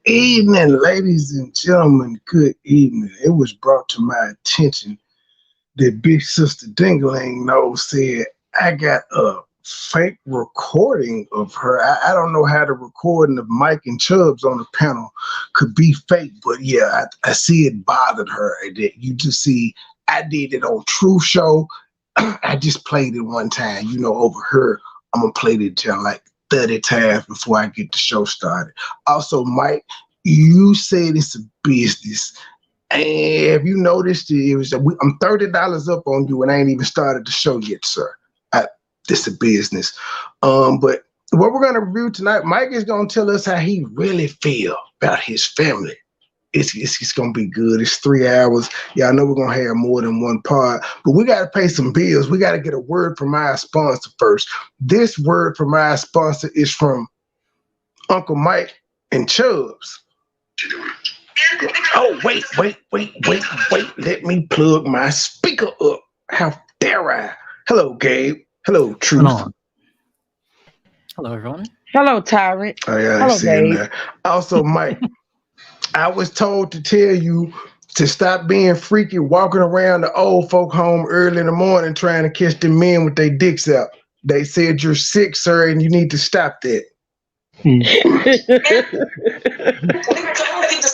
evening, ladies and gentlemen. Good evening. It was brought to my attention that Big Sister Dingling said I got a fake recording of her. I don't know how the recording of Mike and Chubbs on the panel could be fake, but yeah, I see it bothered her. That you just see, I did it on True Show. I just played it one time, over her. I'm gonna play it till like 30 times before I get the show started. Also, Mike, you said it's a business. And have you noticed I'm $30 up on you and I ain't even started the show yet, sir. This a business. But what we're gonna review tonight, Mike is gonna tell us how he really feel about his family. It's gonna be good. It's 3 hours. Y'all know we're gonna have more than one part, but we gotta pay some bills. We gotta get a word from our sponsor first. This word from our sponsor is from Uncle Mike and Chubbs. Oh, wait. Let me plug my speaker up. How dare I? Hello, Gabe. Hello, Truth. Hello, everyone. Hello, Tyrant. Oh, yeah, hello, Gabe. That. Also, Mike, I was told to tell you to stop being freaky walking around the old folk home early in the morning trying to catch the men with their dicks out. They said you're sick, sir, and you need to stop that. We just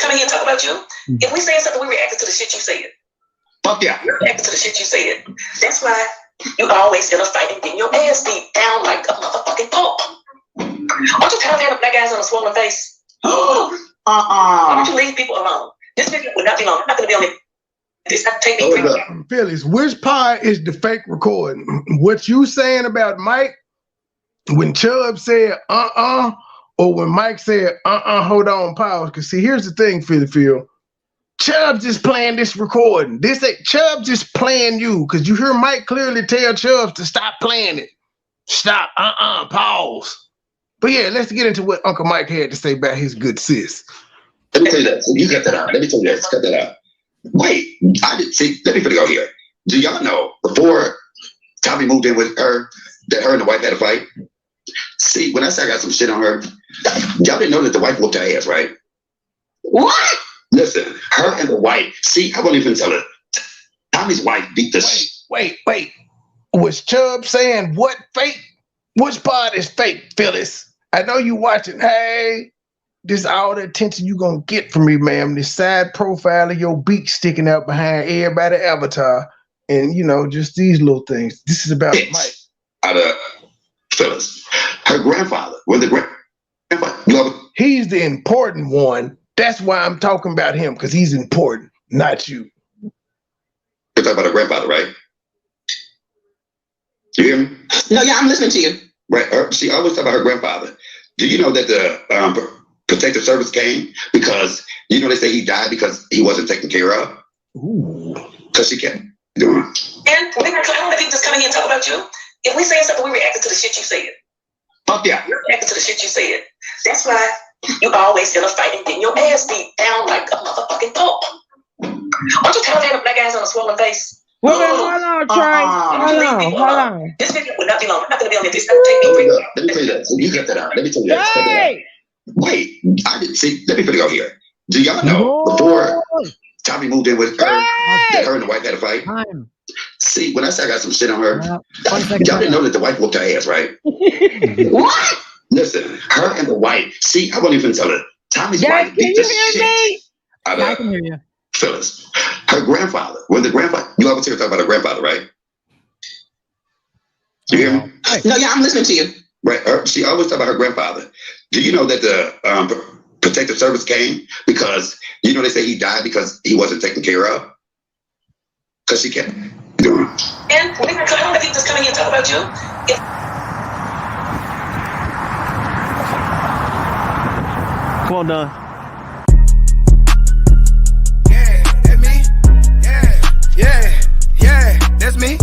come in here and talk about you. If we say something, we react to the shit you said. Fuck yeah. You react to the shit you said. That's why you always in a fight and getting your ass beat down like a motherfucking pulp. Aren't you tired of having black guys on a swollen face? Why don't you leave people alone? This video will not be long. I'm not going to be on it. This not take me free. Phyllis, which part is the fake recording? What you saying about Mike when Chubb said or when Mike said hold on, pause? Because see, here's the thing, Phil. Chubb just playing this recording. This ain't Chubb just playing you, because you hear Mike clearly tell Chubb to stop playing it. Stop, pause. But yeah, let's get into what Uncle Mike had to say about his good sis. Let me tell you that. So you cut that out. Let me tell you that. Cut that out. Wait, I didn't see. Let me go here. Do y'all know before Tommy moved in with her, that her and the wife had a fight? See, when I say I got some shit on her, y'all didn't know that the wife whooped her ass, right? What? Listen, her and the wife. See, I won't even tell her. Tommy's wife beat the shit. Wait. Was Chubb saying what fake? Which part is fake, Phyllis? I know you watching. Hey, this all the attention you gonna get from me, ma'am. This side profile of your beak sticking out behind everybody's avatar, and just these little things. This is about Mike. Out of Phyllis, her grandfather. When the grandfather, he's the important one. That's why I'm talking about him, because he's important, not you. You're talking about her grandfather, right? You hear me? No, yeah, I'm listening to you. Right. She always talk about her grandfather. Do you know that the protective service came because they say he died because he wasn't taken care of? Ooh. Because she kept doing. And I don't let people just come in here and talk about you. If we say something, we react to the shit you said. Fuck yeah. You react to the shit you said. That's why you always in a fight and getting your ass beat down like a motherfucking pulp. Aren't you tired of having black guys on a swollen face? Hold on, Trey. Hold on. This video will not be long. I'm not going to be on it. This not take me free. Let me tell you that. So you cut that out. Let me tell you that. Hey! Wait, I didn't see. Let me go here. Do y'all know before Tommy moved in with her, that her and the wife had a fight? See, when I say I got some shit on her, y'all didn't know that the wife whooped her ass, right? What? Listen, her and the wife. See, I won't even tell her. Tommy's wife beat the shit out of I can hear you. Phyllis. Her grandfather. When the grandfather, you always hear her talk about her grandfather, right? You hear me? No, yeah, I'm listening to you. Right. She always talk about her grandfather. Do you know that the protective service came because they say he died because he wasn't taken care of? Because she kept doing. And I don't let people just come in here and talk about you. Come on, Don. Yeah, that's me. Yeah, that's me.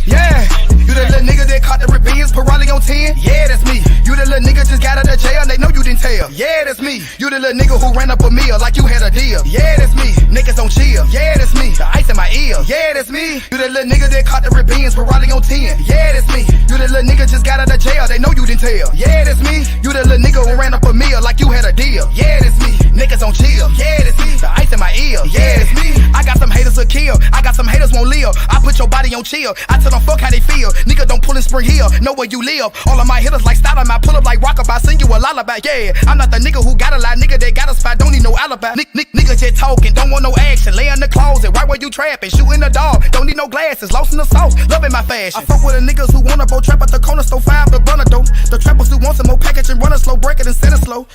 Yeah. You the little nigga that caught the revenge, Pirelli on 10? Yeah, that's me. You the little nigga just got out of jail, they know you didn't tell. Yeah, that's me. You the little nigga who ran up a meal like you had a deal. Yeah, that's me. Niggas don't chill. Yeah, that's me. The ice in my ear. Yeah, that's me. You the little nigga that caught the Ribbians for Raleigh on 10. Yeah, that's me. You the little nigga just got out of jail. They know you didn't tell. Yeah, that's me. You the little nigga who ran up a meal like you had a deal. Yeah, that's me. Niggas don't chill. Yeah, that's me. The ice in my ear. Yeah, that's me. I got some haters to kill. I got some haters won't live. I put your body on chill. I tell them fuck how they feel. Nigga don't pull in Spring Hill. Know where you live. All of my hitters like style. I pull up like rockabye. Sing you a lullaby. Yeah, I'm not the nigga who got a lie. Nigga that got a spot. Don't need no alibi. Nigga just talking. Don't want no action. Lay in the closet. Right where you trapping. Shooting the dog. Don't need no glasses. Lost in the sauce. Loving my fashion. I fuck with the niggas who wanna bow trap at the corner store 5 the burner though. The trappers who want some more package and run a slow break it and send it slow.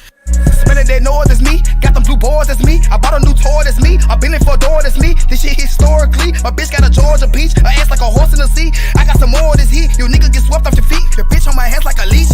Spinning that noise, that's me. Got them blue boards, that's me. I bought a new toy, that's me. I've been in for a door, that's me. This shit historically. My bitch got a Georgia peach. Her ass like a horse in the sea. I got some more, this heat. You nigga get swept off your feet. Your bitch on my hands like a leash.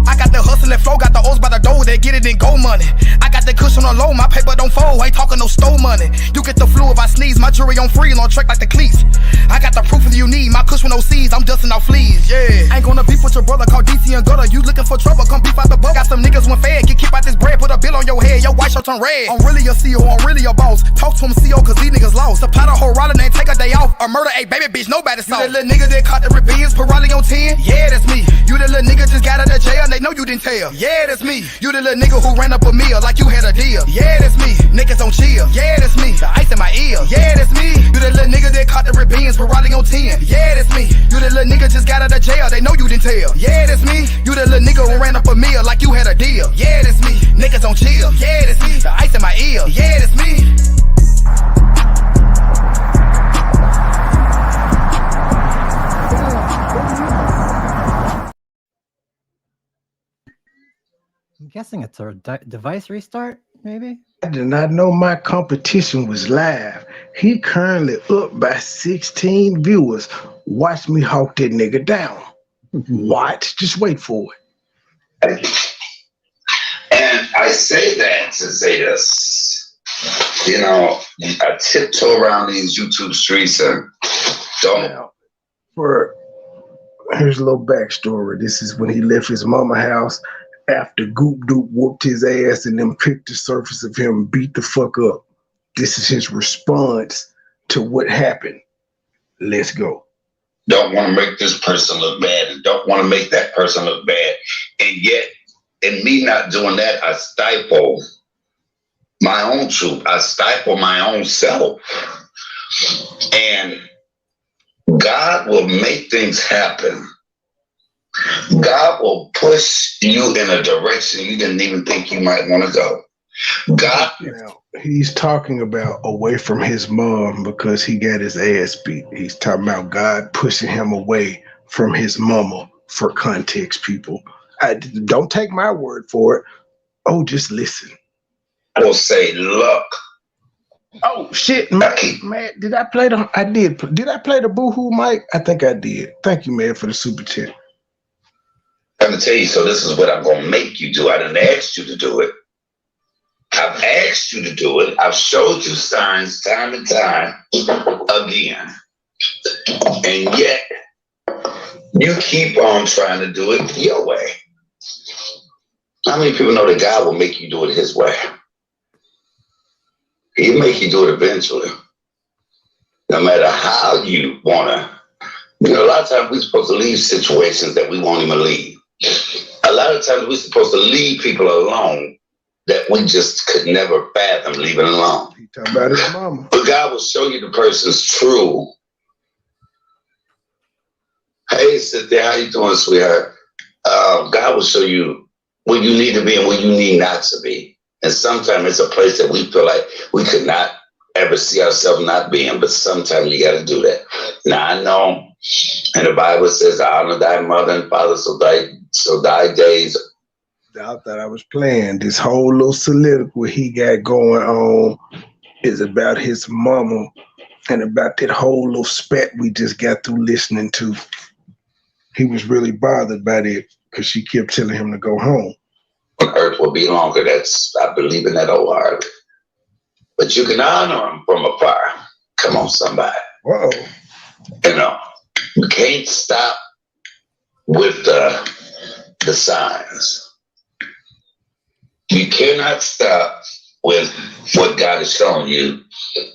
I got the hustle and flow. Got the O's by the door. They get it in gold money. I got the cushion on low. My paper don't fold. Ain't talking no stole money. You get the flu if I sneeze. My jury on free. On track like the cleats. I got the proof that you need. My cushion no C's. I'm dusting out fleas. Yeah. Ain't gonna beef with your brother. Call DT and gutter. You looking for trouble? Come beef out the boat. Got some niggas when fed. Get keep out this bread. Put a bill on your head, your white shirt turn red. I'm really a CEO, I'm really a boss. Talk to him CEO cause these niggas lost. The pot of whole rolling ain't take a day off. A murder, a baby bitch, nobody saw. You the little nigga that caught the Ribbians, put Raleigh on 10. Yeah, that's me. You the little nigga just got out of jail, they know you didn't tell. Yeah, that's me. You the little nigga who ran up a meal like you had a deal. Yeah, that's me. Niggas don't chill. Yeah, that's me. The ice in my ear. Yeah, that's me. You the little nigga that caught the Ribbians, put Raleigh on 10. Yeah, that's me. You the little nigga just got out of jail, they know you didn't tell. Yeah, that's me. You the little nigga who ran up a meal like you had a deal. Yeah, that's me. Niggas don't chill. Yeah, that's me. The ice in my ear. Yeah, that's me. I'm guessing it's a device restart, maybe? I did not know my competition was live. He currently up by 16 viewers. Watch me hawk that nigga down. Watch. Just wait for it. And I say that to say this. You know, I tiptoe around these YouTube streets and don't. Now, here's a little backstory. This is when he left his mama house after Goop Doop whooped his ass and then picked the surface of him and beat the fuck up. This is his response to what happened. Let's go. Don't want to make this person look bad and don't want to make that person look bad. And yet, in me not doing that, I stifle my own truth. I stifle my own self. And God will make things happen. God will push you in a direction you didn't even think you might want to go. God. Now, he's talking about away from his mom because he got his ass beat. He's talking about God pushing him away from his mama for context, people. Don't take my word for it. Oh, just listen. I will say, look. Oh shit, man! Did I play the? I did. Did I play the boohoo mic? I think I did. Thank you, man, for the super chat. I'm gonna tell you. So this is what I'm gonna make you do. I didn't ask you to do it. I've asked you to do it. I've showed you signs time and time again, and yet you keep on trying to do it your way. How many people know that God will make you do it His way? He'll make you do it eventually. No matter how you want to. You know, a lot of times we're supposed to leave situations that we won't even leave. A lot of times we're supposed to leave people alone that we just could never fathom leaving alone. He talking about his mama. But God will show you the person's true. Hey, Cynthia, how you doing, sweetheart? God will show you where you need to be and where you need not to be. And sometimes it's a place that we feel like we could not ever see ourselves not being, but sometimes you got to do that. Now, I know, and the Bible says, honor thy mother and father, so thy days. I thought I was playing. This whole little soliloquy he got going on is about his mama and about that whole little spat we just got through listening to. He was really bothered by that because she kept telling him to go home. Earth will be longer. I believe in that wholeheartedly. But you can honor him from afar. Come on, somebody. Whoa. You know, you can't stop with the signs. You cannot stop with what God has shown you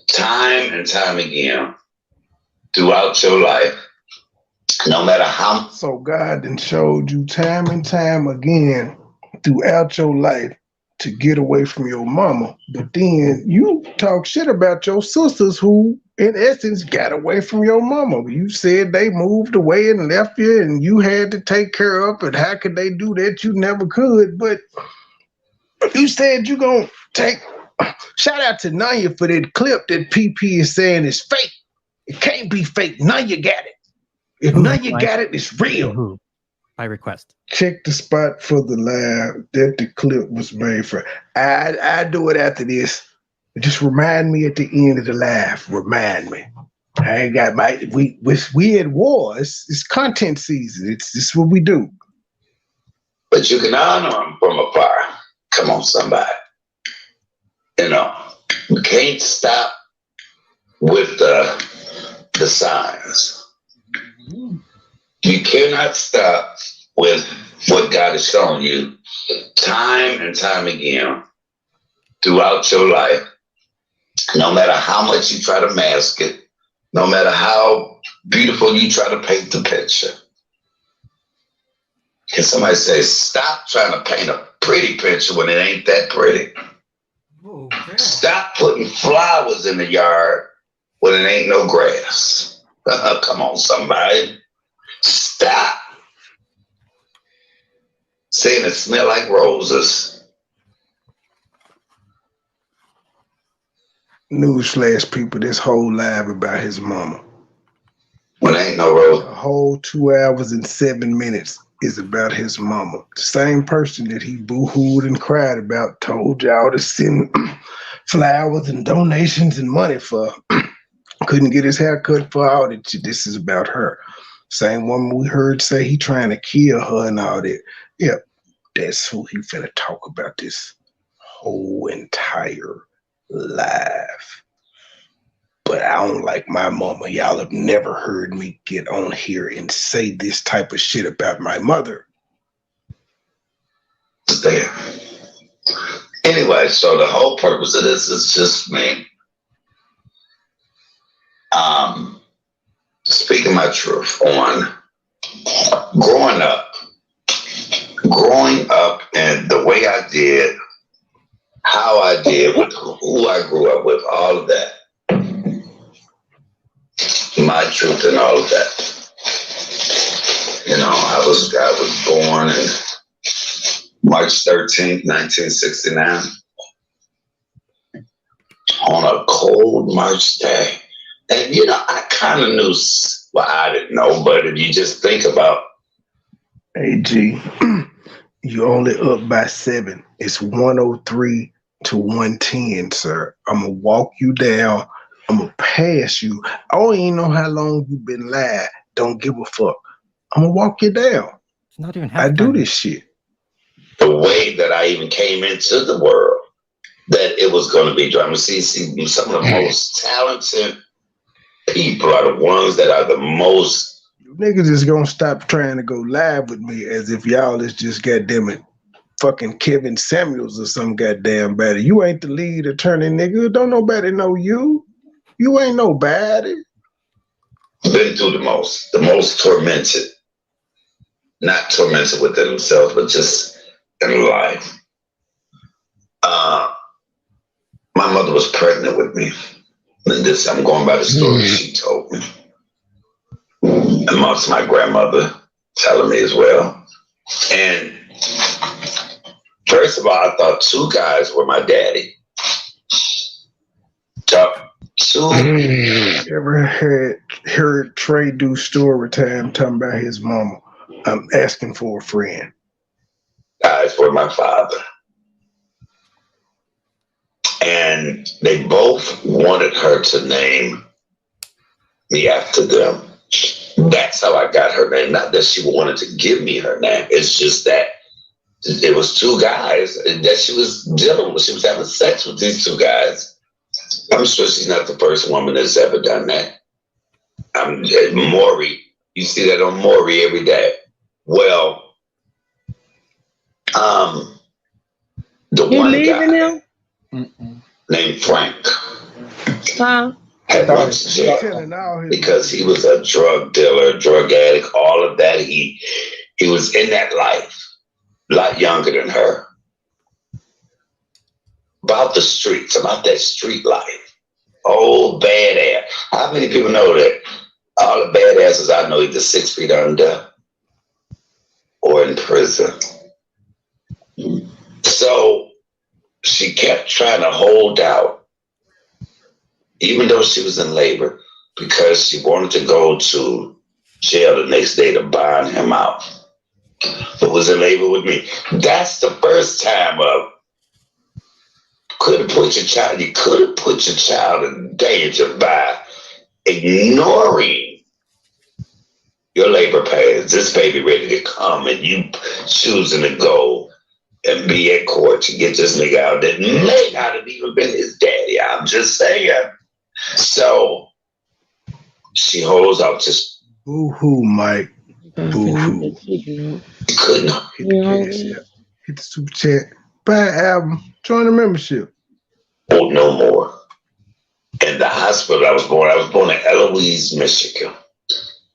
time and time again throughout your life. No matter how. So God then showed you time and time again throughout your life to get away from your mama. But then you talk shit about your sisters who, in essence, got away from your mama. You said they moved away and left you and you had to take care of it. How could they do that? You never could. But you said you gonna take. Shout out to Nanya for that clip that PP is saying is fake. It can't be fake. Nanya got it. If Nanya got it, it's real. Who? By request. Check the spot for the live that the clip was made for. I do it after this. Just remind me at the end of the live. Remind me. I ain't got my we at war. It's content season. It's what we do. But you can honor them from afar. Come on, somebody. You know, you can't stop with the signs. You cannot stop with what God has shown you time and time again throughout your life. No matter how much you try to mask it, no matter how beautiful you try to paint the picture. Can somebody say, stop trying to paint a pretty picture when it ain't that pretty? Oh, stop putting flowers in the yard when it ain't no grass. Come on, somebody. Stop saying it smell like roses. Newsflash, people, this whole live about his mama. When ain't no rose. The whole 2 hours and 7 minutes is about his mama. The same person that he boo-hooed and cried about told y'all to send flowers and donations and money for. Couldn't get his hair cut for all that. This is about her. Same woman we heard say he trying to kill her and all that. Yep, that's who he finna talk about this whole entire live. But I don't like my mama. Y'all have never heard me get on here and say this type of shit about my mother. There. Anyway, so the whole purpose of this is just me. Speaking my truth on growing up and the way I did, how I did, with who I grew up with, all of that. My truth and all of that. You know, I was born in March 13th, 1969 on a cold March day. And, you know, I kind of knew, well, I didn't know, but if you just think about. Hey, G, you only up by 7. It's 103 to 110, sir. I'm going to walk you down. I'm going to pass you. I don't even know how long you've been live. Don't give a fuck. I'm going to walk you down. It's not even I do this shit. The way that I even came into the world, that it was going to be drama. See, some of the most talented people are the ones that are the most. You niggas is gonna stop trying to go live with me as if y'all is just goddamn it fucking Kevin Samuels or some goddamn body. You ain't the lead attorney, nigga. Don't nobody know you. You ain't nobody. Been through the most tormented. Not tormented within themselves, but just in life. My mother was pregnant with me. And this, I'm going by the story she told me. And most of my grandmother telling me as well. And first of all, I thought 2 guys were my daddy. Two. Ever heard Trey do story time talking about his mama? I'm asking for a friend. Guys were my father. And they both wanted her to name me after them. That's how I got her name. Not that she wanted to give me her name. It's just that it was 2 guys that she was dealing with. She was having sex with these 2 guys. I'm sure she's not the first woman that's ever done that. Maury, you see that on Maury every day. Well, The You one leaving guy him? named Frank Huh? had went to jail telling all his because he was a drug dealer, drug addict, all of that. He was in that life, a lot younger than her. About the streets, about that street life. Oh, badass. How many people know that all the badasses I know either 6 feet under or in prison? So she kept trying to hold out, even though she was in labor, because she wanted to go to jail the next day to bond him out. But was in labor with me. That's the first time of you could have put your child in danger by ignoring your labor pains. This baby ready to come and you choosing to go and be at court to get this nigga out that may not have even been his daddy. I'm just saying. So she holds out just boo-hoo, Mike. Boo-hoo. couldn't. Hit the cash app. Hit the super chat. Buy an album. Join the membership. hold no more. In the hospital I was born in Eloise, Michigan.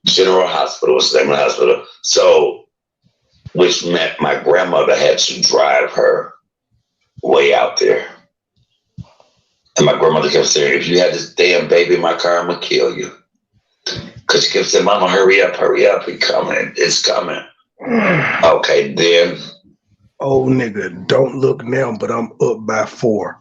General Hospital was the name of the hospital. So, which meant my grandmother had to drive her way out there. And my grandmother kept saying, if you had this damn baby in my car, I'm going to kill you. Because she kept saying, Mama, hurry up, it's coming, it's coming. Okay, then. Oh, nigga, don't look now, but I'm up by 4.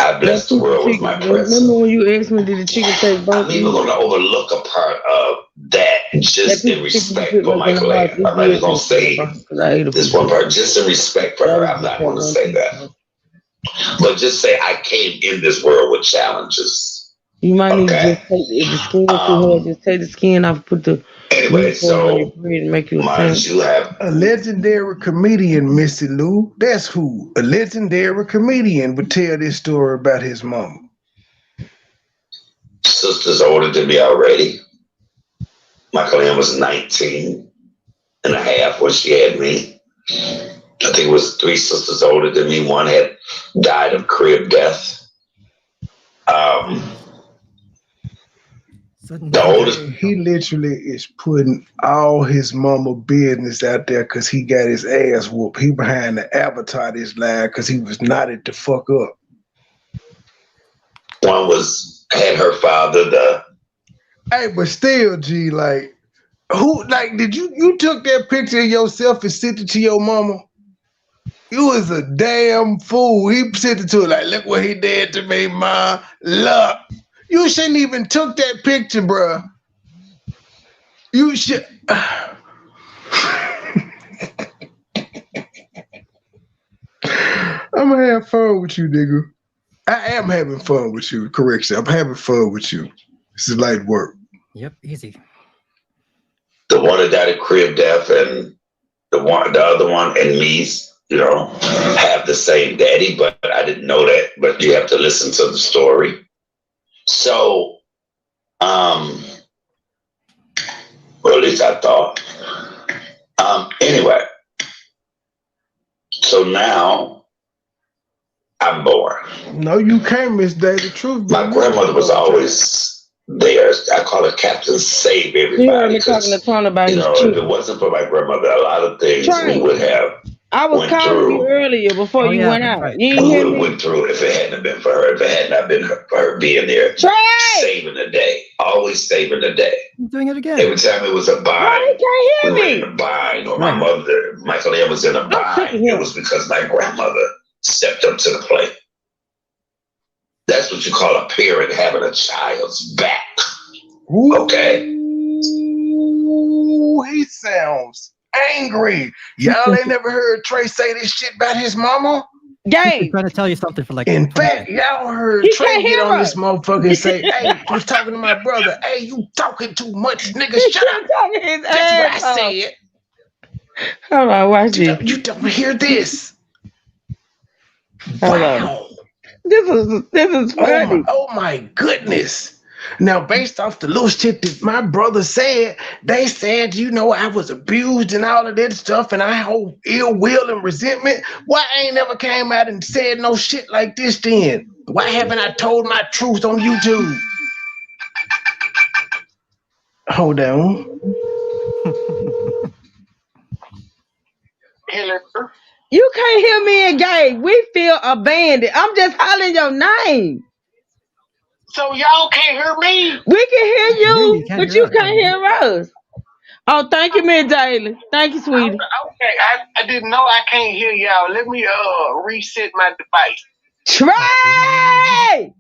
I blessed the world with my presence. Remember when you asked me, did the chicken take both? I'm even going to overlook a part of that just in respect for Michael A. I'm not even going to say this one part, just in respect for her. I'm not going to say that. But just say I came in this world with challenges. You might need to just take the skin off, just take the skin off, put the anyway, so make you have a legendary comedian, Missy Lou. That's who. A legendary comedian would tell this story about his mama. Sisters older than me already. Michael Ann was 19 and a half when she had me. I think it was 3 sisters older than me. One had died of crib death. The oldest. He literally is putting all his mama business out there because he got his ass whooped. He behind the avatar this live because he was knotted the fuck up. One had her father. Hey, but still, G, like, who, like, did you took that picture of yourself and sent it to your mama? You was a damn fool. He sent it to her like, look what he did to me, ma. Look. You shouldn't even took that picture, bruh. You should. I'm gonna have fun with you, nigga. I am having fun with you. Correction. I'm having fun with you. This is light work. Yep, easy. The one that died of crib death and the other one and me, have the same daddy, but I didn't know that. But you have to listen to the story. So, well, at least I thought. Anyway, so now I'm born. No, you can't misday the truth. My grandmother was always there. I call her Captain Save Everybody. You heard me talking to Tony about his if it wasn't for my grandmother, a lot of things we would have. I was calling you earlier before you went out. Right. You didn't hear me? Went through if it hadn't been for her. If it had not been for her being there, saving the day, always saving the day. You're doing it again. Every time it was a bind, you can't hear me. in a bind, or my mother, Michael Ann was in a bind. It was because my grandmother stepped up to the plate. That's what you call a parent having a child's back. Okay. Ooh, he sounds angry. Y'all ain't never heard Trey say this shit about his mama? He's trying to tell you something for like. In fact, y'all heard Trey get on this motherfucker and say, hey, I was talking to my brother. Hey, you talking too much, nigga. Shut up. That's what I said. Hold on, watch this. You don't hear this. Hold on. This is funny. Oh my goodness. Now, based off the little shit that my brother said, they said, I was abused and all of that stuff, and I hold ill will and resentment. Why I ain't never came out and said no shit like this then? Why haven't I told my truth on YouTube? Hold on. Hello. You can't hear me and Gabe. We feel abandoned. I'm just hollering your name. So y'all can't hear me? We can hear you, can't but hear you us. can't hear us. Oh, thank you, Miss Daly. Thank you, sweetie. Okay, I didn't know I can't hear y'all. Let me reset my device. Try.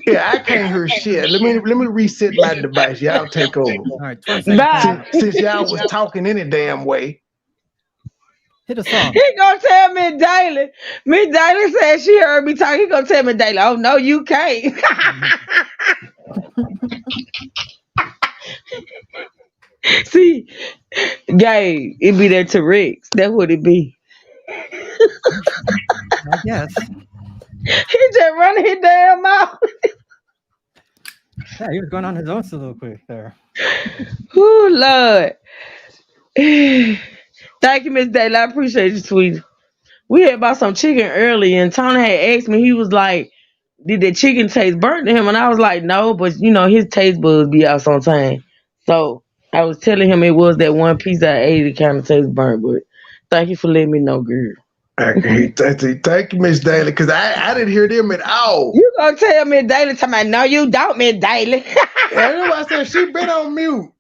Yeah, I can't hear shit. Let me reset my device. Y'all take over. All right, 20 seconds. Bye. Since y'all was talking any damn way. Hit a song. He gonna tell Miss Daly. Miss Daly said she heard me talk. He gonna tell Miss Daly, oh no, you can't. See, Gabe, it be that T-Rex. That's what it be. I guess. He just running his damn mouth. Yeah, he was going on his own soliloquy there. Oh Lord. Thank you, Miss Daly. I appreciate you, sweetie. We had bought some chicken early, and Tony had asked me. He was like, "Did the chicken taste burnt to him?" And I was like, "No, but his taste buds be out sometimes." So I was telling him it was that one piece I ate. It kind of tastes burnt, but thank you for letting me know, girl. Thank you, Miss Daly, because I didn't hear them at all. You gonna tell Miss Daly? Tell me, no, you don't, Miss Daly. That's why I said she been on mute.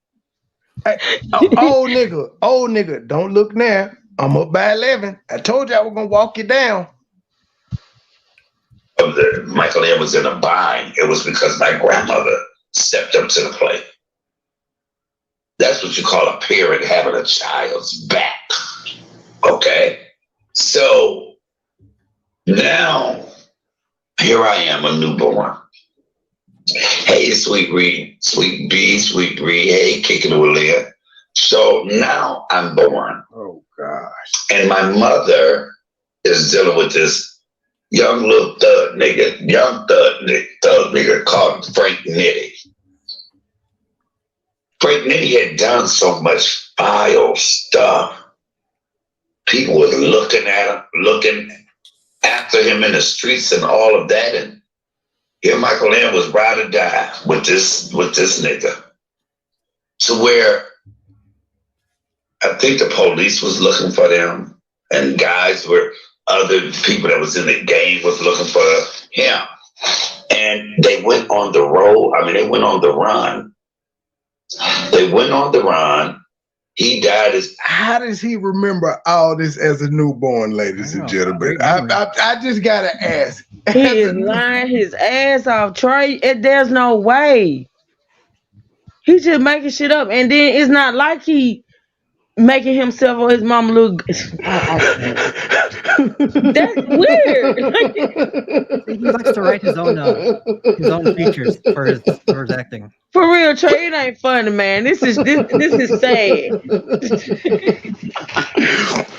Hey, old nigga, don't look now. I'm up by 11. I told you I was gonna walk you down. Michael Ann was in a bind. It was because my grandmother stepped up to the plate. That's what you call a parent having a child's back. Okay? So now here I am, a newborn. Hey, sweet Reed, sweet B, sweet Bree, hey, kicking it with Leah. So now I'm born. Oh gosh. And my mother is dealing with this young little thug nigga called Frank Nitty. Frank Nitty had done so much vile stuff. People were looking at him, looking after him in the streets and all of that. And here Michael Ann was ride or die with this nigga. So where I think the police was looking for them, and other people that was in the game was looking for him. And they went on the road. They went on the run. He died How does he remember all this as a newborn, ladies and gentlemen? I just gotta ask. He is lying his ass off, Trey. There's no way. He's just making shit up, and then it's not like he making himself or his mama look. That's weird. He likes to write his own features for his acting. For real, Trey, it ain't funny, man. This is sad.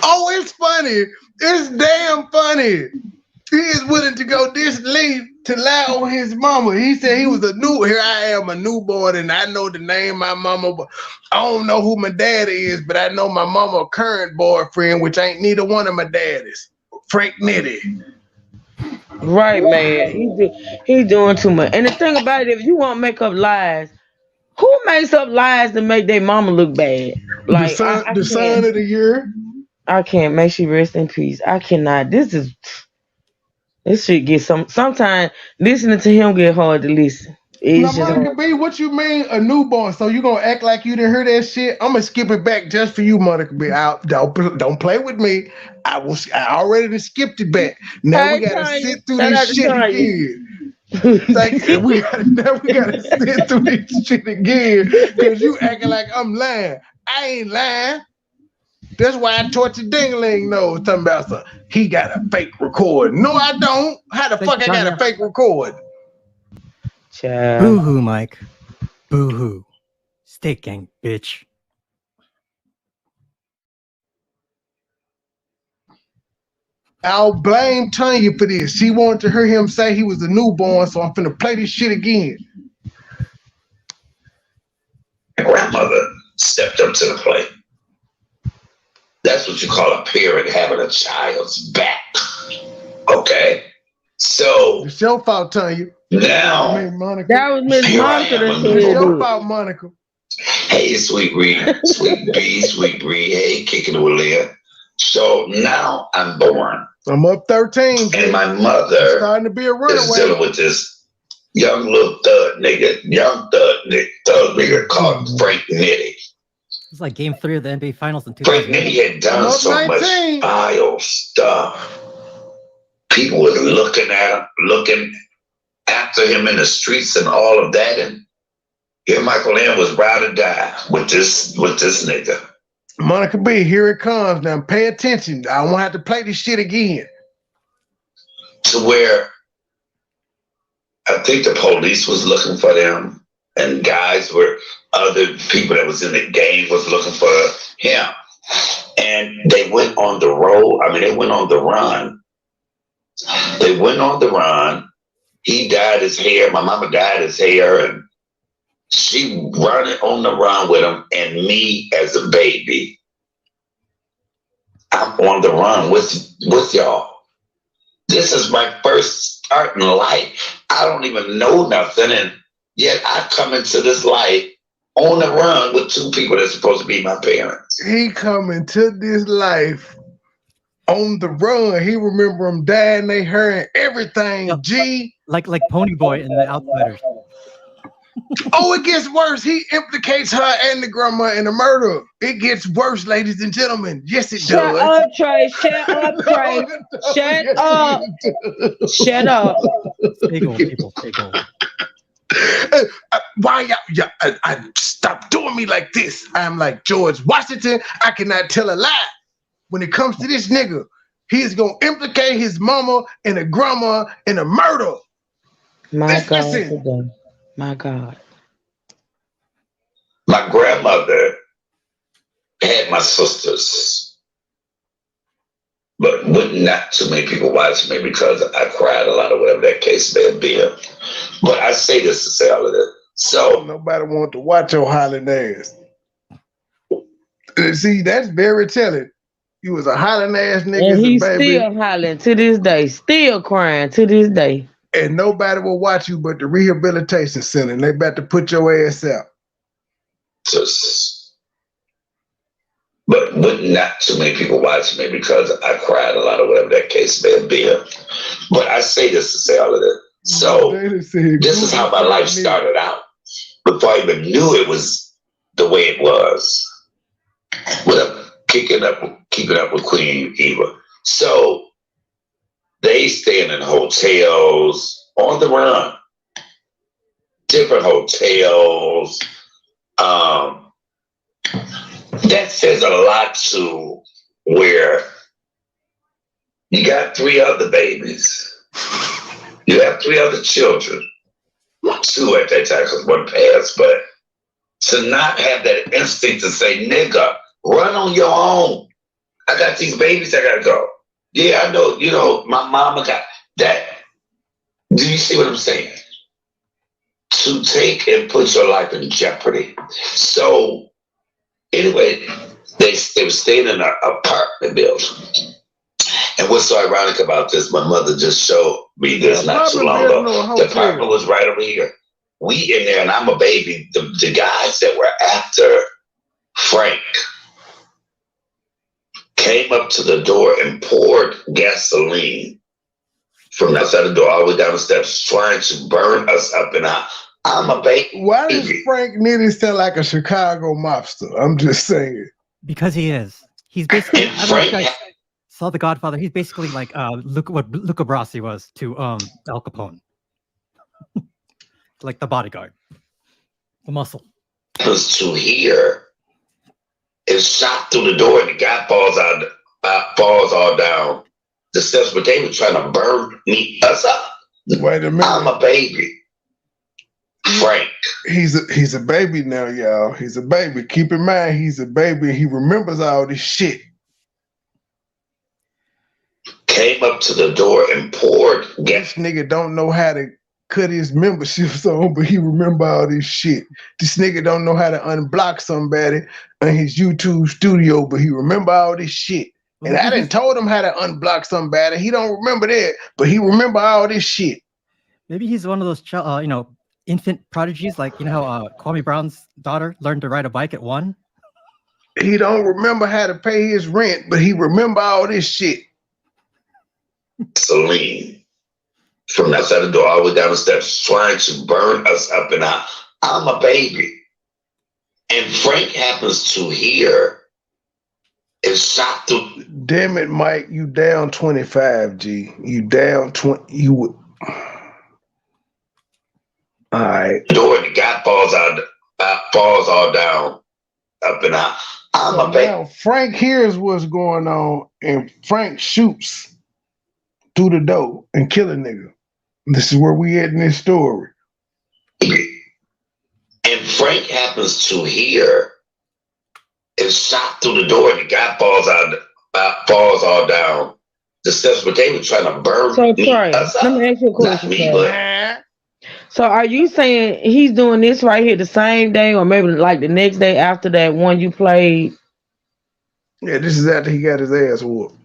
Oh, it's funny. It's damn funny. He is willing to go this length to lie on his mama. He said he was here I am, a newborn, and I know the name of my mama, but I don't know who my dad is, but I know my mama current boyfriend, which ain't neither one of my daddies. Frank Nitty. Right, man. He's doing too much. And the thing about it, if you want to make up lies, who makes up lies to make their mama look bad? Like the son of the year. I can't. Make she rest in peace. I cannot. This shit get sometimes listening to him get hard to listen. It's now, Monica B, what you mean a newborn? So you gonna act like you didn't hear that shit? I'm gonna skip it back just for you, Monica B. Don't play with me. I already skipped it back. Now we gotta sit through this shit again. we gotta sit through this shit again because you acting like I'm lying. I ain't lying. That's why I tortured Ding-a-ling nose talking about something. He got a fake recording. No, I don't. How the fuck I got a fake recording? Boo-hoo, Mike. Boo-hoo. Steak gang, bitch. I'll blame Tanya for this. She wanted to hear him say he was a newborn, so I'm finna play this shit again. My grandmother stepped up to the plate. That's what you call a parent having a child's back. Okay? So It's your fault, Tanya. now, I mean, Monica. That was Miss Here I Monica am, that I'm said It's your it. fault, Monica. hey, sweet Bree, sweet Bree, hey, kicking it with Leah. So now I'm born, I'm up 13. and my I'm mother starting to be a is runaway. dealing with this young little thug nigga called Frank Nitty. It's like Game 3 of the NBA Finals in Frank 2008. Nitty had done I'm up so 19. much vile stuff. People were looking at him, looking after him in the streets and all of that, and here Michael Ann was about to die with this nigga. Monica B, here it comes. Now pay attention. I won't have to play this shit again. To where I think the police was looking for them, and other people that was in the game was looking for him. And they went on the road. I mean, they went on the run. They went on the run. He dyed his hair. My mama dyed his hair, and she running on the run with him, and me as a baby. I'm on the run with y'all. This is my first start in life. I don't even know nothing, and yet I come into this life on the run with two people that's supposed to be my parents. He coming to this life on the run. He remember them dying their hair and everything. Yep. G. Like MoneyBoy in The Outsiders. Oh, it gets worse. He implicates her and the grandma in the murder. It gets worse, ladies and gentlemen. Yes, it Shut does. up, Trey. Shut up, Trey. Shut up. Shut up. Stay gold, people. Stay gold. Why y'all? I stop doing me like this. I'm like George Washington. I cannot tell a lie. When it comes to this nigga, he is gonna implicate his mama and a grandma in a murder. My God, Listen. today. My God. My grandmother had my sisters, but not too many people watched me because I cried a lot or whatever that case may have been. But I say this to say all of this. So Nobody want to watch your hollering ass. See, that's very telling. You was a hollering ass nigga, And he's baby, still hollering to this day. Still crying to this day. and nobody will watch you but the rehabilitation center. And they about to put your ass out. but not too many people watched me because I cried a lot or whatever that case may have been. But I say this to say all of this. So this is how my life started out. Before I even knew it was the way it was. With keeping up with Queen Eva. So they staying in hotels on the run. Different hotels. That says a lot to where you got 3 other babies. You have 3 other children. 2 at that time because 1 passed, but to not have that instinct to say, nigga, run on your own. I got these babies I gotta go. Yeah, I know, my mama got that. Do you see what I'm saying? To take and put your life in jeopardy. So anyway, they were staying in an apartment building. And what's so ironic about this, my mother just showed me this not too long ago. The apartment was right over here. We in there, and I'm a baby. The guys that were after Frank came up to the door and poured gasoline from outside the door all the way down the steps, trying to burn us up. And I'm a baby. Why does Frank Nitty sound like a Chicago mobster? I'm just saying. Because he is. He's basically. And I don't know if you guys saw The Godfather. He's basically like what Luca Brasi was to Al Capone. Like the bodyguard, the muscle. Was to hear is shot through the door, and the guy falls all down the steps. But they were trying to burn us up. Wait a minute. I'm a baby. Frank. He's a baby now, y'all. He's a baby. Keep in mind, he's a baby. He remembers all this shit. Came up to the door and poured gas. This nigga don't know how to cut his memberships on, but he remember all this shit. This nigga don't know how to unblock somebody on his YouTube studio, but he remember all this shit. And I done told him how to unblock somebody. He don't remember that, but he remember all this shit. Maybe he's one of those, infant prodigies, like how Kwame Brown's daughter learned to ride a bike at 1. He don't remember how to pay his rent, but he remember all this shit. Celine, from outside the door all the way down the steps, trying to burn us up and out. I'm a baby. And Frank happens to hear and shot through. Damn it, Mike, you down 25, G. You down 20. You would. All right. Door and the guy falls all down, up and out. I'm a baby. Now Frank hears what's going on, and Frank shoots through the door and kill a nigga. This is where we at in this story. And Frank happens to hear and shot through the door, and the guy falls all down the steps, but they were trying to burn So, Trey, let me ask you a question. So, are you saying he's doing this right here the same day, or maybe like the next day after that one you played? Yeah, this is after he got his ass whooped.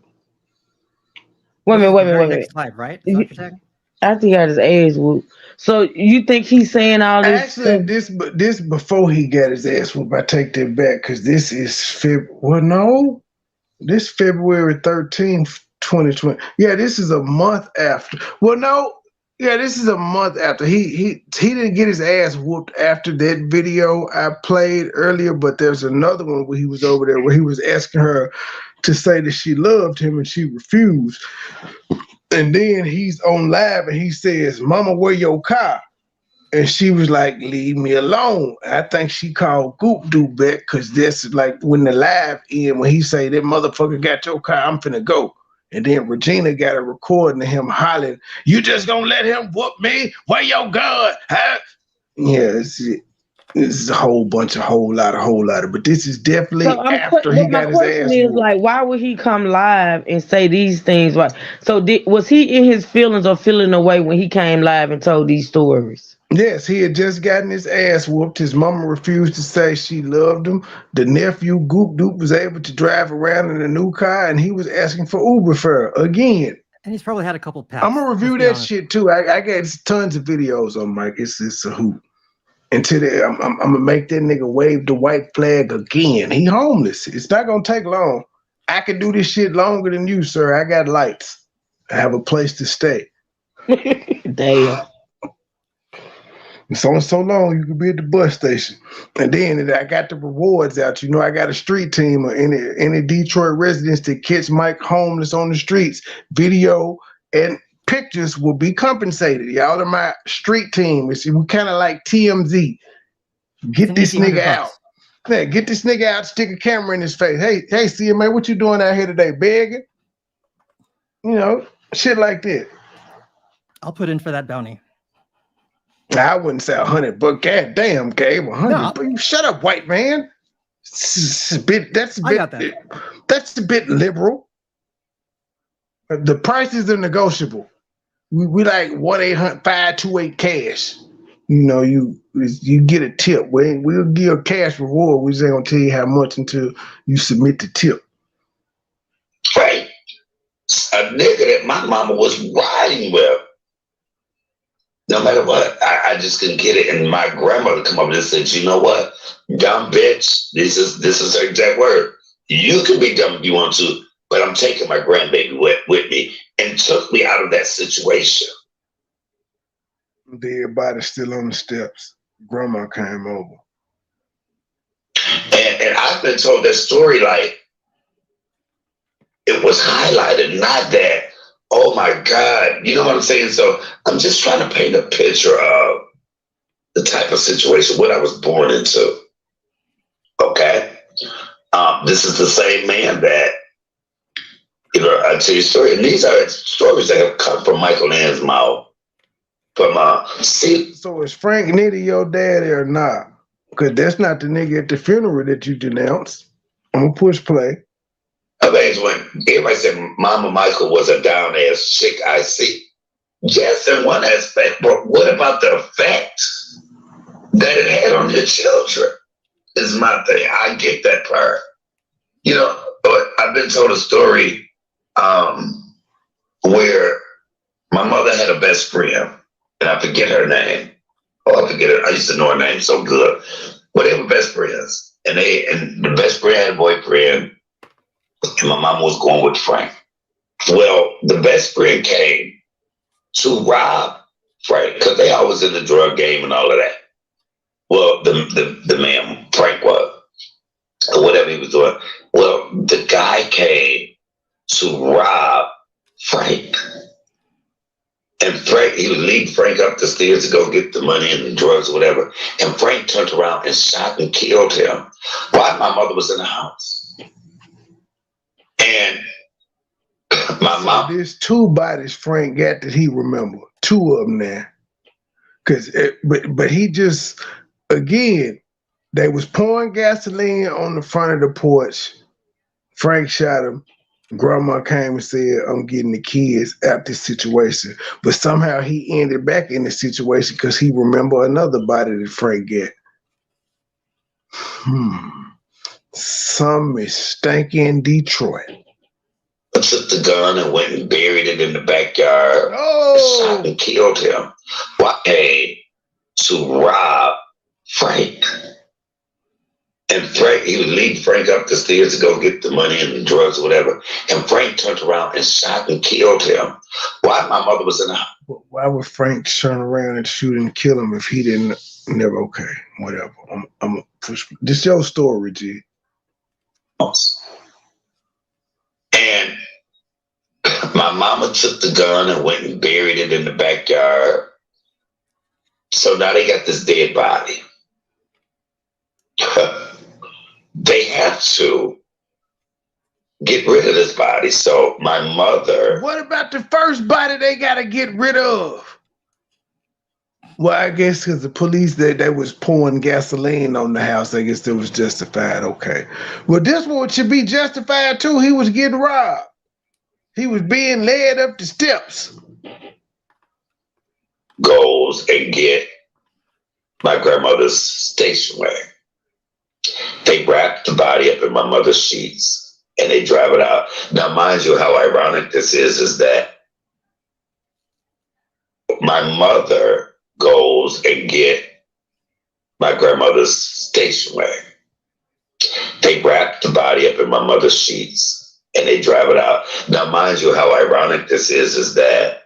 Wait a minute. Next slide, right? Is that what you're saying? After he got his ass whooped. So you think he's saying all this? Actually, this before he got his ass whooped. I take that back because this is this February 13th, 2020. Yeah, this is a month after. Well, no. Yeah, this is a month after. He didn't get his ass whooped after that video I played earlier, but there's another one where he was over there where he was asking her to say that she loved him and she refused. And then he's on live and he says, "Mama, where your car?" And she was like, "Leave me alone." I think she called Goop Doop back because that's like when the live end, when he say, "That motherfucker got your car, I'm finna go." And then Regina got a recording of him hollering, "You just gonna let him whoop me? Where your gun?" Huh? Yeah, it's a whole lot of, but this is definitely after he got his ass whooped. My question is, like, why would he come live and say these things? Right? So was he in his feelings or feeling away when he came live and told these stories? Yes, he had just gotten his ass whooped. His mama refused to say she loved him. The nephew, Goop Doop, was able to drive around in a new car, and he was asking for Uber fare again. And he's probably had a couple pals. I'm going to review that shit, too. I got tons of videos on Mike. It's a hoot. Until I'm going to make that nigga wave the white flag again. He homeless. It's not going to take long. I can do this shit longer than you, sir. I got lights. I have a place to stay. Damn. It's only so long you can be at the bus station. And then I got the rewards out. I got a street team or any Detroit residents that catch Mike homeless on the streets. Video and pictures will be compensated. Y'all are my street team. We kind of like TMZ. Get this nigga out. Yeah, get this nigga out, stick a camera in his face. Hey, CMA, what you doing out here today? Begging? Shit like that. I'll put in for that bounty. I wouldn't say 100, but goddamn, Gabe, 100. No. Shut up, white man. That's a bit liberal. The prices are negotiable. We like 1-800-528 cash. You get a tip. We'll give a cash reward. We just ain't gonna tell you how much until you submit the tip. Right. A nigga that my mama was riding with. No matter what, I just couldn't get it. And my grandmother come up and said, "You know what, dumb bitch, this is her exact word. You can be dumb if you want to, but I'm taking my grandbaby with me," and took me out of that situation. Everybody's still on the steps. Grandma came over. And I've been told that story like it was highlighted, not that, oh my God, you know what I'm saying? So I'm just trying to paint a picture of the type of situation, what I was born into. Okay? This is the same man that, I tell you a story, and these are stories that have come from Michael Ann's mouth. So is Frank Nitty your daddy or not? Because that's not the nigga at the funeral that you denounced. I'm going to push play. When everybody said Mama Michael was a down ass chick, I see. Yes, in one aspect, but what about the effects that it had on your children? Is my thing. I get that part. You know, but I've been told a story where my mother had a best friend, and I forget her name. Oh, I forget it. I used to know her name so good. But they were best friends, and the best friend had a boyfriend, and my mom was going with Frank. Well, the best friend came to rob Frank because they always in the drug game and all of that. Well, the man Frank was, or whatever he was doing. Well, the guy came to rob Frank. And Frank, he would lead Frank up the stairs to go get the money and the drugs or whatever. And Frank turned around and shot and killed him while my mother was in the house. And my mom. There's 2 bodies Frank got that he remember. 2 of them now. But he just, again, they was pouring gasoline on the front of the porch. Frank shot him. Grandma came and said, I'm getting the kids out this situation. But somehow he ended back in the situation because he remember another body that Frank got. Some is stanky in Detroit. I took the gun and went and buried it in the backyard. Shot and killed him. Well, I came to rob Frank. And Frank, he would lead Frank up the stairs to go get the money and the drugs or whatever. And Frank turned around and shot and killed him while my mother was in the house. Why would Frank turn around and shoot and kill him if he didn't? Never. Okay, whatever. I'm push. This your story, G. And my mama took the gun and went and buried it in the backyard. So now they got this dead body. They have to get rid of this body. So my mother. What about the first body they gotta get rid of? Well, I guess because the police they was pouring gasoline on the house, I guess it was justified. Okay. Well, this one should be justified too. He was getting robbed. He was being led up the steps. Goes and get my grandmother's station wagon. They wrap the body up in my mother's sheets and they drive it out. Now, mind you, how ironic this is that my mother goes and get my grandmother's station wagon. They wrap the body up in my mother's sheets and they drive it out. Now, mind you, how ironic this is that,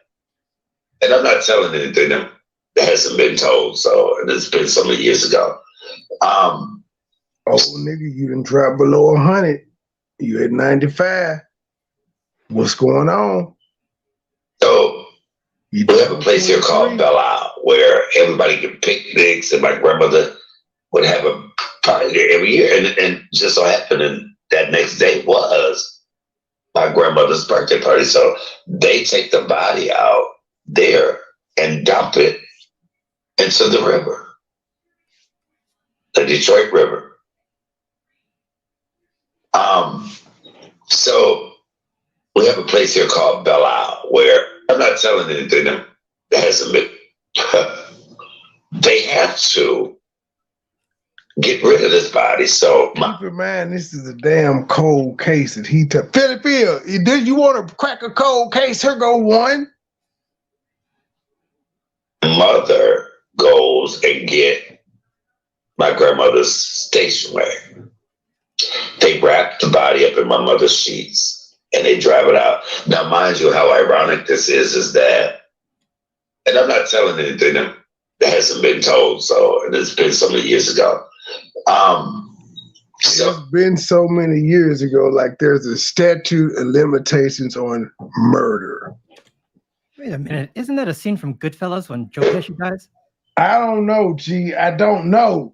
and I'm not telling anything that hasn't been told, so it's been so many years ago. Oh, nigga, you done dropped below 100. You at 95. What's going on? So we have a place here called Belle Isle where everybody can picnics, and my grandmother would have a party there every year. And just so happened, and that next day was my grandmother's birthday party. So they take the body out there and dump it into the river, the Detroit River. So we have a place here called Belle Isle where I'm not telling anything that hasn't been. They have to get rid of this body. So keep in mind, this is a damn cold case that he took. Philip, did you want to crack a cold case? Here go one. Mother goes and get my grandmother's station wagon. They wrap the body up in my mother's sheets and they drive it out. Now, mind you, how ironic this is that, and I'm not telling anything that hasn't been told, so it's been so many years ago. It's been so many years ago, like there's a statute of limitations on murder. Wait a minute, isn't that a scene from Goodfellas when Joe Pesci dies? I don't know, G. I don't know.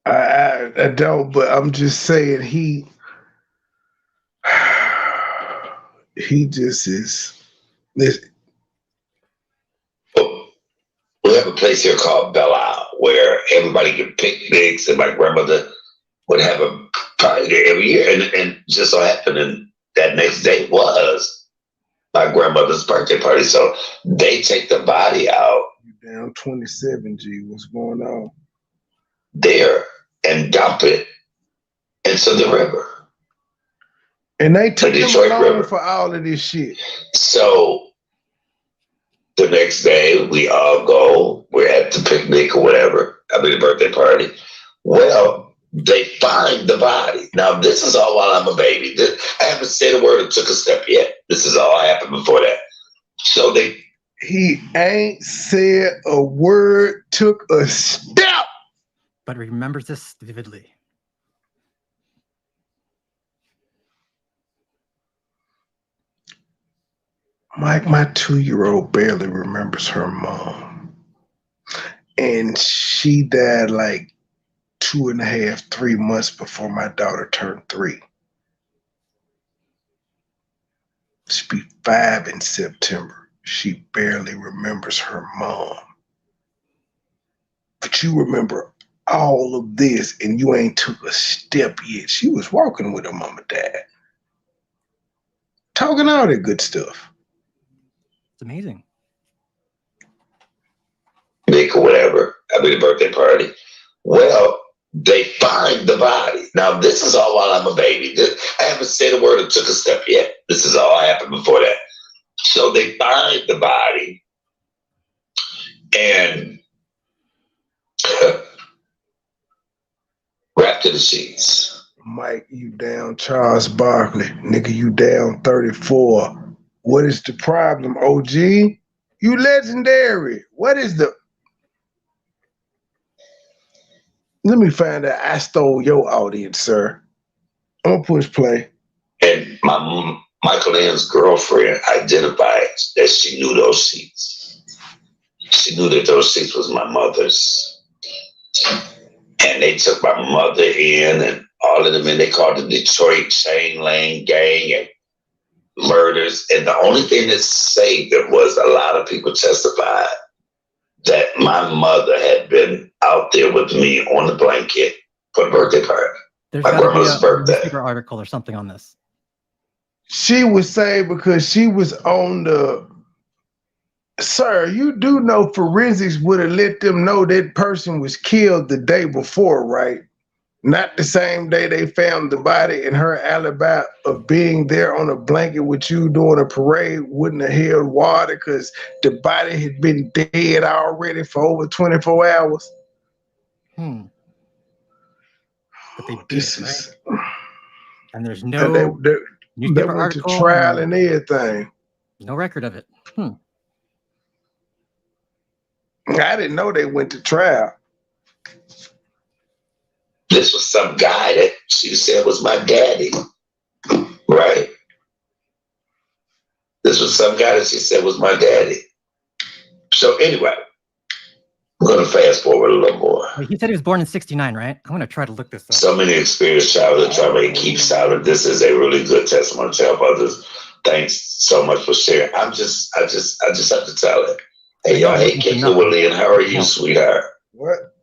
I don't, but I'm just saying he just is. This. We have a place here called Belle Isle where everybody can picnics, and my grandmother would have a party there every year. And just so happened, and that next day was mother's birthday party. So they take the body out. You down 27, G. What's going on? There and dump it into the river. And they took The them Detroit along River. for all of this shit. So the next day we all go. We're at the picnic or whatever. I mean the birthday party. Well, they find the body. Now this is all while I'm a baby. I haven't said a word or took a step yet. This is all happened before that. So he ain't said a word, took a step. But remembers this vividly. Mike, my 2-year-old barely remembers her mom. And she died like 2.5, 3 months before my daughter turned 3. She'll be 5 in September. She barely remembers her mom. But you remember all of this and you ain't took a step yet. She was walking with her mom and dad. Talking all that good stuff. It's amazing. Nick or whatever. I mean the birthday party. Well, they find the body. Now this is all while I'm a baby. I haven't said a word or took a step yet. This is all happened before that. So they find the body and wrapped in the sheets. Mike, you down Charles Barkley. Nigga, you down 34. What is the problem, OG? You legendary. What is the... Let me find out I stole your audience, sir. I'm gonna push play. And Michael Ann's girlfriend identified that she knew those sheets. She knew that those sheets was my mother's. And they took my mother in and all of them, and they called the Detroit Chain Lane Gang and murders. And the only thing that saved it was a lot of people testified that my mother had been out there with me on the blanket for the birthday party. There's My got to grandmother's be a birthday. newspaper article or something on this. She was saved because she was on the... Sir, you do know forensics would have let them know that person was killed the day before, right? Not the same day they found the body, and her alibi of being there on a blanket with you during a parade wouldn't have held water because the body had been dead already for over 24 hours. But they did, This right? is... And there's And no they newspaper went to article. trial and everything. No record of it. I didn't know they went to trial. This was some guy that she said was my daddy, right? This was some guy that she said was my daddy. So anyway, I'm going to fast forward a little more. Wait, he said he was born in '69, right? I'm going to try to look this up. So many experienced childhood trauma and keep silent. This is a really good testimony to help others. Thanks so much for sharing. I just have to tell it. Hey, y'all, hey, Kiki William, how are you, sweetheart? What?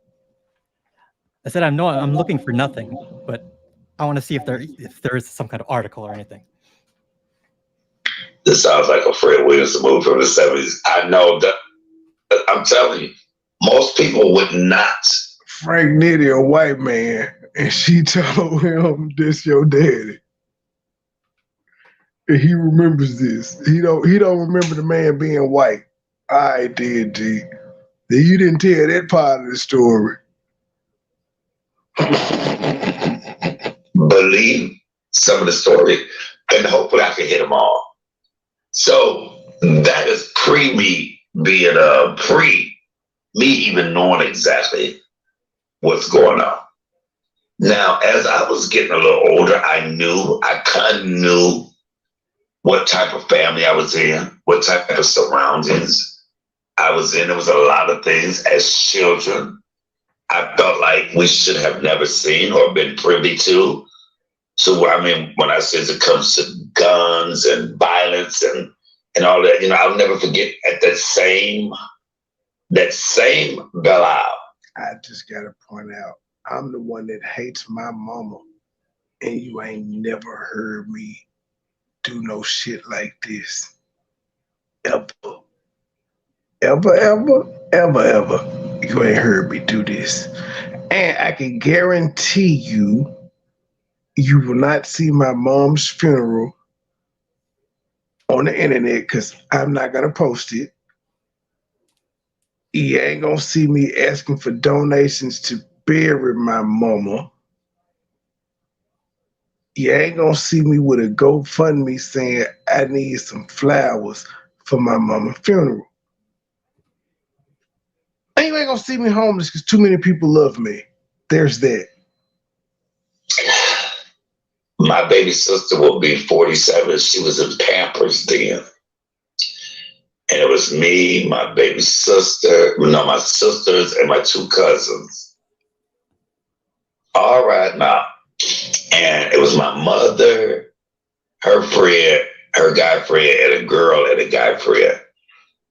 I said I'm looking for nothing, but I want to see if there is some kind of article or anything. This sounds like a Fred Williams movie from the 70s. I know that. I'm telling you, most people would not. Frank Nitty, a white man, and she told him, "This your daddy." And he remembers this. He don't remember the man being white. I did, G. You didn't tell that part of the story. Believe some of the story, and hopefully I can hit them all. So that is me even knowing exactly what's going on. Now, as I was getting a little older, I kind of knew what type of family I was in, what type of surroundings I was in. There was a lot of things as children I felt like we should have never seen or been privy to. So, I mean, when I say it comes to guns and violence and all that, I'll never forget at that same bailout. I just got to point out, I'm the one that hates my mama, and you ain't never heard me do no shit like this. ever, you ain't heard me do this. And I can guarantee you, you will not see my mom's funeral on the internet because I'm not going to post it. You ain't going to see me asking for donations to bury my mama. You ain't going to see me with a GoFundMe saying I need some flowers for my mama's funeral. And you ain't going to see me homeless because too many people love me. There's that. My baby sister will be 47. She was in Pampers then. And it was me, my baby sister, my sisters, and my 2 cousins. All right now. And it was my mother, her friend, her guy friend, and a girl and a guy friend.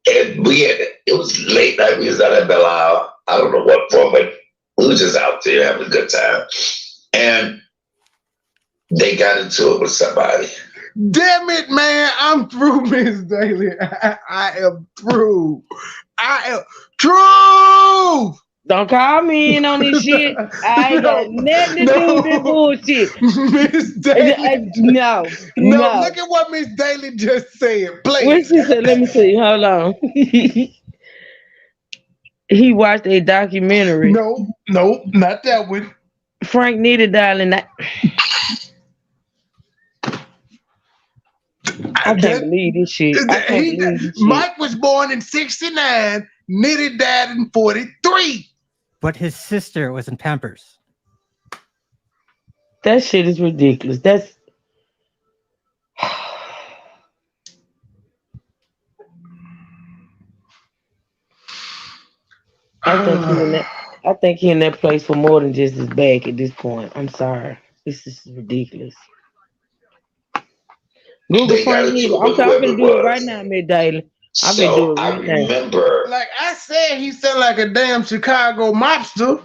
And it was late night. We was out at Belle Isle. I don't know what for, but we were just out there having a good time. And they got into it with somebody. Damn it, man. I'm through, Miss Daly. I am through. I am through. Don't call me in on this shit. I ain't got nothing to do with this bullshit. Miss Daly. No. Look at what Miss Daly just said. Please. What she said? Let me see. Hold on. He watched a documentary. No, not that one. Frank needed darling. I can't believe this shit. Mike was born in 69. Nitty died in 43. But his sister was in Pampers. That shit is ridiculous. That's I think he in that place for more than just his back at this point. I'm sorry. This is ridiculous. Google Frank Needle. I'm gonna do it right now, Miss Daly. I'm gonna do it right now. Remember, like I said, he sounded like a damn Chicago mobster.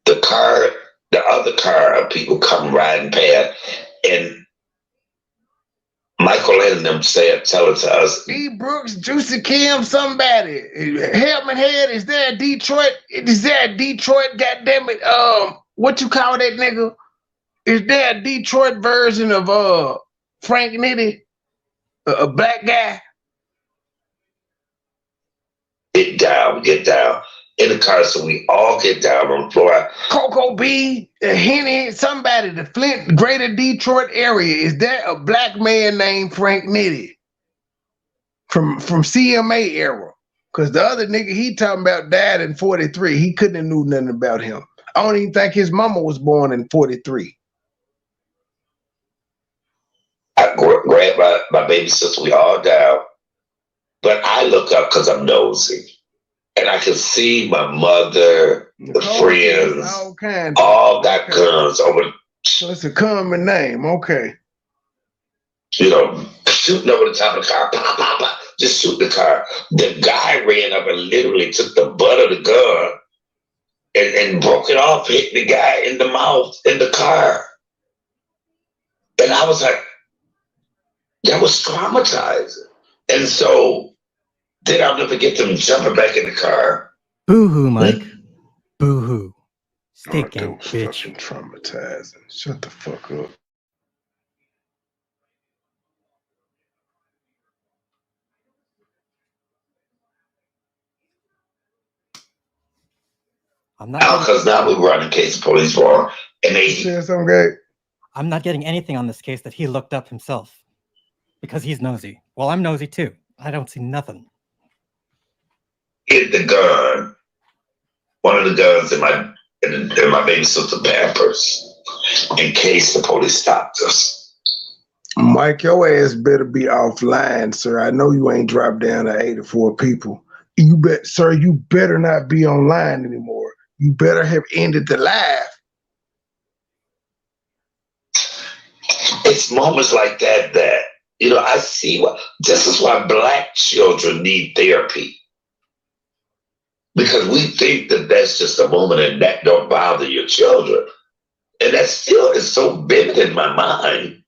The other car of people come riding past, and Michael and them tell it to us. E. Brooks, Juicy Kim, somebody. Helmet Head, is there a Detroit? Is there a Detroit, goddammit? What you call that nigga? Is there a Detroit version of Frank Nitty? A black guy? Get down in the car, so we all get down on the floor. Coco B, Henny, somebody, the Flint, greater Detroit area. Is there a black man named Frank Nitty? From CMA era? Because the other nigga he talking about died in 43. He couldn't have knew nothing about him. I don't even think his mama was born in 43. I grabbed my baby sister, we all down. But I look up because I'm nosy. And I can see my mother, the friends, all got guns over. So it's a common name, okay. Shooting over the top of the car, pop, pop, pop, just shoot the car. The guy ran up and literally took the butt of the gun and broke it off, hit the guy in the mouth in the car. And I was like, that was traumatizing. And so then I'll never get them jumping back in the car. Boo-hoo, Mike. Boo-hoo. Steak game, bitch. Fucking traumatizing. Shut the fuck up. Because now we're running case of police for him, and they said something great. I'm not getting anything on this case that he looked up himself because he's nosy. Well, I'm nosy too. I don't see nothing. Hit the gun. One of the guns in my baby sister Pampers, in case the police stopped us. Mike, your ass better be offline, sir. I know you ain't dropped down to 84 people. You better not be online anymore. You better have ended the live. It's moments like that I see this is why Black children need therapy. Because we think that that's just a moment and that don't bother your children. And that still is so vivid in my mind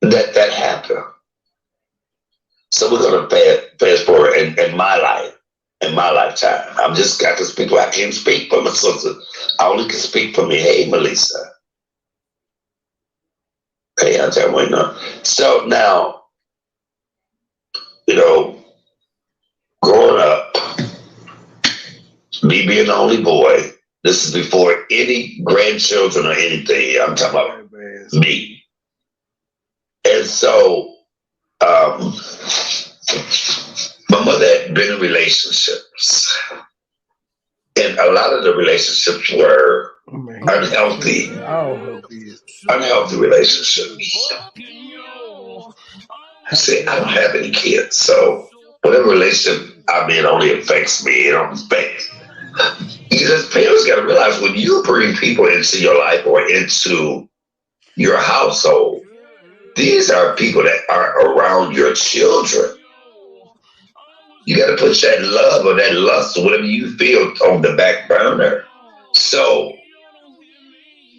that happened. So we're gonna fast forward in my life, in my lifetime. I'm just got to speak. I can't speak for my sister. I only can speak for me. Hey, Melissa. Hey, I'm telling you. So now, you know, growing up, me being the only boy, this is before any grandchildren or anything. I'm talking about me. And so, my mother had been in relationships, and a lot of the relationships were unhealthy relationships. See, I don't have any kids, so whatever relationship I'm in only affects me. It don't affect. Because parents got to realize when you bring people into your life or into your household, these are people that are around your children. You got to put that love or that lust or whatever you feel on the back burner. So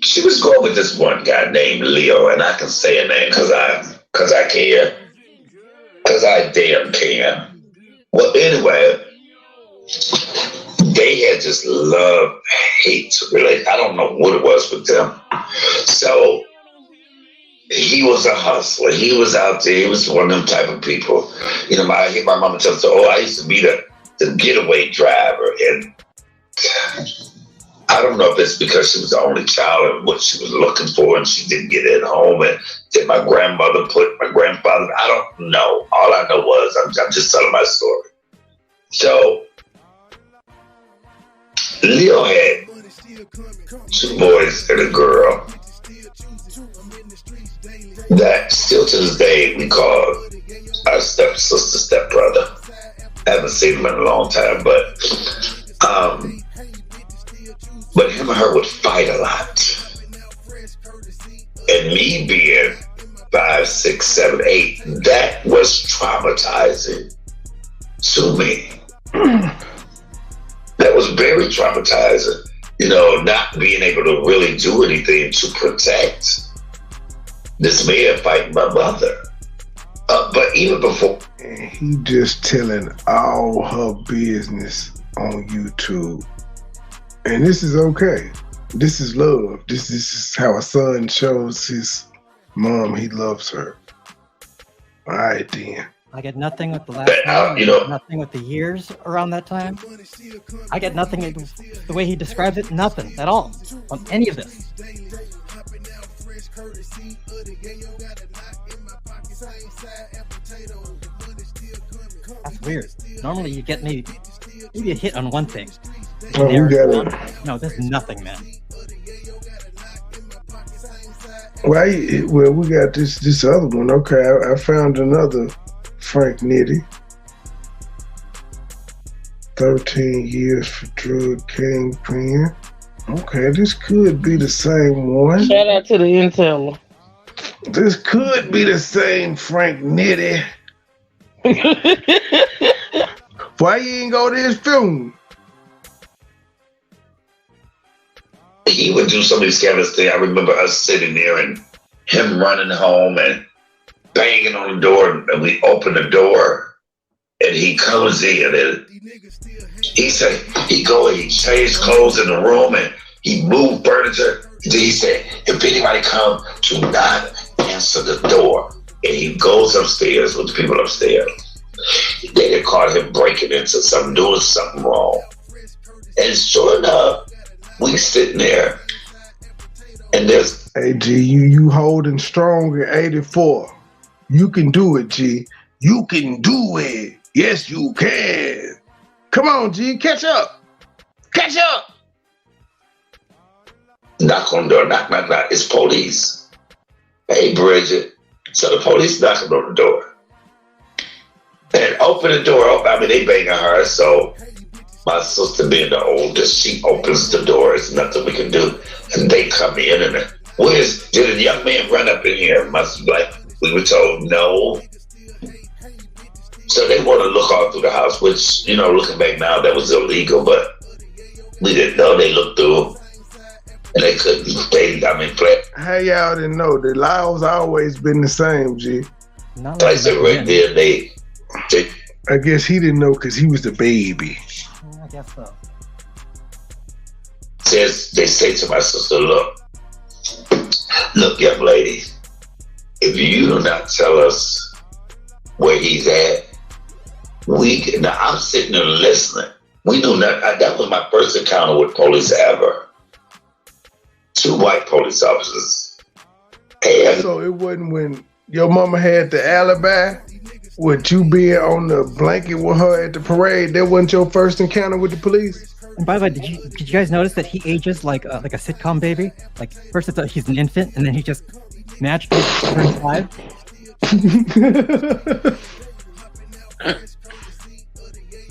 she was going with this one guy named Leo, and I can say a name because I can, because I damn can. Well, anyway, they had just love-hate relationship. I don't know what it was with them. So he was a hustler. He was out there. He was one of them type of people. You know, I hear my mama tell me, I used to be the getaway driver. And I don't know if it's because she was the only child and what she was looking for and she didn't get it home. And did my grandmother put my grandfather? I don't know. All I know was I'm just telling my story. So Leo had 2 boys and a girl that still to this day we call our stepsister, stepbrother. I haven't seen him in a long time, but him and her would fight a lot. And me being 5, 6, 7, 8, that was traumatizing to me. That was very traumatizing, you know, not being able to really do anything to protect this man fighting my mother. But even before. And he just telling all her business on YouTube. And this is okay. This is love. This is how a son shows his mom he loves her. All right, then. I get nothing with the last name, you know, nothing with the years around that time. I get nothing the way he describes it, nothing at all on any of this. That's weird. Normally you get maybe a hit on one thing. Oh, we got it. No, there's nothing, man. Well, we got this other one. Okay, I found another Frank Nitty. 13 years for drug kingpin. Okay, this could be the same one. Shout out to the intel. This could be the same Frank Nitty. Why you ain't go to his film? He would do some of these cameras things. I remember us sitting there and him running home and banging on the door, and we open the door and he comes in and he said he changed clothes in the room and he moved furniture. He said, if anybody come, do not answer the door. And he goes upstairs with the people upstairs. They had caught him breaking into something, doing something wrong. And sure enough, we sitting there and there's... Hey, G, you holding strong at 84. You can do it, G. You can do it. Yes, you can. Come on, G, catch up. Catch up. Knock on the door, knock. It's police. Hey, Bridget. So the police knocking on the door. And open the door up. I mean, they banging her, so my sister being the oldest, she opens the door. There's nothing we can do. And they come in and did a young man run up in here? We were told no. So they want to look all through the house, which, you know, looking back now, that was illegal, but we didn't know. They looked through and they couldn't, How y'all didn't know? The law's always been the same, G. I said right there, I guess he didn't know because he was the baby. I guess so. Says they say to my sister, look, young lady, if you do not tell us where he's at, now I'm sitting there listening. We knew not. That was my first encounter with police ever. 2 white police officers. And So it wasn't when your mama had the alibi with you being on the blanket with her at the parade. That wasn't your first encounter with the police. And by the way, did you guys notice that he ages like a sitcom baby? Like first he's an infant, and then he just magically turns 5.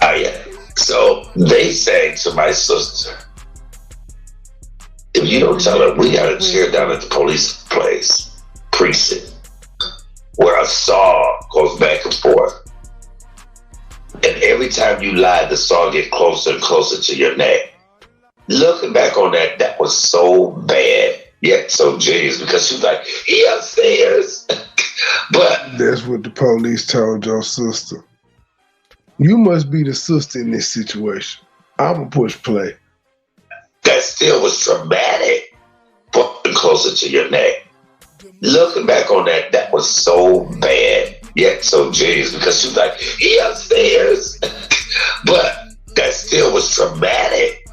Oh yeah. So they say to my sister, if you don't tell her, we got a chair down at the police precinct, where a saw goes back and forth. And every time you lie, the saw gets closer and closer to your neck. Looking back on that was so bad, yet so genius, because she was like, he upstairs. But that's what the police told your sister. You must be the sister in this situation. I'ma push play. That still was traumatic, putting closer to your neck. Looking back on that was so bad, yet so genius, because she was like, he upstairs. But that still was traumatic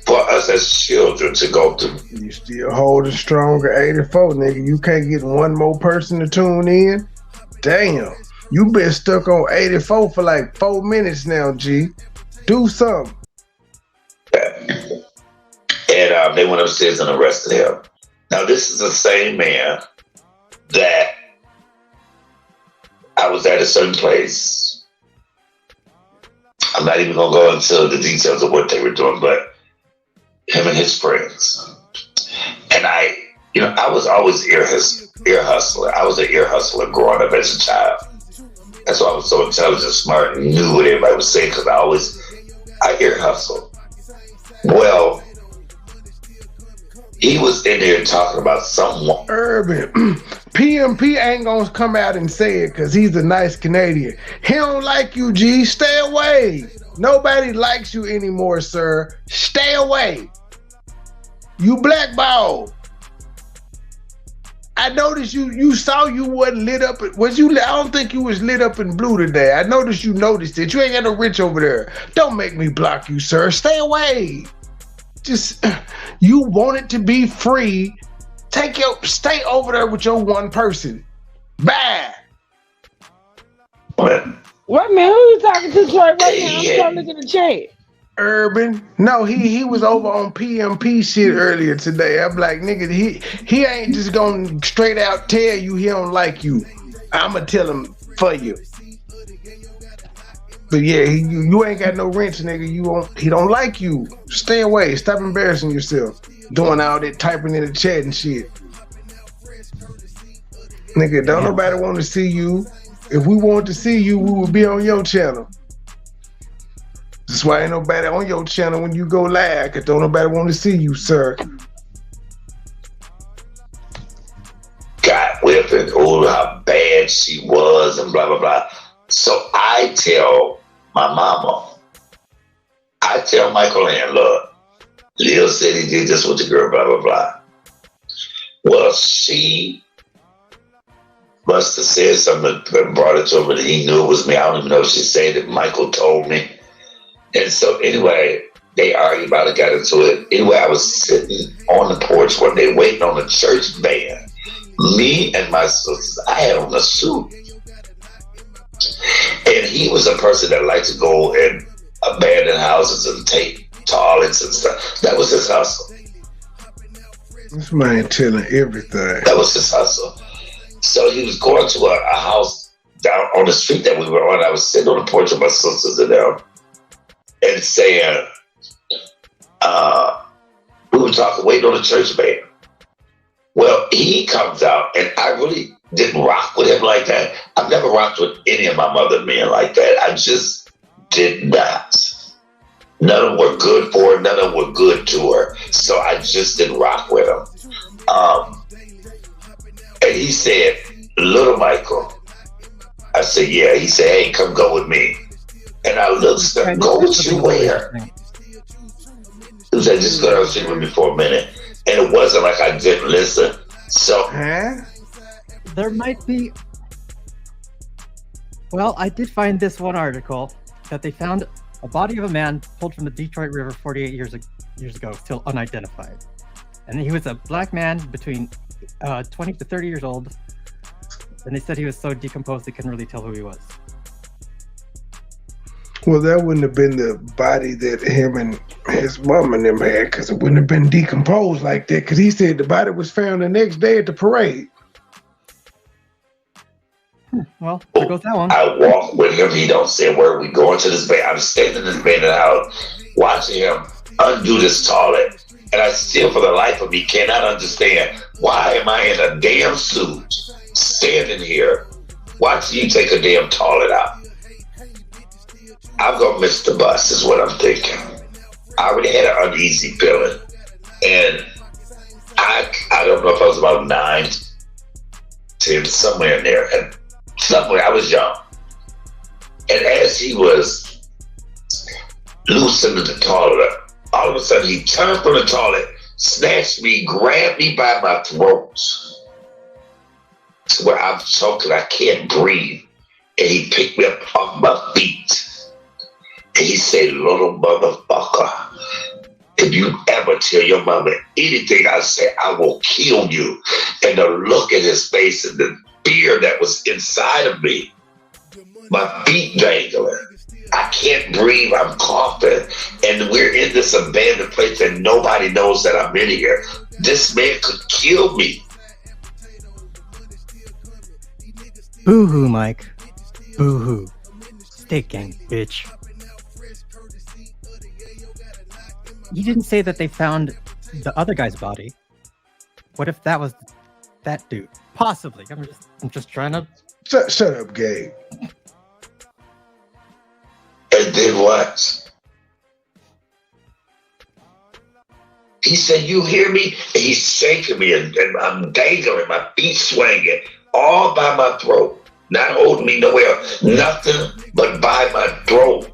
for us as children to go through. You still holding strong at 84, nigga. You can't get one more person to tune in? Damn. You been stuck on 84 for like 4 minutes now, G. Do something. And they went upstairs and arrested him. Now, this is the same man that I was at a certain place. I'm not even going to go into the details of what they were doing, but him and his friends. And I was always ear hustler. I was an ear hustler growing up as a child. That's why I was so intelligent, smart, and knew what everybody was saying, because I ear hustled. Well, he was in there talking about someone. Urban. PMP ain't gonna come out and say it because he's a nice Canadian. He don't like you, G. Stay away. Nobody likes you anymore, sir. Stay away. You blackballed. I noticed you saw you wasn't lit up. Was you? I don't think you was lit up in blue today. I noticed you noticed it. You ain't got no rich over there. Don't make me block you, sir. Stay away. Just, you want it to be free. Stay over there with your one person. Bye. What man? Who you talking to, Troy? Right now, I'm trying to look at the chat. Urban. No, he was over on PMP shit earlier today. I'm like, nigga, he ain't just gonna straight out tell you he don't like you. I'ma tell him for you. But yeah, you ain't got no wrench, nigga. He don't like you. Stay away. Stop embarrassing yourself. Doing all that typing in the chat and shit. Nigga, don't nobody want to see you. If we wanted to see you, we would be on your channel. That's why ain't nobody on your channel when you go live, because don't nobody want to see you, sir. Got whipping, oh, how bad she was, and blah, blah, blah. So I tell my mama, I tell Michael Ann, look, Lil said he did this with the girl, blah, blah, blah. Well, she must have said something that brought it to him, but he knew it was me. I don't even know if she said it. Michael told me. And so anyway, they argued about it, got into it. Anyway, I was sitting on the porch one day waiting on a church band. Me and my sisters, I had on a suit. And he was a person that liked to go and abandon houses and take toilets and stuff. That was his hustle. This man telling everything. That was his hustle. So he was going to a house down on the street that we were on. I was sitting on the porch with my sisters and them and saying, we were talking, waiting on the church band. Well, he comes out, and I really didn't rock with him like that. I've never rocked with any of my mother men like that. I just did not. None of them were good for her. None of them were good to her. So I just didn't rock with him. And he said, little Michael, I said, yeah. He said, hey, come go with me. And I looked, said, go with you where? He said, just go down and sit with me for a minute. And it wasn't like I didn't listen. So there might be. Well, I did find this one article that they found a body of a man pulled from the Detroit River 48 years ago, still unidentified. And he was a black man between 20 to 30 years old. And they said he was so decomposed they couldn't really tell who he was. Well, that wouldn't have been the body that him and his mom and them had, because it wouldn't have been decomposed like that, because he said the body was found the next day at the parade. Well, there goes that one. I walk with him. He don't say where we going to this bed. I'm standing in this bed in the house, watching him undo this toilet. And I still, for the life of me, cannot understand, why am I in a damn suit, standing here, watching you take a damn toilet out? I'm going to miss the bus, is what I'm thinking. I already had an uneasy feeling. And I don't know if I was about 9, 10, somewhere in there. And somewhere, I was young. And as he was loosening the toilet, all of a sudden he turned from the toilet, snatched me, grabbed me by my throat, to where I'm choking, I can't breathe. And he picked me up off my feet. And he said, little motherfucker, if you ever tell your mama anything I say, I will kill you. And the look in his face and the fear that was inside of me, my feet dangling, I can't breathe, I'm coughing, and we're in this abandoned place and nobody knows that I'm in here. This man could kill me. Boo-hoo, Mike. Boo-hoo. Steak gang, bitch. You didn't say that they found the other guy's body. What if that was that dude? Possibly. I'm just trying to... Shut up, Gabe. And then what? He said, you hear me? And he's shaking me and I'm dangling, my feet swinging, all by my throat. Not holding me nowhere, nothing but by my throat.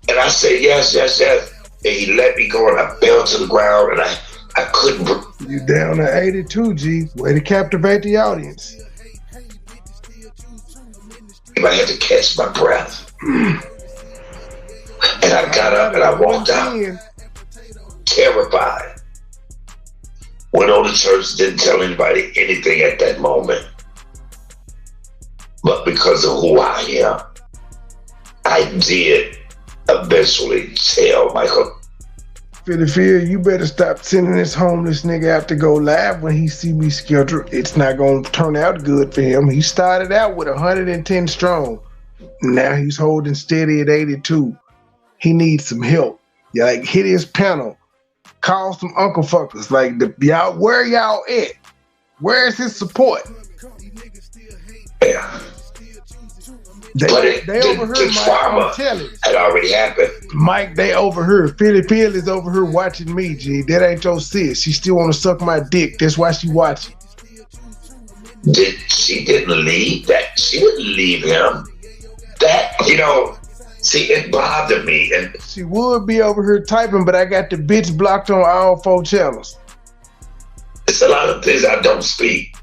And I said, yes, yes, yes. And he let me go and I fell to the ground and I couldn't breathe. You down to 82, G. Way to captivate the audience. I had to catch my breath. And I got up and I walked out, terrified. Went on to church, didn't tell anybody anything at that moment. But because of who I am, I did eventually tell Michael. Philadelphia, you better stop sending this homeless nigga out to go live when he see me scheduled. It's not going to turn out good for him. He started out with 110 strong. Now he's holding steady at 82. He needs some help. Yeah, like hit his panel. Call some uncle fuckers. Like, y'all, where y'all at? Where's his support? Yeah. They overheard the trauma had already happened. Mike, they overheard. Philly Pill is over here watching me, G. That ain't your sis. She still want to suck my dick. That's why she watching. She didn't leave that. She didn't leave him. That, see, it bothered me. And she would be over here typing, but I got the bitch blocked on all 4 channels. It's a lot of things I don't speak.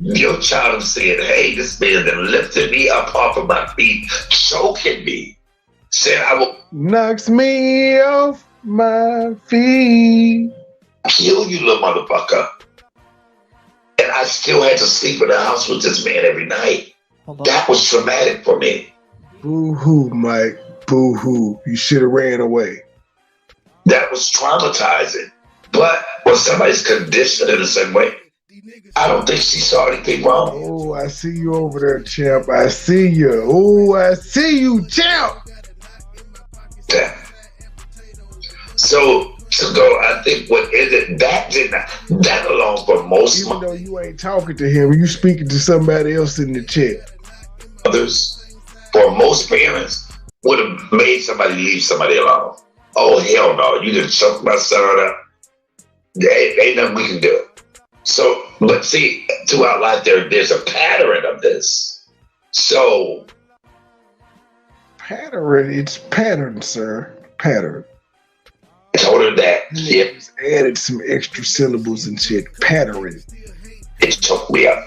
Your child said, hey, this man that lifted me up off of my feet, choking me. Said I will knocks me off my feet. Kill you, little motherfucker. And I still had to sleep in the house with this man every night. That was traumatic for me. Boo-hoo, Mike. Boo-hoo. You should have ran away. That was traumatizing. But was somebody's conditioned in the same way? I don't think she saw anything wrong. Oh, I see you over there, champ. I see you. Oh, I see you, champ. Yeah. So to go, I think what is it? That alone for most. Even though you ain't talking to him, you speaking to somebody else in the chat. Others, for most parents, would have made somebody leave somebody alone. Oh, hell no. You done choked my son up. Ain't nothing we can do. So, but see, throughout life, there's a pattern of this. So Pattern. It's pattern, sir. Pattern. I told her that. Yep. Just added some extra syllables and shit. Pattern. It took me up.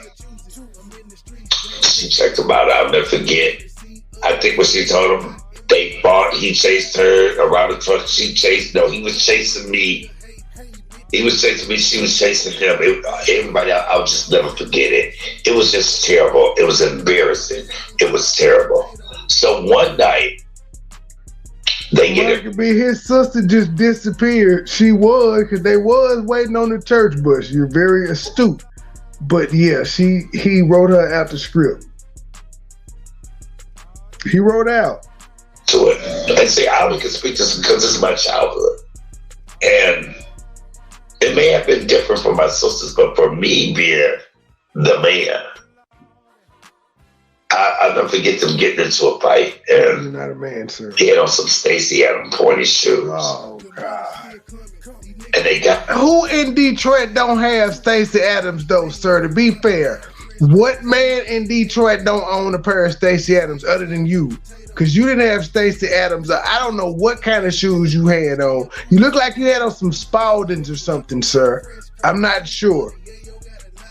She checked him out. I'll never forget. I think what she told him, he chased her around the truck. He was chasing me. He was chasing me. She was chasing him. Everybody, I'll just never forget it. It was just terrible. It was embarrassing. It was terrible. So one night, they get it. Could be his sister just disappeared. She was, because they was waiting on the church bus. You're very astute. But yeah, he wrote her out the script. He wrote out to it. And see, I only can speak to this because this is my childhood. And it may have been different for my sisters, but for me being the man, I'll never forget them getting into a fight. And you're not a man, sir. He had on some Stacey Adams pointy shoes. Oh, God. And they got... Who in Detroit don't have Stacey Adams, though, sir? To be fair, what man in Detroit don't own a pair of Stacey Adams other than you? Because you didn't have Stacey Adams. I don't know what kind of shoes you had on. You look like you had on some Spaldings or something, sir. I'm not sure.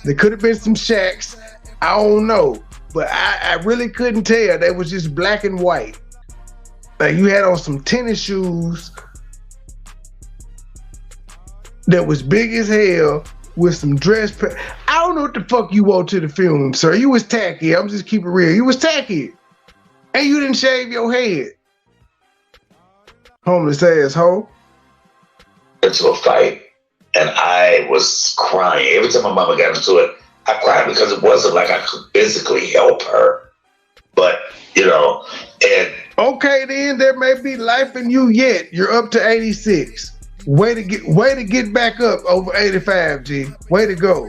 There could have been some Shaqs. I don't know. But I really couldn't tell. They was just black and white. Like you had on some tennis shoes that was big as hell with some dress. I don't know what the fuck you wore to the film, sir. You was tacky. I'm just keeping it real. You was tacky. And you didn't shave your head. Homeless asshole. Into a fight. And I was crying. Every time my mama got into it, I cried because it wasn't like I could physically help her. But, and... Okay, then there may be life in you yet. You're up to 86. Way to get back up over 85, G. Way to go.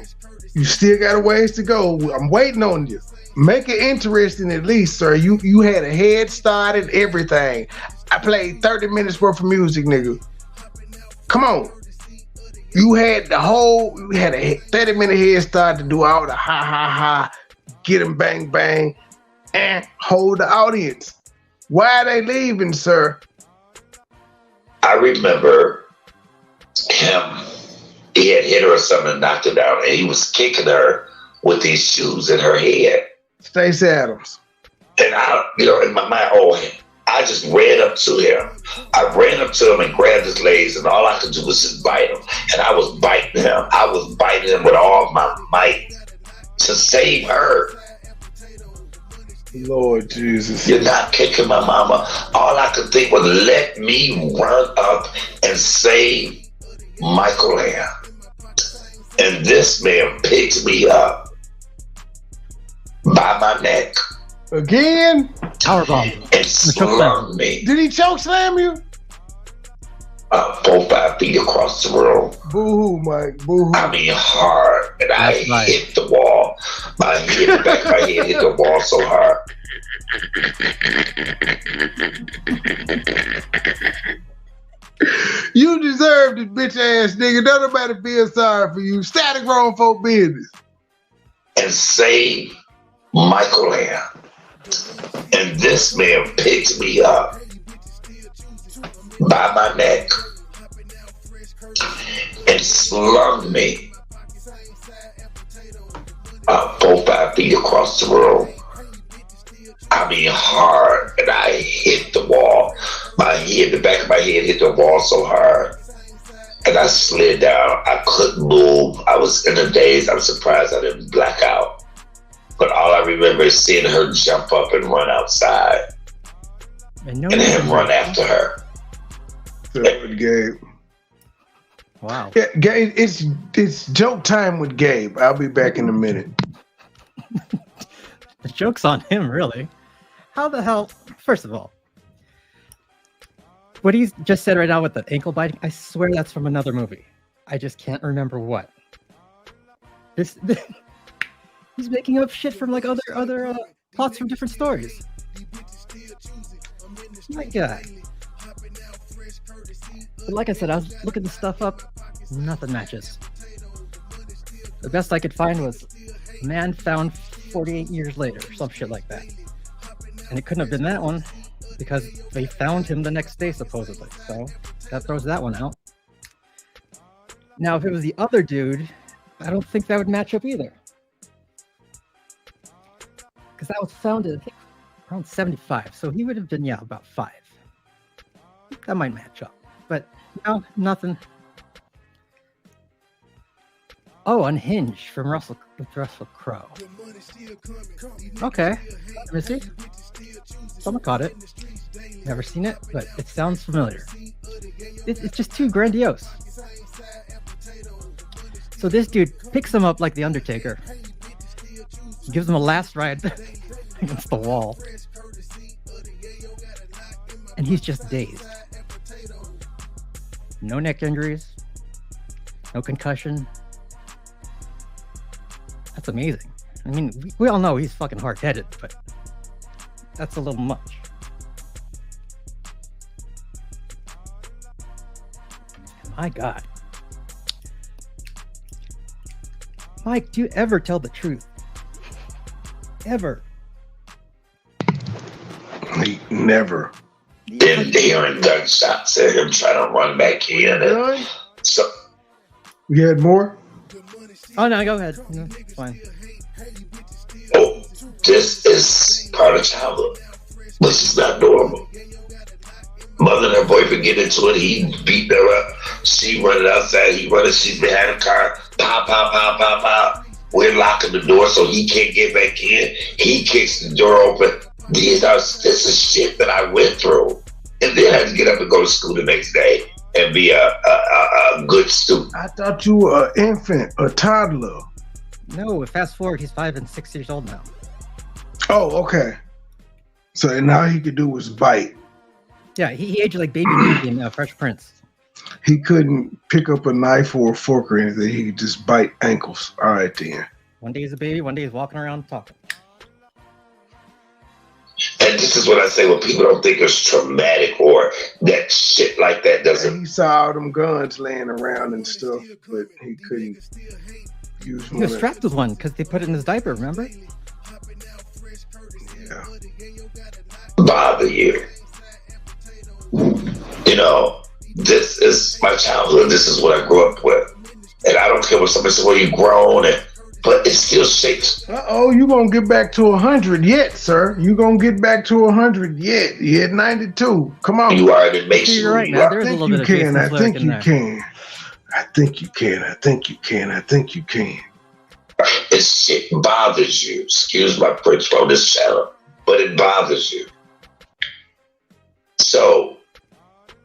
You still got a ways to go. I'm waiting on you. Make it interesting at least, sir. You had a head start and everything. I played 30 minutes worth of music, nigga. Come on. You had a 30-minute head start to do all the ha ha ha, get him bang bang, and hold the audience. Why are they leaving, sir? I remember him. He had hit her or something and knocked her down, and he was kicking her with these shoes in her head. Stacey Adams. And I, in my mind, I just ran up to him. I ran up to him and grabbed his legs, and all I could do was just bite him. And I was biting him. I was biting him with all my might to save her. Lord Jesus. You're not kicking my mama. All I could think was let me run up and save Michael Ann. And this man picked me up by my neck. Again? Powerbomb. And slung me. Did he choke slam you? 4-5 feet across the room. Boo-hoo, Mike. Boo-hoo. I mean, hard. And I hit the wall. The back of my head hit the wall so hard. You deserved it, bitch ass nigga. Don't nobody feel sorry for you. Static grown folk business. And save Michael Ann. And this man picked me up by my neck and slung me 4-5 feet across the room. I mean, hard. And I hit the wall. The back of my head hit the wall so hard. And I slid down. I couldn't move. I was in a daze. I'm surprised I didn't black out. But all I remember is seeing her jump up and run outside. And him run after her. Gabe. Wow. Yeah, Gabe, it's joke time with Gabe. I'll be back in a minute. The joke's on him, really. How the hell? First of all, what he's just said right now with the ankle biting, I swear that's from another movie. I just can't remember what. He's making up shit from like other plots from different stories. My God. But like I said, I was looking this stuff up. Nothing matches. The best I could find was man found 48 years later, some shit like that. And it couldn't have been that one because they found him the next day, supposedly. So that throws that one out. Now, if it was the other dude, I don't think that would match up either. Because that was found at, I think, around 75. So he would have been, about 5. That might match up. But no, nothing. Oh, Unhinged from Russell Crowe. Okay. Let me see. Someone caught it. Never seen it, but it sounds familiar. It's just too grandiose. So this dude picks him up like the Undertaker. Gives him a last ride against the wall. And he's just dazed. No neck injuries. No concussion. That's amazing. I mean, we all know he's fucking hard-headed, but that's a little much. My God. Mike, do you ever tell the truth? Ever? Never. Then hearing gunshots at him trying to run back in. And so, you had more? Oh, no, go ahead. No, it's fine. Oh, this is part of childhood, which is not normal. Mother and her boyfriend get into it. He beat her up. She running outside. He running. She's behind the car. Pop, pop, pop, pop, pop. We're locking the door so he can't get back in. He kicks the door open. This is shit that I went through. And then I had to get up and go to school the next day and be a good student. I thought you were an infant, a toddler. No, fast forward, he's 5 and 6 years old now. Oh, okay. So and all he could do was bite. Yeah, he aged like Baby Baby in Fresh Prince. He couldn't pick up a knife or a fork or anything. He could just bite ankles. All right, then. One day he's a baby, one day he's walking around talking. And this is what I say when people don't think it's traumatic or that shit like that doesn't. He saw all them guns laying around and stuff, but he couldn't use one. He was strapped with one because they put it in his diaper, remember? Yeah. Bother you. You know, this is my childhood. This is what I grew up with. And I don't care what somebody says, well, you grown, but it still shakes. Uh-oh, you gonna get back to 100 yet, sir. You gonna get back to 100 yet. You hit 92. Come on. You are, and it makes you. Right, now. There's a little bit of can. I think you there. can. I think you can. I think you can. I think you can. This shit bothers you. Excuse my French on this channel, but it bothers you. So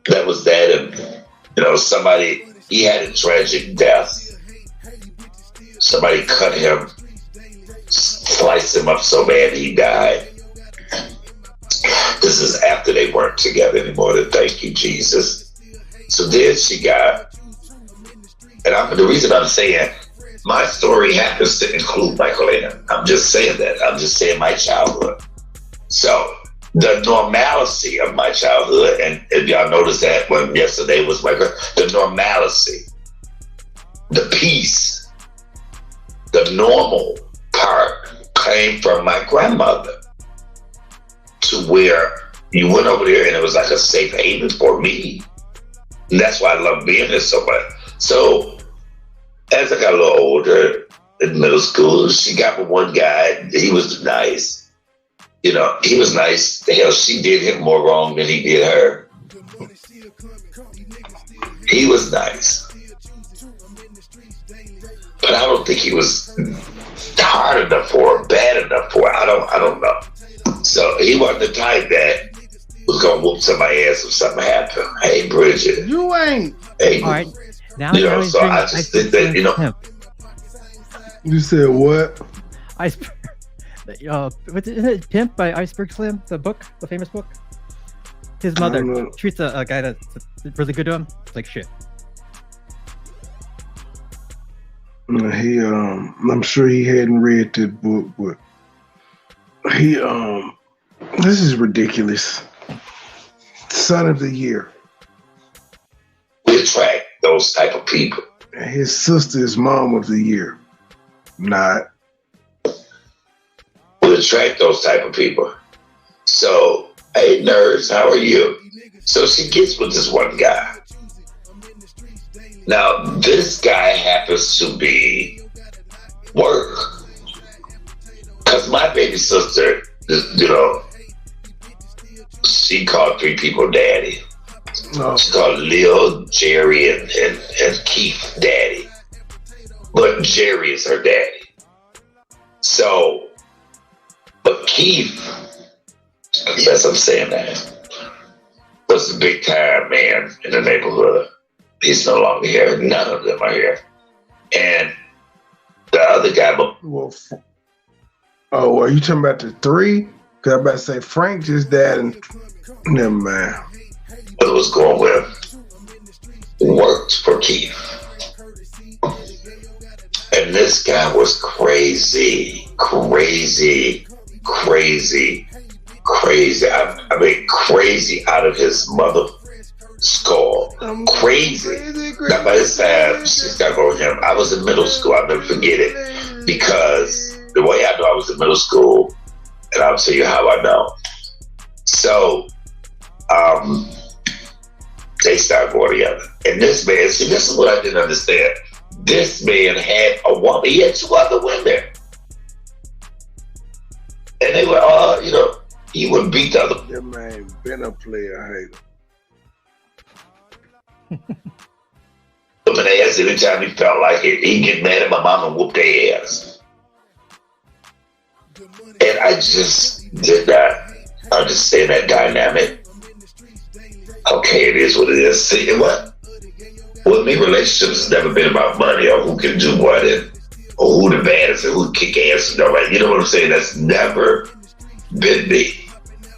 that was that, and you know, somebody, he had a tragic death. Somebody cut him, sliced him up so bad he died. This is after they weren't together anymore. Thank you, Jesus. So then she got, and the reason I'm saying my story happens to include Michael Ann. I'm just saying that. I'm just saying my childhood. So the normalcy of my childhood, and if y'all noticed that when yesterday was the normalcy, the peace, the normal part came from my grandmother, to where you went over there and it was like a safe haven for me. And that's why I love being there so much. So as I got a little older in middle school, she got with one guy. He was nice. You know, he was nice. Hell, she did him more wrong than he did her. He was nice. But I don't think he was hard enough for her, bad enough for her. I don't know. So he wasn't the type that was gonna whoop somebody's ass if something happened. Hey, Bridget. You ain't. Hey, all right. Now you know, so I just think that, you know. Him. You said what? Iceberg. Isn't it Pimp by Iceberg Slim? The book, the famous book. His mother treats a guy that's really good to him. It's like shit. He I'm sure he hadn't read that book, but he this is ridiculous. Son of the Year. We attract those type of people. His sister is Mom of the Year. Not. attract those type of people. So, hey, nerds, how are you? So she gets with this one guy. Now, this guy happens to be work. Because my baby sister, you know, she called 3 people daddy. She called Lil, Jerry, and Keith daddy. But Jerry is her daddy. So, but Keith, yes, I'm saying that, was a big time man in the neighborhood. He's no longer here. None of them are here. And the other guy, are you talking about the 3? Because I'm about to say Frank just died and never mind. What was going with worked for Keith. And this guy was crazy. I mean, crazy out of his mother skull. Crazy. Now, by this time, she's got to go with him. I was in middle school. I'll never forget it. Because the way I know I was in middle school, and I'll tell you how I know. So, they started going together. And this man, see, this is what I didn't understand. This man had a woman. He had 2 other women. And they were, you know, he would beat the other. That man been a player hater. Women ass anytime he felt like it. He'd get mad at my mom and whoop their ass. And I just did not understand that dynamic. Okay, it is what it is. See, what? With me, relationships has never been about money or who can do what or who the baddest and who kick ass and nobody. You know what I'm saying? That's never been me.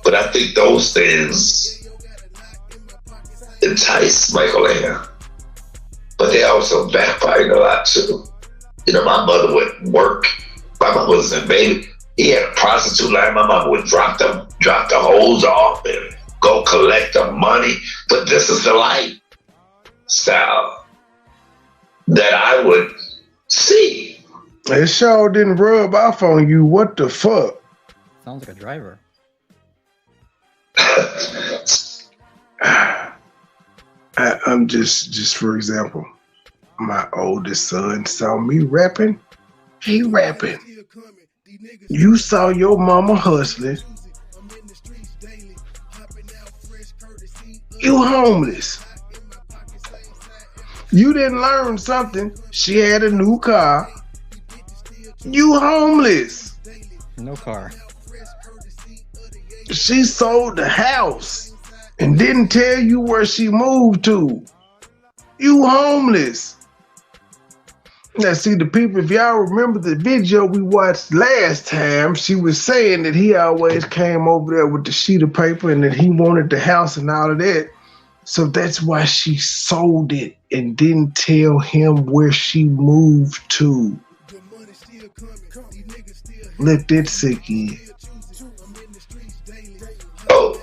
But I think those things entice Michael Ann. But they also backfired a lot too. You know, my mother would work. My mother was a baby. He had a prostitute line. My mama would drop the hoes off and go collect the money. But this is the lifestyle that I would see. It sure didn't rub off on you. What the fuck? Sounds like a driver. I'm just for example, my oldest son saw me rapping. He rapping. You saw your mama hustling. You homeless. You didn't learn something. She had a new car. You homeless. No car. She sold the house and didn't tell you where she moved to. You homeless. Now, see, the people, if y'all remember the video we watched last time, she was saying that he always came over there with the sheet of paper and that he wanted the house and all of that. So that's why she sold it and didn't tell him where she moved to. Let that sink in. Oh,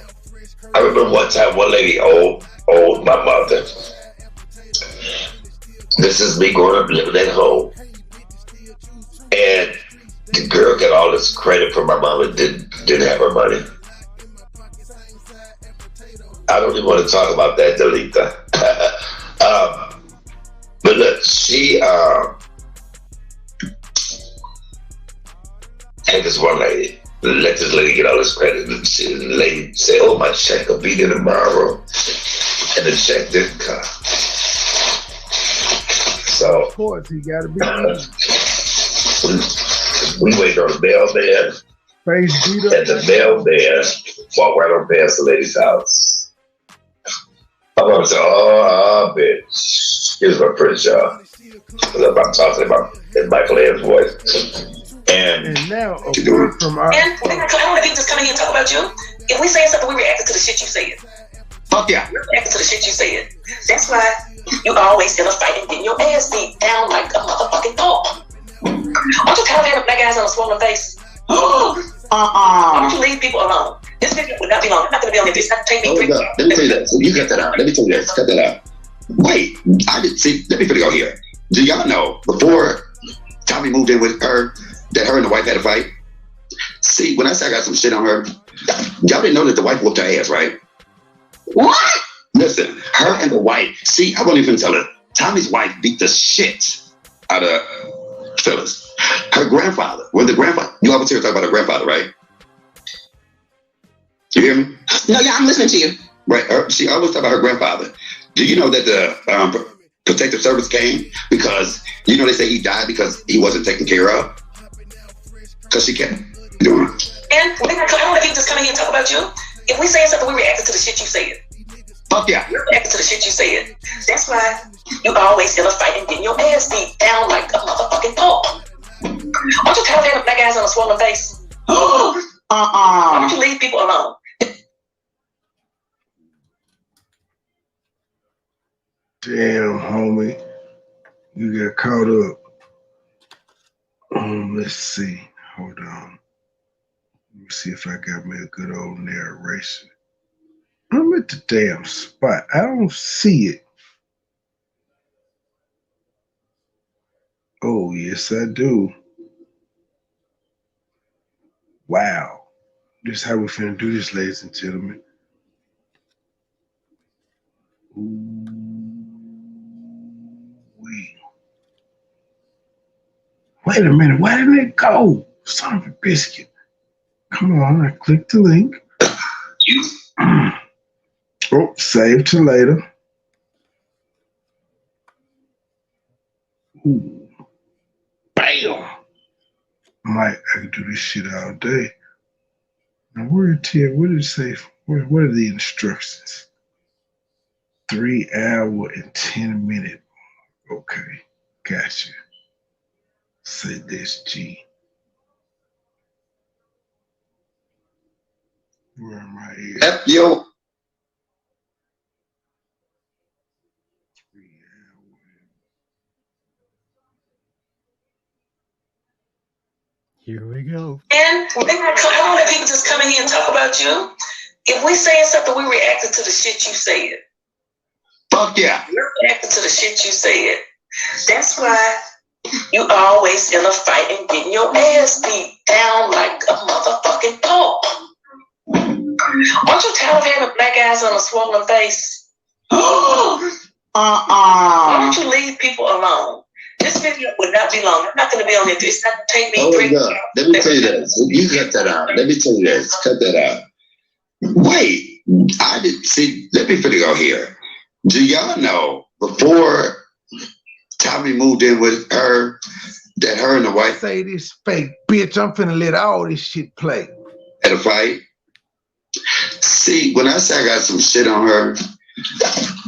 I remember one time one lady owed my mother. This is me growing up living at home. And the girl got all this credit for my mom and didn't have her money. I don't even want to talk about that, delete that. But look, she had this one lady, let this lady get all this credit. And the lady said, oh, my check will be there tomorrow. And the check didn't come. So, of course, he got to be. We waited on the mailman. Face beat up. And the mailman walked right on past the lady's house. I'm going to say, oh, bitch. Here's my pretty y'all. I'm talking about in Michael Ann's voice. And now, apart from our. And I don't want to just coming here and talk about you. If we saying something, we reacting to the shit you said. Fuck yeah. We're reacting to the shit you said. That's why you always in a fight and getting your ass beat down like a motherfucking dog. Aren't you tired of having black guys on a swollen face? Why don't you leave people alone? This video would not be long. I'm not going to be on this. Take me 3 Let me tell you that. So you cut that out. Let me tell you that. Cut that out. Wait, I didn't see. Let me go here. Do y'all know before Tommy moved in with her, that her and the wife had a fight? See, when I say I got some shit on her, y'all didn't know that the wife whooped her ass, right? What? Listen, her and the wife. See, I won't even tell her. Tommy's wife beat the shit out of Phyllis. Her grandfather. When the grandfather, you always hear her talk about her grandfather, right? You hear me? No, yeah, I'm listening to you. Right. She always talk about her grandfather. Do you know that the protective service came because you know they say he died because he wasn't taken care of? Because she kept doing it. And I don't want to just come in here and talk about you. If we saying something, we reacting to the shit you said. Fuck yeah. You're reacting to the shit you said. That's why you always in a fight and getting your ass beat down like a motherfucking pulp. Aren't you tired of having black guys on a swollen face? Why don't you leave people alone? Damn, homie. You got caught up. Let's see. Hold on. Let me see if I got me a good old narration. I'm at the damn spot. I don't see it. Oh, yes, I do. Wow. This is how we finna do this, ladies and gentlemen. Wait a minute. Why didn't it go? Son of a biscuit. Come on. I clicked the link. Oh, save to later. Ooh. Bam. I could do this shit all day. Now, what did it say? What are the instructions? 3 hour and 10 minute. Okay, gotcha. Say this, G. Where am I at? Yo. Here we go. And I don't let people just come in here and talk about you. If we saying something, we reacting to the shit you said. Fuck yeah. You're reacting to the shit you said. That's why you always in a fight and getting your ass beat down like a motherfucking pulp. Aren't you tired of having black guys on a swollen face? Why don't you leave people alone? This video would not be long. I'm not going to be on it. It's not going to take me 3 minutes. Let me tell you this. You cut that out. Let me tell you this. Cut that out. Wait. I didn't see. Let me figure out here. Do y'all know before Tommy moved in with her that her and the wife say this fake bitch? I'm finna let all this shit play. Had a fight. See, when I say I got some shit on her,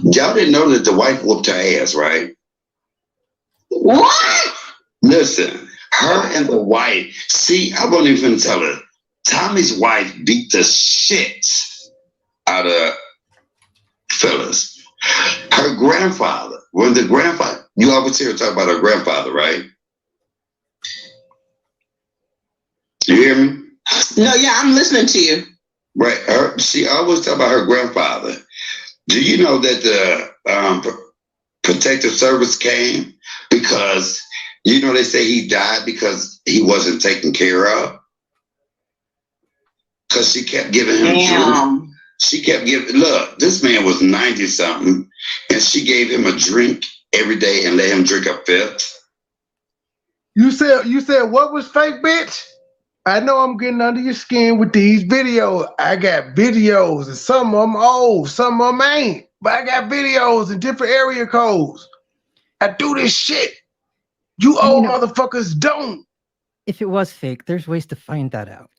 y'all didn't know that the wife whooped her ass, right? What? Listen, her and the wife. See, I won't even tell her. Tommy's wife beat the shit out of Phyllis. Her grandfather. When the grandfather, you always hear her talk about her grandfather, right? You hear me? No, yeah, I'm listening to you. Right. She always talk about her grandfather. Do you know that the protective service came because, you know, they say he died because he wasn't taken care of? Because she kept giving him drink. She kept giving, look, this man was 90-something, and she gave him a drink every day and let him drink a fifth. You said what was fake, bitch? I know I'm getting under your skin with these videos. I got videos, and some of them old, some of them ain't. But I got videos in different area codes. I do this shit. You old motherfuckers don't. If it was fake, there's ways to find that out.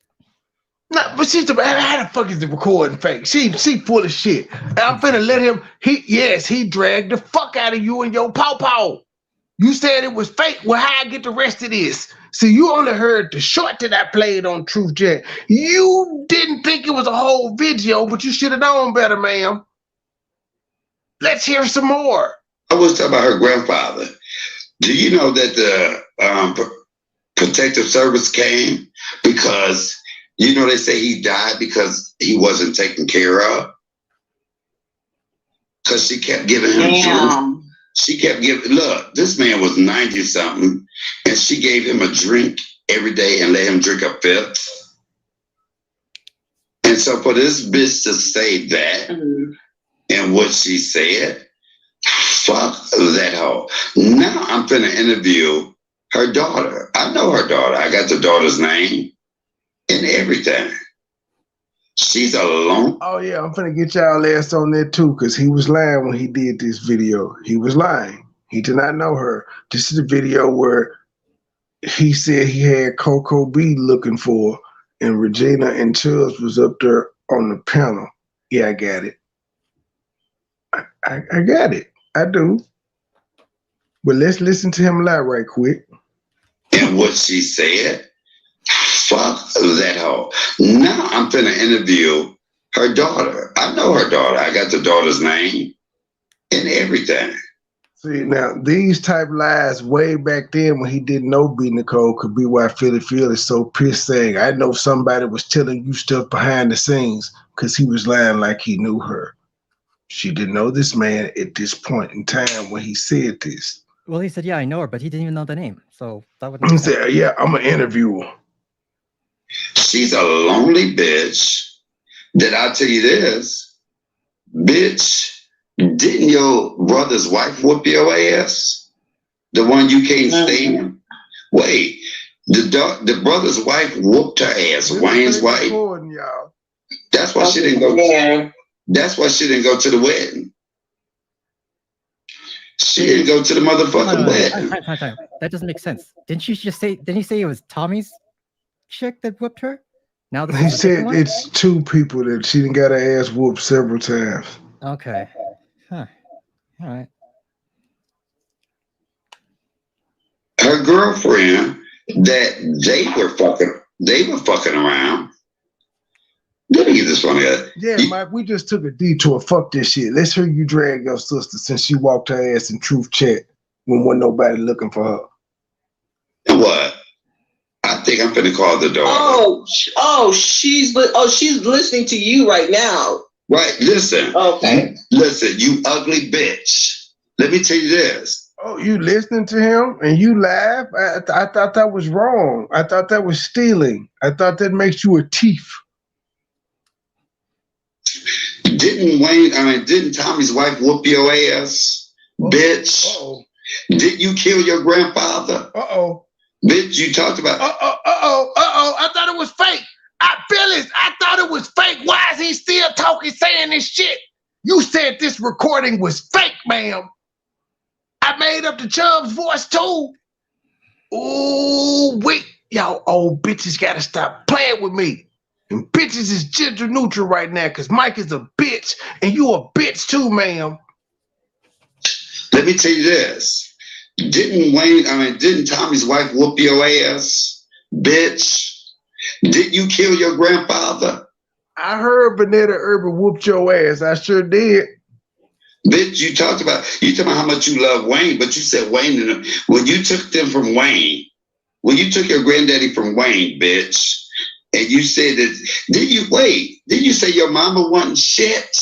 No, but she's the how the fuck is the recording fake? She full of shit. And I'm finna let him. He dragged the fuck out of you and your paw. You said it was fake. Well, how I get the rest of this? See, you only heard the short that I played on Truth Jet. You didn't think it was a whole video, but you should have known better, ma'am. Let's hear some more. I was talking about her grandfather. Do you know that the protective service came because, you know, they say he died because he wasn't taken care of? Because she kept giving him drink. She kept giving, look, this man was 90-something, and she gave him a drink every day and let him drink a fifth. And so for this bitch to say that and what she said, fuck that hoe. Now I'm finna interview her daughter. I know her daughter. I got the daughter's name and everything. She's alone. Oh yeah, I'm finna get y'all ass on that too, because he was lying when he did this video. He was lying. He did not know her. This is the video where he said he had Coco B looking for, and Regina and Chubbs was up there on the panel. Yeah, I got it. I got it. I do. But let's listen to him lie right quick. And what she said, fuck that hoe. Now I'm finna interview her daughter. I know her daughter. I got the daughter's name and everything. See, now, these type lies way back then when he didn't know B. Nicole could be why Philly Phil is so pissed saying, I know somebody was telling you stuff behind the scenes, because he was lying like he knew her. She didn't know this man at this point in time when he said this. Well, he said, yeah, I know her, but he didn't even know the name. So that would He said, yeah, I'm an interviewer. She's a lonely bitch. That I'll tell you this, bitch, didn't your brother's wife whoop your ass? The one you can't stand? Wait, the brother's wife whooped her ass, Wayne's wife. That's why she didn't go. That's why she didn't go to the wedding. She didn't go to the motherfucking wedding. Time. That doesn't make sense. Didn't you just say? Didn't he say it was Tommy's chick that whipped her? Now he said it's two people that she done got her ass whooped several times. Okay. Huh. All right. Her girlfriend that they were fucking around. Let me get this one here. Yeah, Mike, we just took a detour. Fuck this shit. Let's hear you drag your sister since she walked her ass in truth chat when wasn't nobody looking for her. And what? I think I'm finna call the daughter. She's listening to you right now. Right, listen. Okay. Listen, you ugly bitch. Let me tell you this. Oh, you listening to him and you laugh? I thought that was wrong. I thought that was stealing. I thought that makes you a thief. Didn't Tommy's wife whoop your ass, bitch? Didn't you kill your grandfather? Bitch, you talked about. I thought it was fake. I thought it was fake. Why is he still talking, saying this shit? You said this recording was fake, ma'am. I made up the Chubbs voice too. Ooh, wait. Y'all old bitches gotta stop playing with me. And bitches is gender neutral right now because Mike is a bitch and you a bitch too, ma'am. Let me tell you this. Didn't Tommy's wife whoop your ass, bitch? Did you kill your grandfather? I heard Vanetta Urban whooped your ass. I sure did. Bitch, you talked about how much you love Wayne, but you said Wayne when you took them from Wayne, when you took your granddaddy from Wayne, bitch. And you said that, did you say your mama wasn't shit?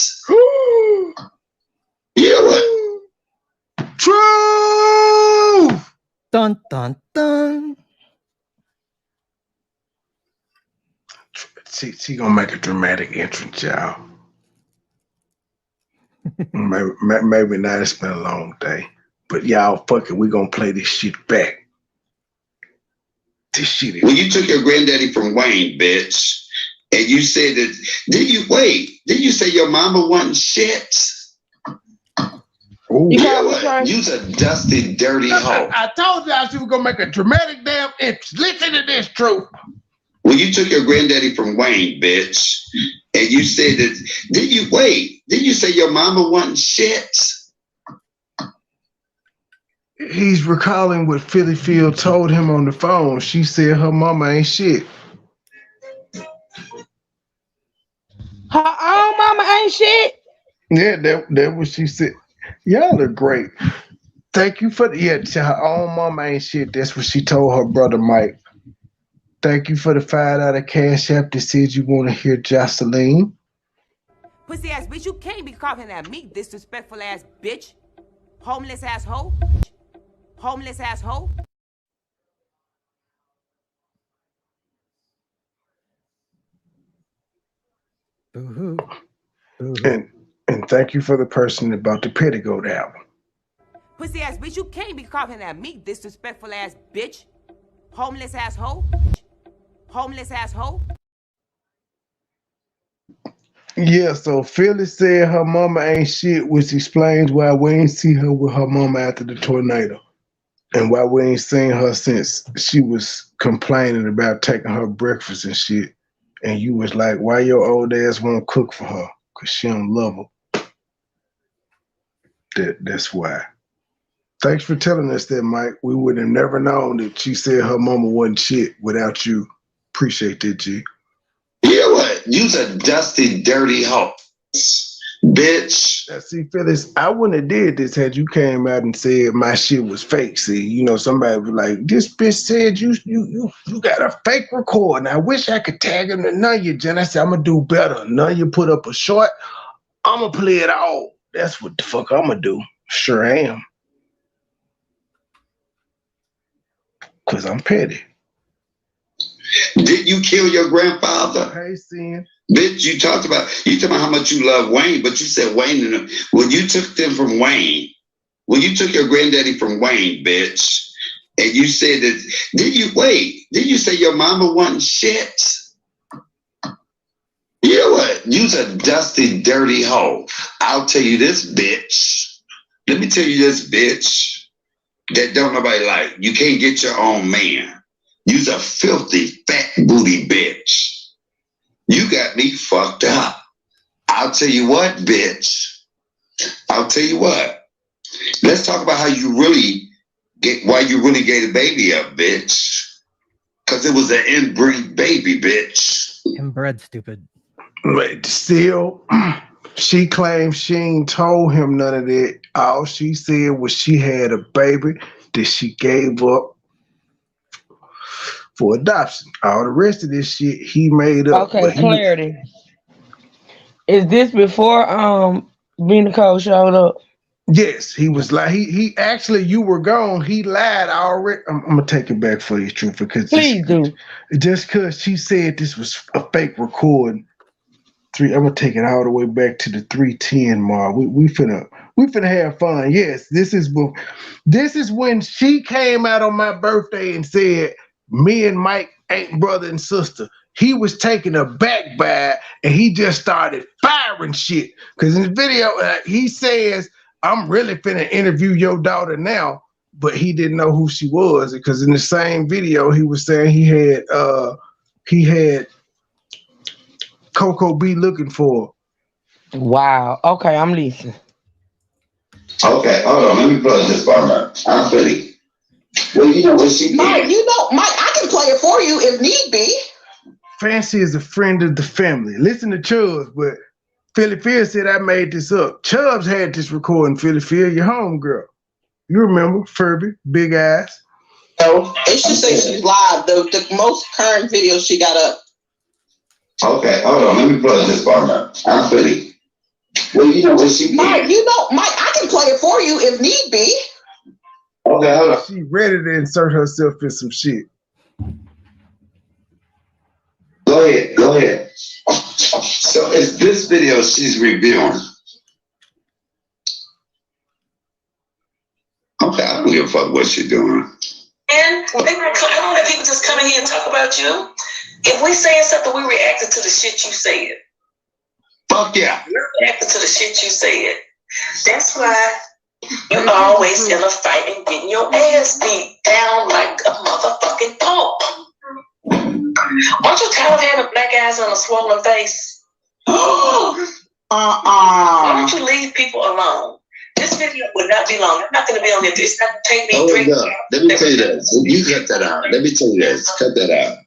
You know what? Truth! Dun, dun, dun. She gonna make a dramatic entrance, y'all. maybe not. It's been a long day. But y'all, fuck it, we gonna play this shit back. When you took your granddaddy from Wayne, bitch, and you said that, did you say your mama wasn't shit? You's a dusty, dirty hoe. I told y'all she was gonna make a dramatic damn entrance. Listen to this, Truth. When you took your granddaddy from Wayne, bitch, and you said that, did you say your mama wasn't shit? He's recalling what Philly Field told him on the phone. She said her mama ain't shit. Her own mama ain't shit? Yeah, that what she said. Y'all are great. Thank you for her own mama ain't shit. That's what she told her brother Mike. Thank you for the $5 cash app that said you want to hear Jocelyn. Pussy ass bitch, you can't be coughing at me, disrespectful ass bitch. Homeless asshole. Homeless asshole. Boo-hoo. And thank you for the person about the Petticoat album. Pussy ass bitch, you can't be coughing at me, disrespectful ass bitch. Homeless asshole. Homeless asshole. Yeah, so Phyllis said her mama ain't shit, which explains why we ain't see her with her mama after the tornado. And why we ain't seen her since she was complaining about taking her breakfast and shit. And you was like, why your old ass won't cook for her? Because she don't love her. That's why. Thanks for telling us that, Mike. We would have never known that she said her mama wasn't shit without you. Appreciate that, G. You know what? You's a dusty, dirty hoe. Bitch. Now, see, Phyllis, I wouldn't have did this had you came out and said my shit was fake. See, you know, somebody was like, this bitch said you got a fake recording. I wish I could tag him to Nunya, Jen. I said, I'm going to do better. Nunya put up a short. I'm going to play it all. That's what the fuck I'm going to do. Sure am. Because I'm petty. Did you kill your grandfather? Hey, Sin. Bitch, you talked about how much you love Wayne, but you said Wayne and when you took them from Wayne, when you took your granddaddy from Wayne, bitch, and you said that, did you say your mama wasn't shit? You know what? You's a dusty, dirty hoe. I'll tell you this, bitch. Let me tell you this, bitch, that don't nobody like. You can't get your own man. You's a filthy, fat booty bitch. You got me fucked up. I'll tell you what, bitch. I'll tell you what. Let's talk about how you really why you really gave the baby up, bitch. Because it was an inbreed baby, bitch. Inbred, stupid. But still, she claims she ain't told him none of that. All she said was she had a baby that she gave up for adoption. All the rest of this shit he made up. Okay, clarity. Is this before B. Nicole showed up? Yes, he was like he actually, you were gone. He lied already. I'm gonna take it back for you, truth, because please do. Just because she said this was a fake recording. I'm gonna take it all the way back to the 310 mark. We finna have fun. Yes, this is when she came out on my birthday and said me and Mike ain't brother and sister. He was taken aback by it, and he just started firing shit. Because in the video, he says, I'm really finna interview your daughter now, but he didn't know who she was. Because in the same video, he was saying he had Coco B looking for her. Wow. Okay, I'm listening. Okay, hold on. Let me plug this part up. I'm pretty. Well, you know what she did. Mike, I can play it for you if need be. Fancy is a friend of the family. Listen to Chubbs, but Philly Fear said I made this up. Chubbs had this recording, Philly Fear, your homegirl. You remember Furby, big ass. No, it should say she's live. The most current video she got up. Okay, hold on. Let me plug this part up. I'm pretty. Well, you know what she did. Mike, I can play it for you if need be. Okay, hold on. She ready to insert herself in some shit. Go ahead. So it's this video she's reviewing. Okay, I don't give a fuck what she's doing. And they were, I don't let people just come in here and talk about you. If we saying something, we reacting to the shit you said. Fuck yeah. You're reacting to the shit you said. That's why you're always in a fight and getting your ass beat down like a motherfucking pulp. Aren't you tired of having black eyes on a swollen face? Why don't you leave people alone? This video would not be long. I'm not going to be on there. It's not going to take me 3 years. Let me tell you this. You cut that out. Let me tell you this. Cut that out.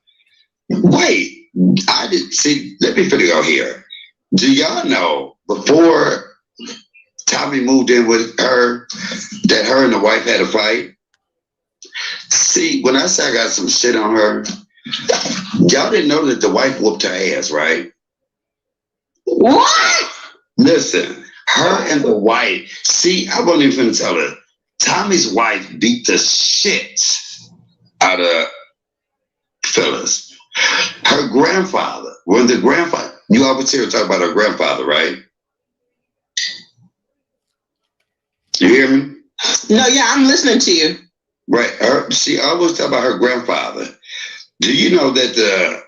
Wait. I didn't see. Let me figure out here. Do y'all know before Tommy moved in with her that her and the wife had a fight? See, when I say I got some shit on her, y'all didn't know that the wife whooped her ass, right? What? Listen, her and the wife, see, I wasn't even finna tell her. Tommy's wife beat the shit out of Phyllis. Her grandfather, You always hear her talk about her grandfather, right? You hear me? No, yeah, I'm listening to you. Right. She always talk about her grandfather. Do you know that the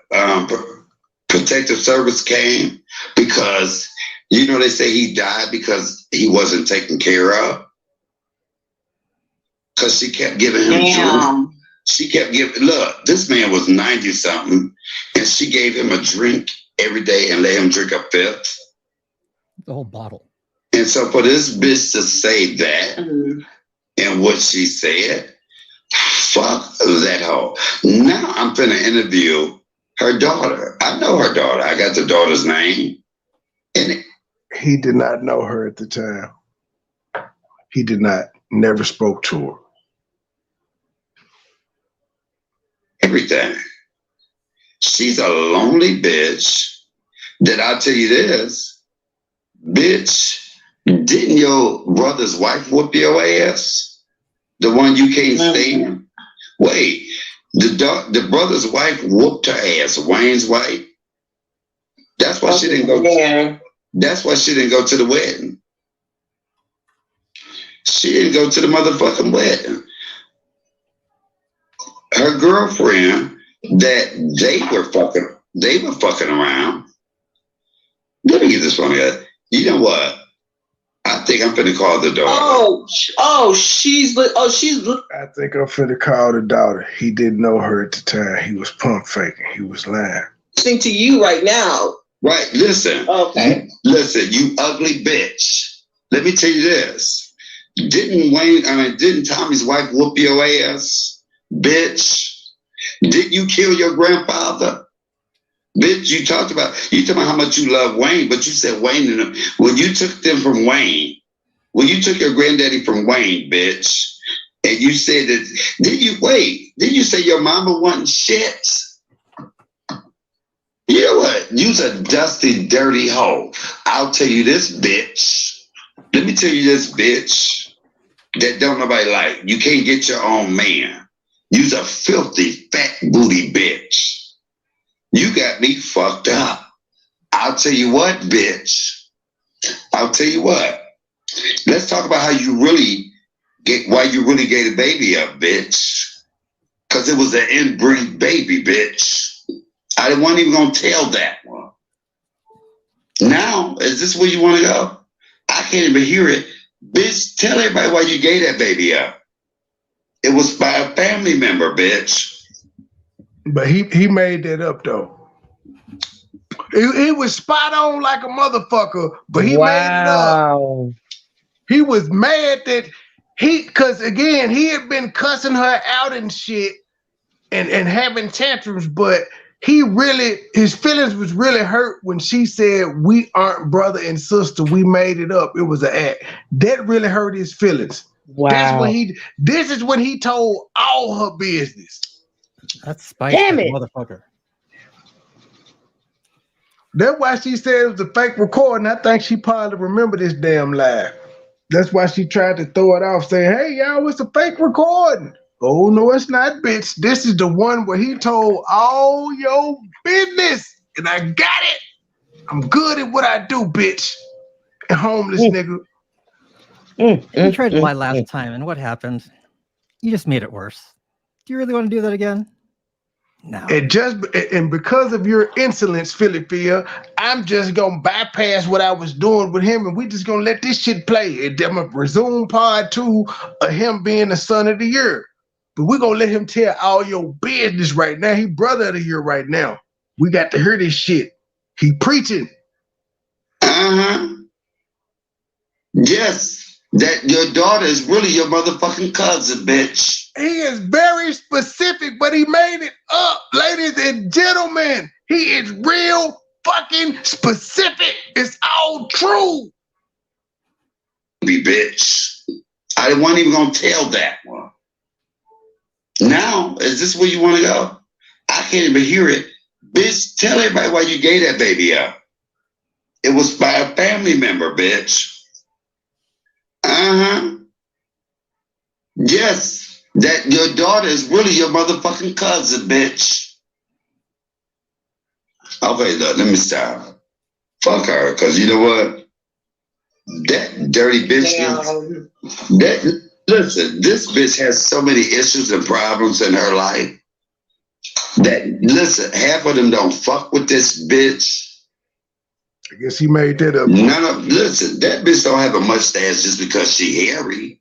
protective service came because, you know, they say he died because he wasn't taken care of? Because she kept giving him drink. She kept giving, look, this man was 90-something, and she gave him a drink every day and let him drink a fifth. The whole bottle. And so for this bitch to say that and what she said, fuck that hoe. Now I'm finna interview her daughter. I know her daughter. I got the daughter's name. And he did not know her at the time. He did not. Never spoke to her. Everything. She's a lonely bitch. That I'll tell you this, bitch, didn't your brother's wife whoop your ass? The one you can't stand? Wait, the brother's wife whooped her ass, Wayne's wife. That's why she didn't go. That's why she didn't go to the wedding. She didn't go to the motherfucking wedding. Her girlfriend that they were fucking around. Let me get this from you. You know what? I think I'm finna call the daughter. She's. I think I'm finna call the daughter. He didn't know her at the time. He was pump faking. He was lying. Listening to you right now. Right. Listen. Okay. Listen, you ugly bitch. Let me tell you this. Didn't Tommy's wife whoop your ass, bitch? Didn't you kill your grandfather? Bitch, you talked about how much you love Wayne, but you said Wayne, when you took them from Wayne, when you took your granddaddy from Wayne, bitch, and you said that, did you say your mama wasn't shit? You know what? You's a dusty, dirty hoe. I'll tell you this, bitch. Let me tell you this, bitch, that don't nobody like. You can't get your own man. You's a filthy, fat booty bitch. You got me fucked up. I'll tell you what, bitch. I'll tell you what. Let's talk about why you really gave the baby up, bitch. Because it was an inbreed baby, bitch. I wasn't even going to tell that one. Now, is this where you want to go? I can't even hear it. Bitch, tell everybody why you gave that baby up. It was by a family member, bitch. But he made that up though. It was spot on like a motherfucker, but he made it up. He was mad that because again, he had been cussing her out and shit and having tantrums, but his feelings was really hurt when she said, "We aren't brother and sister, we made it up. It was an act." That really hurt his feelings. Wow. This is when he told all her business. That's spiteful, motherfucker. That's why she said it was a fake recording. I think she probably remember this damn lie. That's why she tried to throw it off, saying, "Hey, y'all, it's a fake recording." Oh, no, it's not, bitch. This is the one where he told all your business, and I got it. I'm good at what I do, bitch. And homeless nigga. You tried to lie last time, and what happened? You just made it worse. Do you really want to do that again? No. And because of your insolence, Philadelphia, I'm just gonna bypass what I was doing with him, and we just gonna let this shit play. And I'm gonna resume part 2 of him being the son of the year. But we're gonna let him tell all your business right now. He brother of the year right now. We got to hear this shit. He preaching. Yes. That your daughter is really your motherfucking cousin, bitch. He is very specific, but he made it up, ladies and gentlemen. He is real fucking specific. It's all true. Bitch. I wasn't even gonna tell that one. Now, is this where you want to go? I can't even hear it. Bitch, tell everybody why you gave that baby up. It was by a family member, bitch. Yes, that your daughter is really your motherfucking cousin, bitch. Okay, look, let me stop. Fuck her, because you know what? That dirty bitch. Listen, this bitch has so many issues and problems in her life that, listen, half of them don't fuck with this bitch. I guess he made that up. Listen, that bitch don't have a mustache just because she hairy.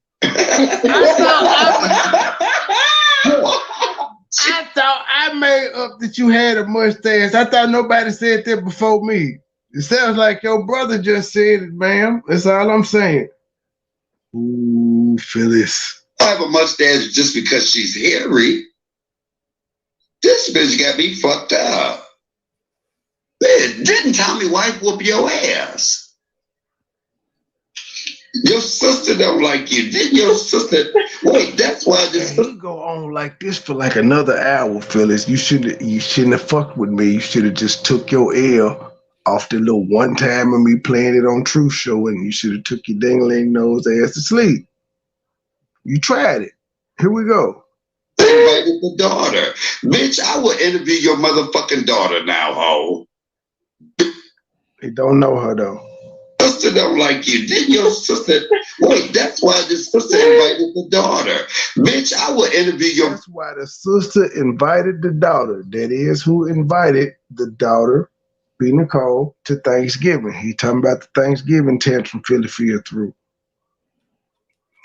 I thought I made up that you had a mustache. I thought nobody said that before me. It sounds like your brother just said it, ma'am. That's all I'm saying. Ooh, Phyllis. I have a mustache just because she's hairy. This bitch got me fucked up. Man, didn't Tommy White whoop your ass? Your sister don't like you. Didn't your sister? Wait, that's why this. You go on like this for like another hour, Phyllis. You shouldn't have fucked with me. You should have just took your L off the little one time of me playing it on Truth Show, and you should have took your ding-a-ling nose ass to sleep. You tried it. Here we go. Invited the daughter. Bitch, I will interview your motherfucking daughter now, ho. They don't know her though. Sister don't like you. Didn't your sister? Wait, that's why the sister invited the daughter. Bitch, I will interview your. That's why the sister invited the daughter. That is who invited the daughter, B. Nicole, to Thanksgiving. He talking about the Thanksgiving tantrum Philly fell through.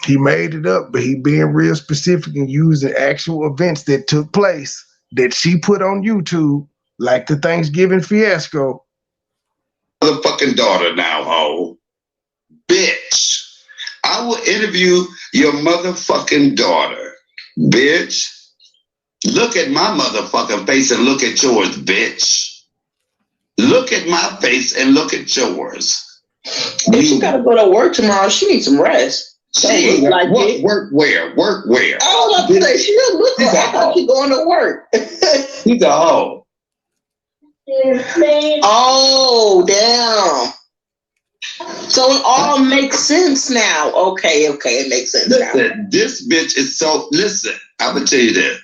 He made it up, but he being real specific and using actual events that took place that she put on YouTube, like the Thanksgiving fiasco. Motherfucking daughter now, ho. Bitch, I will interview your motherfucking daughter. Bitch, look at my motherfucking face and look at yours, bitch. Look at my face and look at yours. If she gotta go to work tomorrow, she needs some rest. She like work where? Work where? Oh, I was about to say, she doesn't look like I thought she going to work. She's a hoe. Oh, damn. So it all makes sense now. Okay, it makes sense now. This bitch is so, listen, I'm gonna tell you this.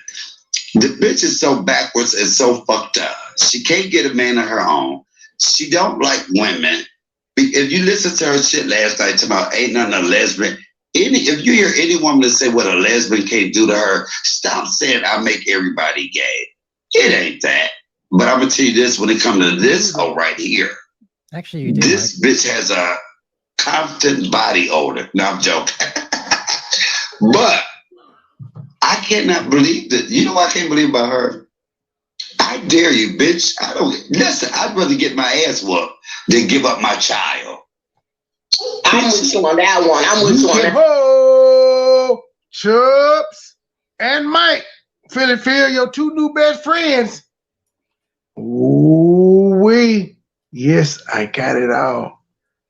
The bitch is so backwards and so fucked up. She can't get a man of her own. She don't like women. If you listen to her shit last night about ain't nothing a lesbian, if you hear any woman that say what a lesbian can't do to her, stop saying I make everybody gay. It ain't that. But I'm gonna tell you this: when it comes to this hoe right here, actually, you do. This bitch has a constant body odor. No, I'm joking. But I cannot believe that. You know what I can't believe about her? I dare you, bitch. I don't listen. I'd rather get my ass whooped than give up my child. I'm with you on that one. I'm with you on that. Oh, Chubbs and Mike, Philly Phil, your two new best friends. Ooh-wee. Yes, I got it all.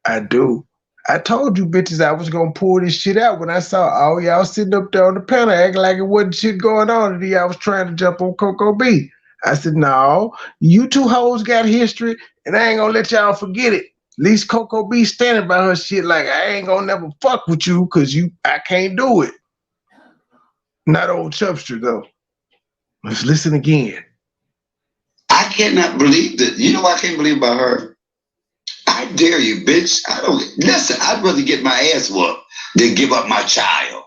I do. I told you bitches I was gonna pull this shit out when I saw all y'all sitting up there on the panel acting like it wasn't shit going on, and y'all was trying to jump on Coco B. I said, no, you two hoes got history, and I ain't gonna let y'all forget it. At least Coco B standing by her shit like I ain't gonna never fuck with you because I can't do it. Not old Chubster though. Let's listen again. I cannot believe that. You know what I can't believe about her? I dare you, bitch. I don't listen. I'd rather get my ass whooped than give up my child.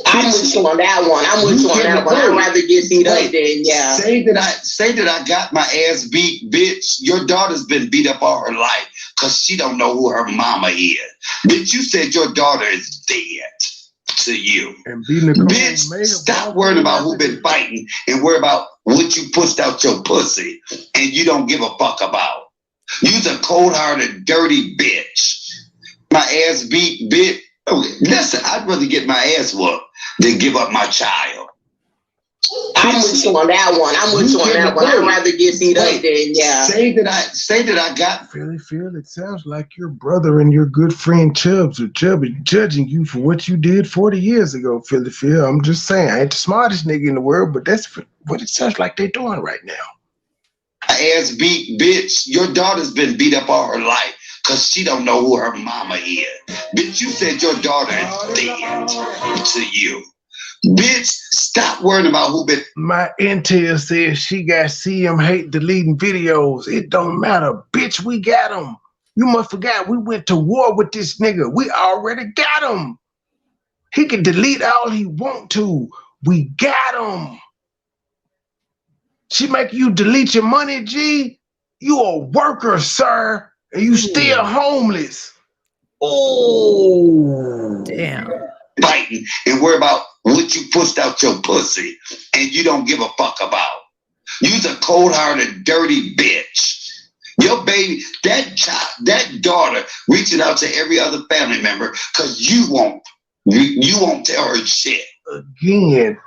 I'm with you on that one. I'm with you on that one. I'd rather get beat up than Say that I got my ass beat, bitch. Your daughter's been beat up all her life because she don't know who her mama is. Bitch, you said your daughter is dead to you. And bitch, stop worrying about who been fighting and worry about what you pushed out your pussy and you don't give a fuck about. You's a cold-hearted, dirty bitch. My ass beat, bitch. Listen, I'd rather get my ass whooped than give up my child. I'm with you on that one. I'm with you on that one. I'd rather get beat up than Say that I got. Philly Phil, it sounds like your brother and your good friend Chubbs are judging you for what you did 40 years ago, Philly Phil. I'm just saying, I ain't the smartest nigga in the world, but that's what it sounds like they're doing right now. My ass beat, bitch. Your daughter's been beat up all her life because she don't know who her mama is. Bitch, you said your daughter is dead to you. Bitch, stop worrying about who been. My intel says she got Cmhate deleting videos. It don't matter, bitch. We got him. You must forget we went to war with this nigga. We already got him. He can delete all he want to. We got him. She make you delete your money, G. You a worker, sir, and you still homeless. Oh, damn. Fighting and worry about what you pushed out your pussy and you don't give a fuck about. You's a cold-hearted, dirty bitch. Your baby, that daughter reaching out to every other family member because you won't tell her shit. Again,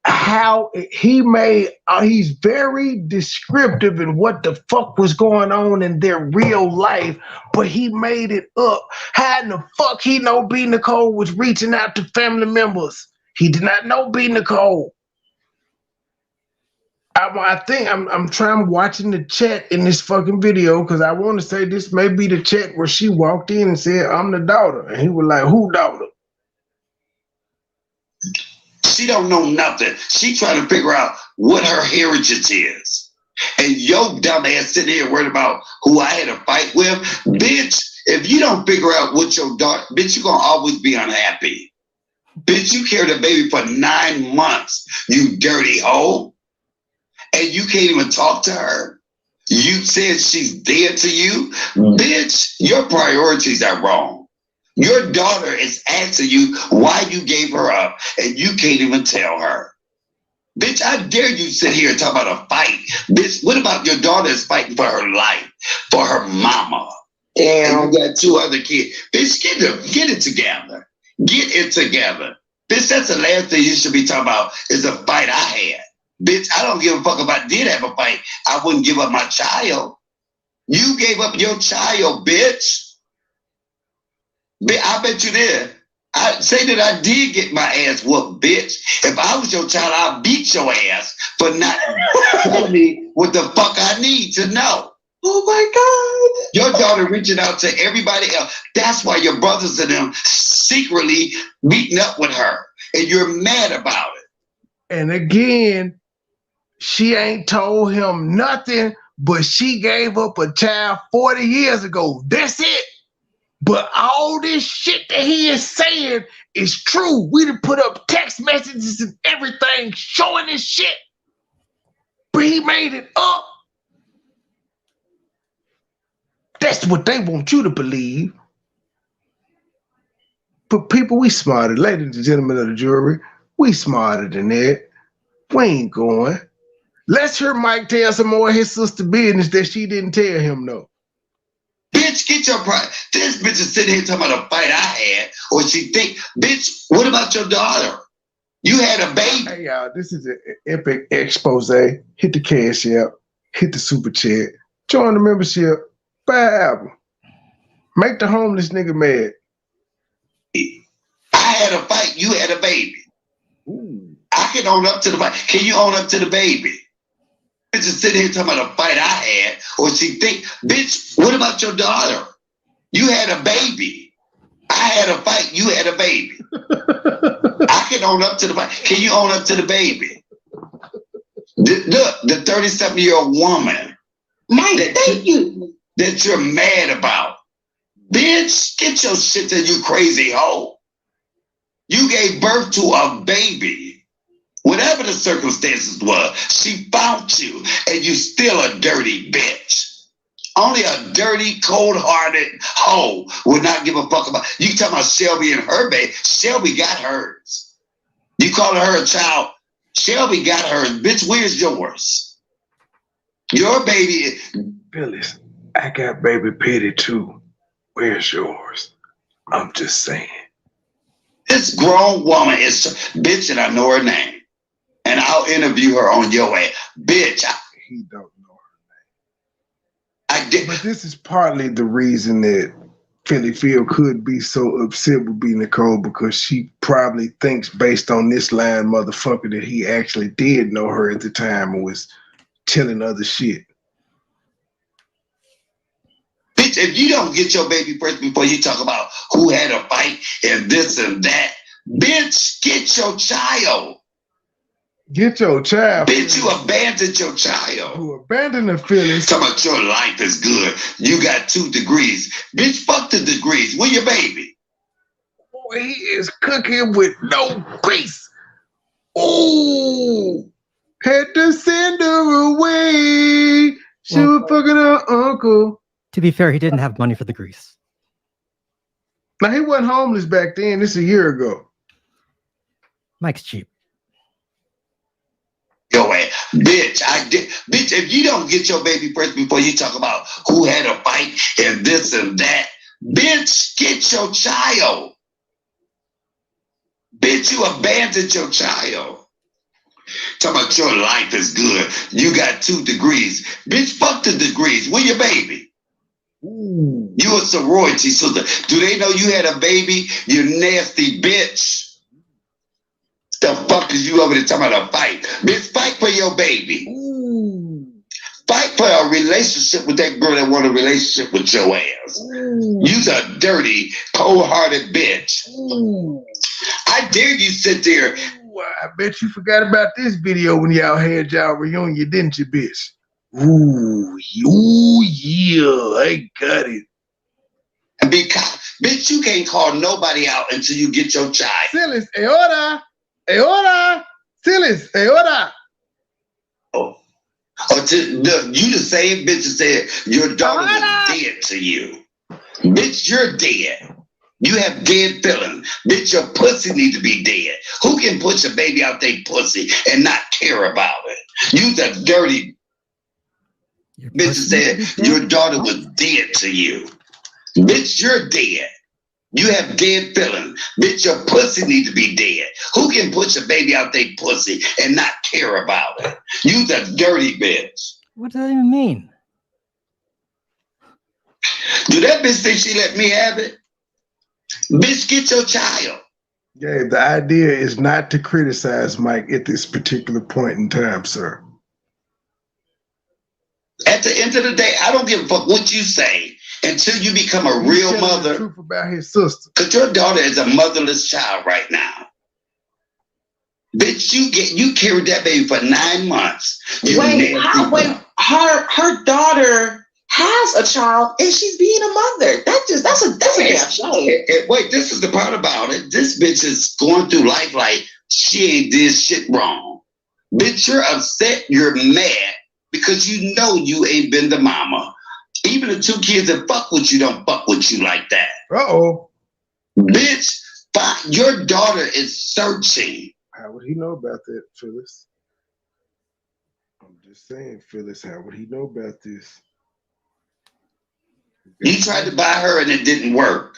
how he made, he's very descriptive in what the fuck was going on in their real life, but he made it up. How in the fuck he know B. Nicole was reaching out to family members? He did not know B. Nicole. I think I'm watching the chat in this fucking video because I want to say this may be the chat where she walked in and said, I'm the daughter. And he was like, who daughter? She don't know nothing. She trying to figure out what her heritage is. And your dumb ass sitting here worried about who I had a fight with. Bitch, if you don't figure out what your daughter, bitch, you're going to always be unhappy. Bitch, you carried a baby for 9 months, you dirty hoe. And you can't even talk to her. You said she's dead to you. Bitch, your priorities are wrong. Your daughter is asking you why you gave her up, and you can't even tell her. Bitch, I dare you sit here and talk about a fight. Bitch, what about your daughter is fighting for her life, for her mama? Damn. And you got 2 other kids. Bitch, get it together. Get it together. Bitch, that's the last thing you should be talking about is a fight I had. Bitch, I don't give a fuck if I did have a fight. I wouldn't give up my child. You gave up your child, bitch. I bet you did. I say that I did get my ass whooped, bitch. If I was your child, I'd beat your ass for not telling me what the fuck I need to know. Oh my God. Your daughter reaching out to everybody else. That's why your brothers and them secretly meeting up with her. And you're mad about it. And again, she ain't told him nothing, but she gave up a child 40 years ago. That's it. But all this shit that he is saying is true. We done put up text messages and everything showing this shit. But he made it up. That's what they want you to believe. But people, we smarter. Ladies and gentlemen of the jury, we smarter than that. We ain't going. Let's hear Mike tell some more of his sister business that she didn't tell him, though. Bitch, get your pride. This bitch is sitting here talking about a fight I had, or she think, bitch, what about your daughter? You had a baby. Hey, y'all, this is an epic expose. Hit the cash app, hit the super chat, join the membership, buy an album. Make the homeless nigga mad. I had a fight, you had a baby. Ooh. I can own up to the fight. Can you own up to the baby? Bitch is sitting here talking about a fight I had, or she think, bitch, what about your daughter? You had a baby. I had a fight, you had a baby. I can own up to the fight. Can you own up to the baby? Look, the 37-year-old woman. Mike, thank you. That you're mad about. Bitch, get your shit to you crazy hoe. You gave birth to a baby. Whatever the circumstances were, she found you, and you still a dirty bitch. Only a dirty, cold-hearted hoe would not give a fuck about. You talking about Shelby and her baby. Shelby got hers. You calling her a child. Shelby got hers. Bitch, where's yours? Your baby. Phyllis, I got baby Petty too. Where's yours? I'm just saying. This grown woman is bitch, and I know her name. And I'll interview her on your ass. Bitch. He don't know her name. I did. But this is partly the reason that Philly Phil could be so upset with B. Nicole, because she probably thinks, based on this line, motherfucker, that he actually did know her at the time and was telling other shit. Bitch, if you don't get your baby first before you talk about who had a fight and this and that, Bitch, get your child. Get your child. Bitch, you abandoned your child. You abandoned the feelings. Talking about your life is good. You got 2 degrees. Bitch, fuck the degrees. Where your baby? Boy, he is cooking with no grease. Ooh. Had to send her away. She was fucking her uncle. To be fair, he didn't have money for the grease. Now, he wasn't homeless back then. This is a year ago. Mike's cheap. Yo, bitch, bitch, if you don't get your baby first before you talk about who had a fight and this and that, bitch, get your child. Bitch, you abandoned your child. Talking about your life is good. You got 2 degrees. Bitch, fuck the degrees. Where your baby? Ooh. You a sorority sister. Do they know you had a baby? You nasty bitch. The fuck is you over there talking about a fight? Bitch, fight for your baby. Ooh. Fight for a relationship with that girl that want a relationship with your ass. Ooh. You's a dirty, cold-hearted bitch. Ooh. I dare you sit there. Ooh, I bet you forgot about this video when y'all had y'all reunion, didn't you, bitch? Ooh, yeah, I got it. Because, bitch, you can't call nobody out until you get your child. Silas, ahora, Silas, ahora. Oh, you the same bitch that said your daughter was dead to you. Bitch, you're dead. You have dead feelings. Bitch, your pussy need to be dead. Who can push a baby out their pussy and not care about it? You the dirty bitch that said your daughter was dead to you. Bitch, you're dead. You have dead feelings. Bitch, your pussy need to be dead. Who can push a baby out their pussy and not care about it? You the dirty bitch. What does that even mean? Do that bitch think she let me have it? Bitch, get your child. Yeah, the idea is not to criticize Mike at this particular point in time, sir. At the end of the day, I don't give a fuck what you say until you become a real mother. The truth about his sister. Because your daughter is a motherless child right now. Bitch, you carried that baby for 9 months. Wait, her daughter has a child and she's being a mother. That's a damn shame. Wait, this is the part about it. This bitch is going through life like she ain't did shit wrong. Bitch, you're upset, you're mad because you know you ain't been the mama. Even the 2 kids that fuck with you don't fuck with you like that. Uh-oh. Bitch, your daughter is searching. How would he know about that, Phyllis? I'm just saying, Phyllis, how would he know about this? You tried to buy her and it didn't work.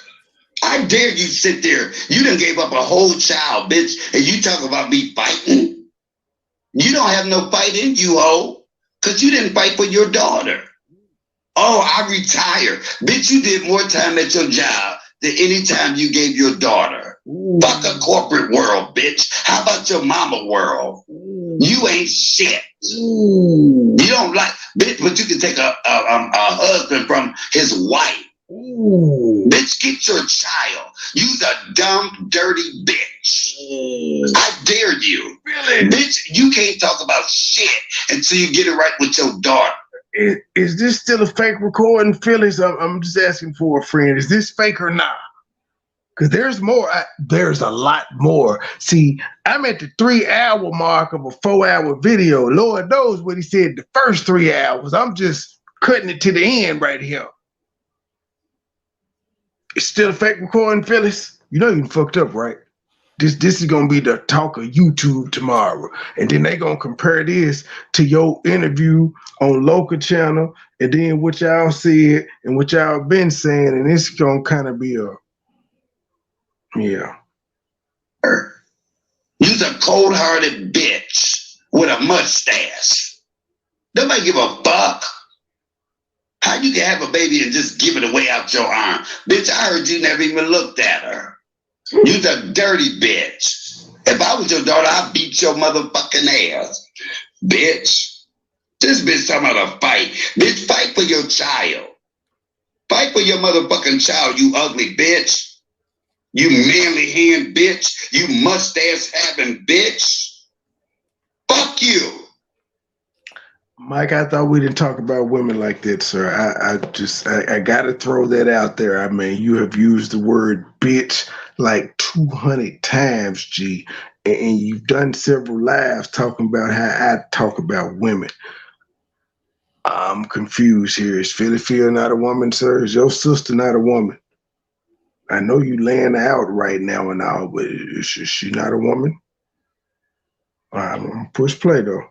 I dare you sit there. You done gave up a whole child, bitch, and you talk about me fighting? You don't have no fight in you, ho, because you didn't fight for your daughter. Oh, I retired. Bitch, you did more time at your job than any time you gave your daughter. Ooh. Fuck a corporate world, bitch. How about your mama world? Ooh. You ain't shit. Ooh. You don't like, bitch, but you can take a husband from his wife. Ooh. Bitch, get your child. You's a dumb, dirty bitch. Ooh. I dare you. Really? Bitch, you can't talk about shit until you get it right with your daughter. Is this still a fake recording, Phyllis? I'm just asking for a friend. Is this fake or not? Because there's more. There's a lot more. See, I'm at the 3-hour mark of a 4-hour video. Lord knows what he said the first 3 hours. I'm just cutting it to the end right here. It's still a fake recording, Phyllis? You know you fucked up, right? This is gonna be the talk of YouTube tomorrow, and then they gonna compare this to your interview on local channel, and then what y'all said and what y'all been saying, and it's gonna kind of be a yeah. You's a cold-hearted bitch with a mustache. Nobody give a fuck. How you can have a baby and just give it away out your arm? Bitch, I heard you never even looked at her. You's a dirty bitch. If I was your daughter, I'd beat your motherfucking ass. Bitch. This bitch talking about a fight. Bitch, fight for your child. Fight for your motherfucking child, you ugly bitch. You manly hand bitch. You mustache having bitch. Fuck you. Mike, I thought we didn't talk about women like that, sir. I gotta throw that out there. I mean, you have used the word bitch like 200 times, G, and you've done several lives talking about how I talk about women. I'm confused here. Is Philly Phil not a woman, sir? Is your sister not a woman? I know you laying out right now and all, but is she not a woman? I'm gonna push play though.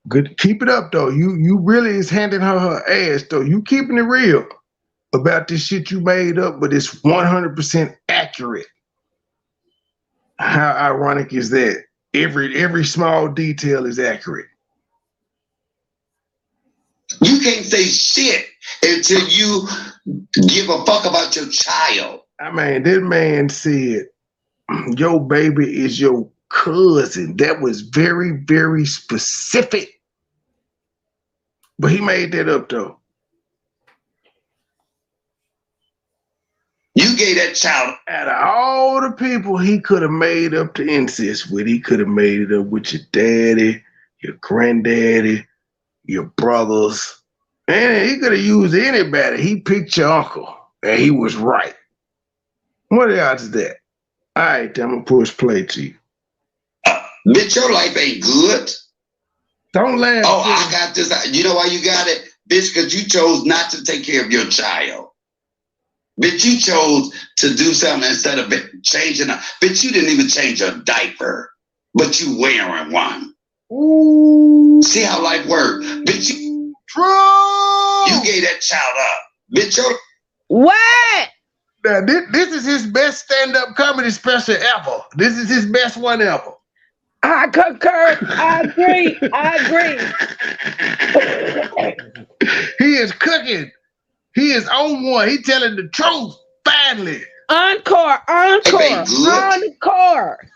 Good, keep it up though. You really is handing her ass though. You keeping it real about this shit you made up, but it's 100% accurate. How ironic is that? Every small detail is accurate. You can't say shit until you give a fuck about your child. I mean, that man said your baby is your cousin. That was very, very specific. But he made that up though. You gave that child out of all the people he could have made up the incest with. He could have made it up with your daddy, your granddaddy, your brothers, and he could have used anybody. He picked your uncle, and he was right. What are the odds of that? All right, I'm gonna push play to you. Bitch, your life ain't good. Don't laugh. Oh, I got this. You know why you got it? Bitch, because you chose not to take care of your child. Bitch, you chose to do something instead of changing. Bitch, you didn't even change your diaper, but you wearing one. Ooh. See how life works? Bitch, you gave that child up. Bitch, what? Now, this is his best stand-up comedy special ever. This is his best one ever. I concur. I agree. I agree. He is cooking. He is on one. He telling the truth. Finally. Encore. Encore. Encore.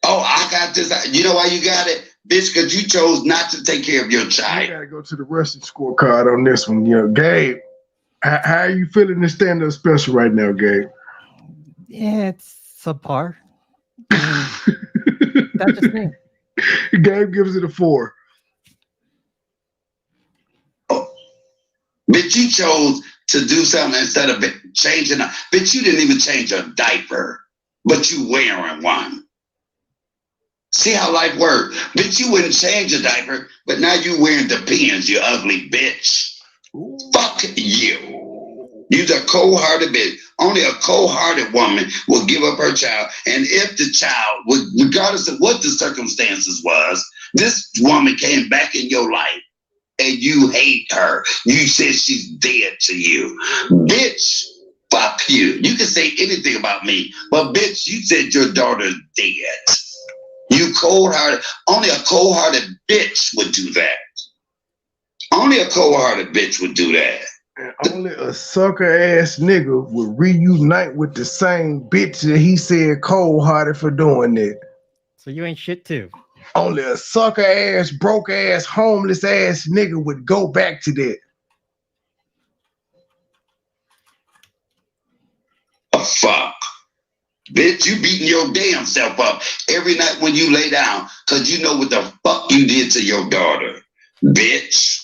Oh, I got this. You know why you got it? Bitch, because you chose not to take care of your child. You got to go to the wrestling scorecard on this one. You know, Gabe, how are you feeling this stand-up special right now, Gabe? Yeah, it's subpar. That's just me. Gabe gives it a 4. Oh. Bitch, you chose to do something instead of changing. Bitch, you didn't even change your diaper, but you wearing one. See how life works? Bitch, you wouldn't change your diaper, but now you wearing the pins, you ugly bitch. Ooh. Fuck you. You're a cold-hearted bitch. Only a cold-hearted woman will give up her child. And if the child, regardless of what the circumstances was, this woman came back in your life and you hate her. You said she's dead to you. Bitch, fuck you. You can say anything about me, but bitch, you said your daughter's dead. You cold-hearted. Only a cold-hearted bitch would do that. Only a cold-hearted bitch would do that. And only a sucker-ass nigga would reunite with the same bitch that he said cold-hearted for doing that. So you ain't shit too. Only a sucker-ass, broke-ass, homeless-ass nigga would go back to that. Fuck. Bitch, you beating your damn self up every night when you lay down because you know what the fuck you did to your daughter. Bitch.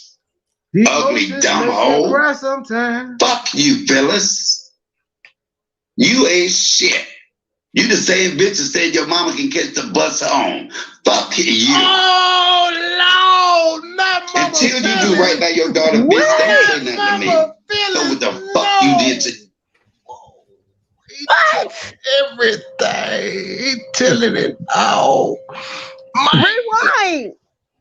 Ugly dumb hoe. Fuck you, Phyllis. You ain't shit. You the same bitch that said your mama can catch the bus home. Fuck you. Oh, Lord, not mama. Until you do right by your daughter, bitch, don't say nothing to me. Know what the fuck you did to everything. He telling it all. Rewind.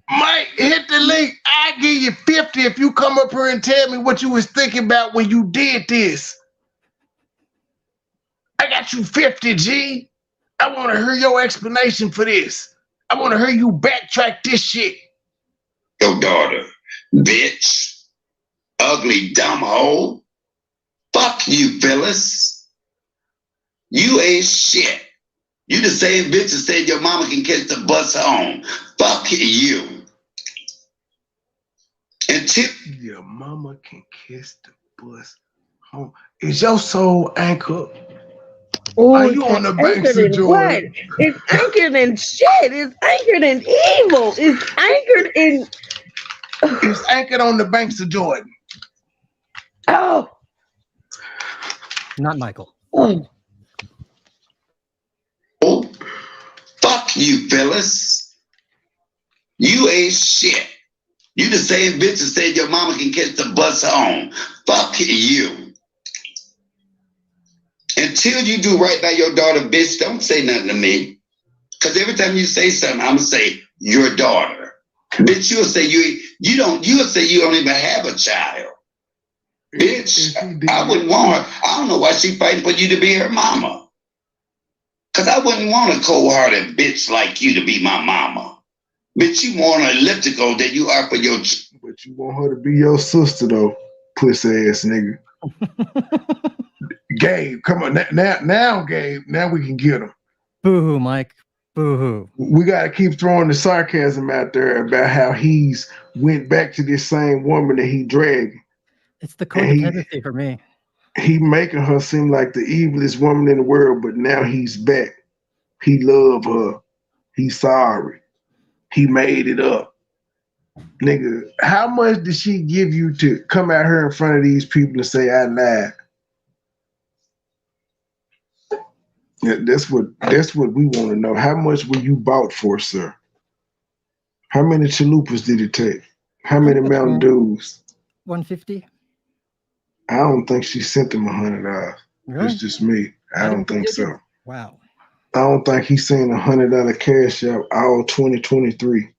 Mike, hit the link. I give you 50 if you come up here and tell me what you was thinking about when you did this. I got you 50, G. I want to hear your explanation for this. I want to hear you backtrack this shit. Your daughter, bitch. Ugly dumb hoe. Fuck you, Phyllis. You ain't shit. You the same bitch that said your mama can catch the bus home. Fuck you. Until your mama can kiss the bus Is your soul anchored? Oh, Are you on the banks anchored of in what? Jordan? It's anchored in shit. It's anchored in evil. It's anchored in. It's anchored on the banks of Jordan. Oh. Not Michael. Oh. Fuck you, Phyllis. You ain't shit. You the same bitch that said your mama can catch the bus home. Fuck you. Until you do right by your daughter, bitch, don't say nothing to me. Because every time you say something, I'm going to say, your daughter. Bitch, you'll say you'll say you don't even have a child. Bitch, I wouldn't want her. I don't know why she fighting for you to be her mama. Because I wouldn't want a cold-hearted bitch like you to be my mama. Bitch, you want a elliptical that you are for your... But you want her to be your sister, though, pussy ass nigga. Gabe, come on. Now, Gabe, now we can get him. Boo-hoo, Mike. Boo-hoo. We got to keep throwing the sarcasm out there about how he's went back to this same woman that he dragged. It's the codependency for me. He making her seem like the evilest woman in the world, but now he's back. He loved her. He's sorry. He made it up. Nigga, how much did she give you to come out here in front of these people and say, I lied? Yeah, that's what we want to know. How much were you bought for, sir? How many chalupas did it take? How many Mountain Dews? 150. I don't think she sent him $100. Really? It's just me. I don't think so. Wow. I don't think he's seen $100 cash out all 2023.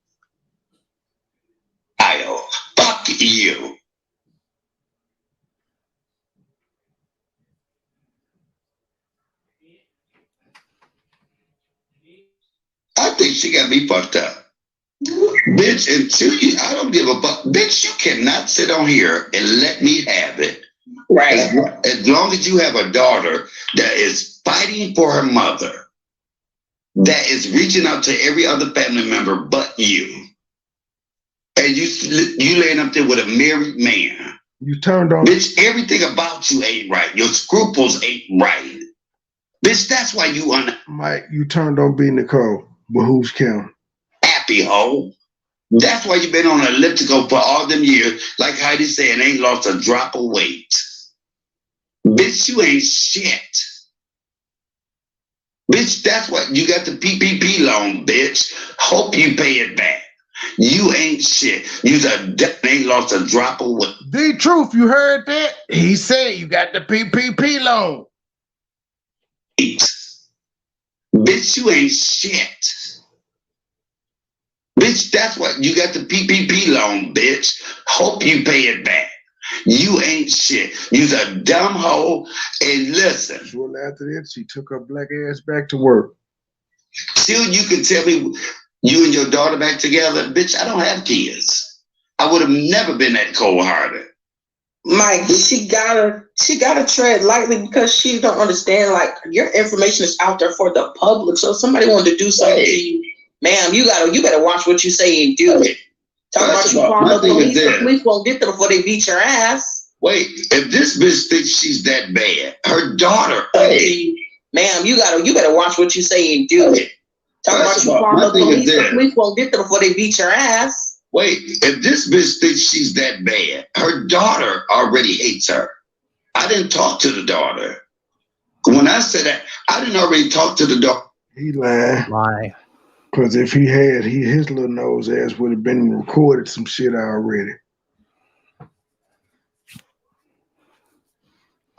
Kyle, fuck you. I think she got me fucked up. Bitch, until you, I don't give a fuck. Bitch, you cannot sit on here and let me have it. Right. As long as you have a daughter that is fighting for her mother, that is reaching out to every other family member but you, and you laying up there with a married man. You turned on. Bitch, everything about you ain't right. Your scruples ain't right. Bitch, that's why you Mike, you turned on B. Nicole, but who's counting? Happy hoe. That's why you've been on elliptical for all them years, like Heidi said, ain't lost a drop of weight. Bitch, you ain't shit. Bitch, that's what you got the PPP loan, bitch. Hope you pay it back. You ain't shit. You ain't lost a drop of weight. The truth, you heard that? He said you got the PPP loan. Bitch, you ain't shit. Bitch, that's what you got the PPP loan, bitch. Hope you pay it back. You ain't shit. You's a dumb hoe. And listen. Shortly after that, she took her black ass back to work. Still, you can tell me you and your daughter back together. Bitch, I don't have kids. I would have never been that cold-hearted. Mike, she gotta tread lightly because she don't understand. Like, your information is out there for the public. So if somebody wanted to do something to you, ma'am, you better watch what you say and do it. Talk about you calling the police. The police won't get them before they beat your ass. Wait, if this bitch thinks she's that bad, her daughter. Ma'am, you better watch what you say and do it. Talk about you calling the police. The police won't get them before they beat your ass. Wait, if this bitch thinks she's that bad, her daughter already hates her. I didn't talk to the daughter. When I said that, I didn't already talk to the daughter. He lied. Lie. Because if he had, his little nose ass would have been recorded some shit already.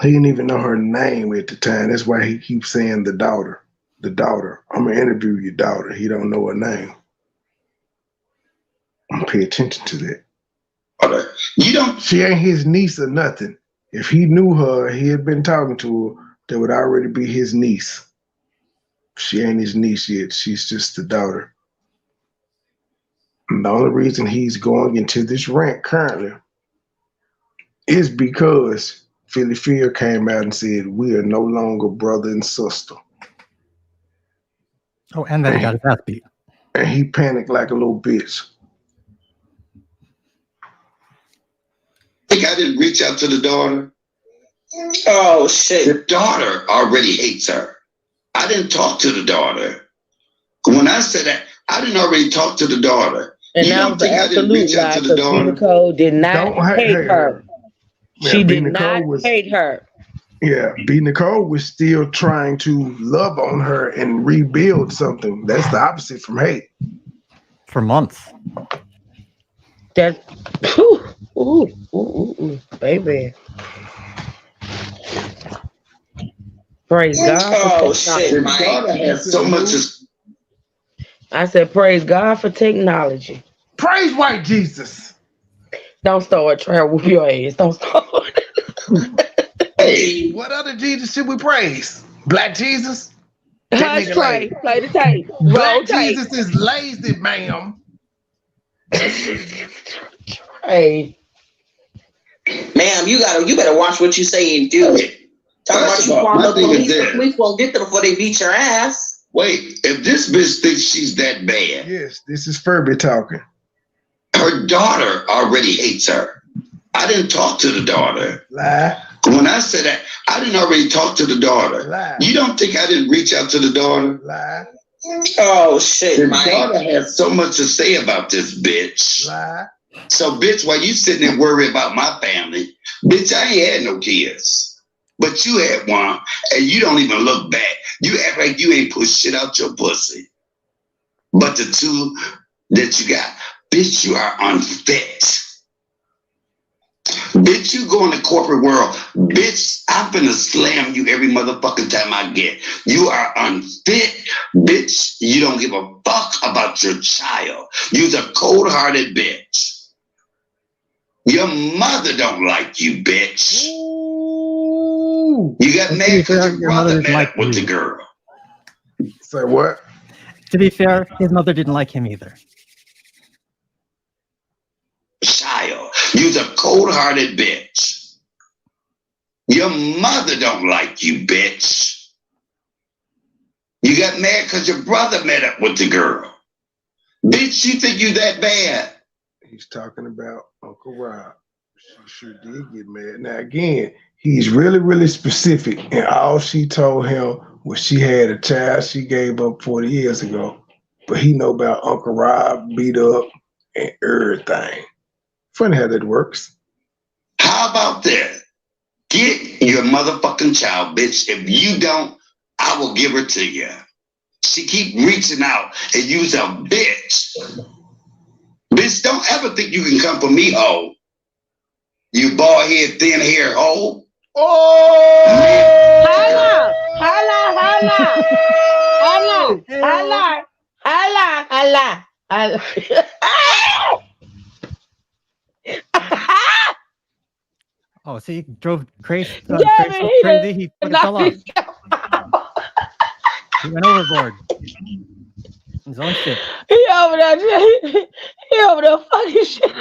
He didn't even know her name at the time. That's why he keeps saying the daughter. The daughter. I'm going to interview your daughter. He don't know her name. Pay attention to that. You don't. She ain't his niece or nothing. If he knew her, he had been talking to her, that would already be his niece. She ain't his niece yet. She's just the daughter. And the only reason he's going into this rant currently is because Philly Fear came out and said, we are no longer brother and sister. Oh, and then he got his ass beat. And he panicked like a little bitch. Think I didn't reach out to the daughter? Oh shit. The daughter already hates her. I didn't talk to the daughter. When I said that, I didn't already talk to the daughter. And that was the absolute lie because B. Nicole did not hate her. She did not hate her. Yeah, B. Nicole was still trying to love on her and rebuild something. That's the opposite from hate. For months. That, baby. Praise God. Oh shit, the daughter has so much. I said, praise God for technology. Praise white Jesus. Don't start trying to whoop your ass. Don't start. Hey, what other Jesus should we praise? Black Jesus? Hush, play the tape. Black Jesus is lazy, ma'am. Hey, ma'am, you better watch what you say and do. Talk about you call the police. The police won't get them before they beat your ass. Wait, if this bitch thinks she's that bad. Yes, this is Furby talking. Her daughter already hates her. I didn't talk to the daughter. Lie. When I said that, I didn't already talk to the daughter. Lie. You don't think I didn't reach out to the daughter? Lie. Oh shit, the daughter has so much to say about this bitch. Lie. So bitch, while you sitting there worried about my family, bitch, I ain't had no kids. But you had one, and you don't even look back. You act like you ain't put shit out your pussy. But the two that you got, bitch, you are unfit. Bitch, you go in the corporate world. Bitch, I'm finna slam you every motherfucking time I get. You are unfit. Bitch, you don't give a fuck about your child. You's a cold-hearted bitch. Your mother don't like you, bitch. Ooh. You got mad because your brother met up with the girl. Say what? To be fair, his mother didn't like him either. Child, you's a cold-hearted bitch. Your mother don't like you, bitch. You got mad because your brother met up with the girl. Bitch, you think you that bad? He's talking about Uncle Rob. She sure did get mad. Now again, he's really, really specific, and all she told him was she had a child she gave up 40 years ago. But he know about Uncle Rob beat up and everything. Funny how that works. How about that? Get your motherfucking child, bitch. If you don't, I will give her to you. She keep reaching out and you's a bitch. Bitch, don't ever think you can come for me, ho. You bald head, thin hair, ho. Oh! Holla! Holla! Holla! Holla! Holla! Holla! Holla! Holla! Oh, see, drove crazy. Crazy. He fell off. He went overboard. His own shit. He over there fucking shit.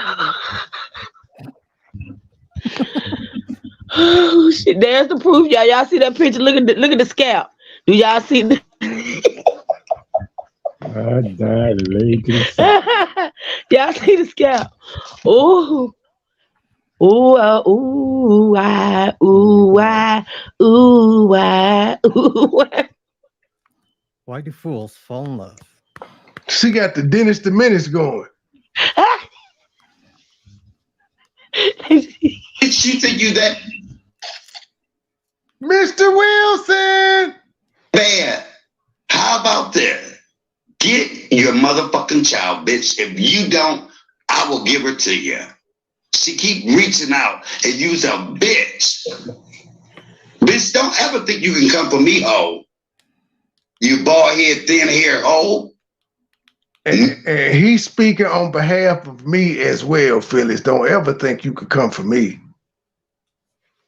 Oh shit! There's the proof, y'all. Y'all see that picture? Look at the scalp. Do y'all see the? I died later. Y'all see the scalp? Ooh. Ooh, ooh, ah, ooh, ah, ooh, ah, ooh, ah. Why do fools fall in love? She got the Dennis the Menace going. She think you that Mr. Wilson! bad. How about that? Get your motherfucking child, bitch. If you don't, I will give her to you. She keep reaching out and you's a bitch. Bitch, don't ever think you can come for me, ho. You bald head, thin hair, ho. And he's speaking on behalf of me as well, Phyllis. Don't ever think you could come for me.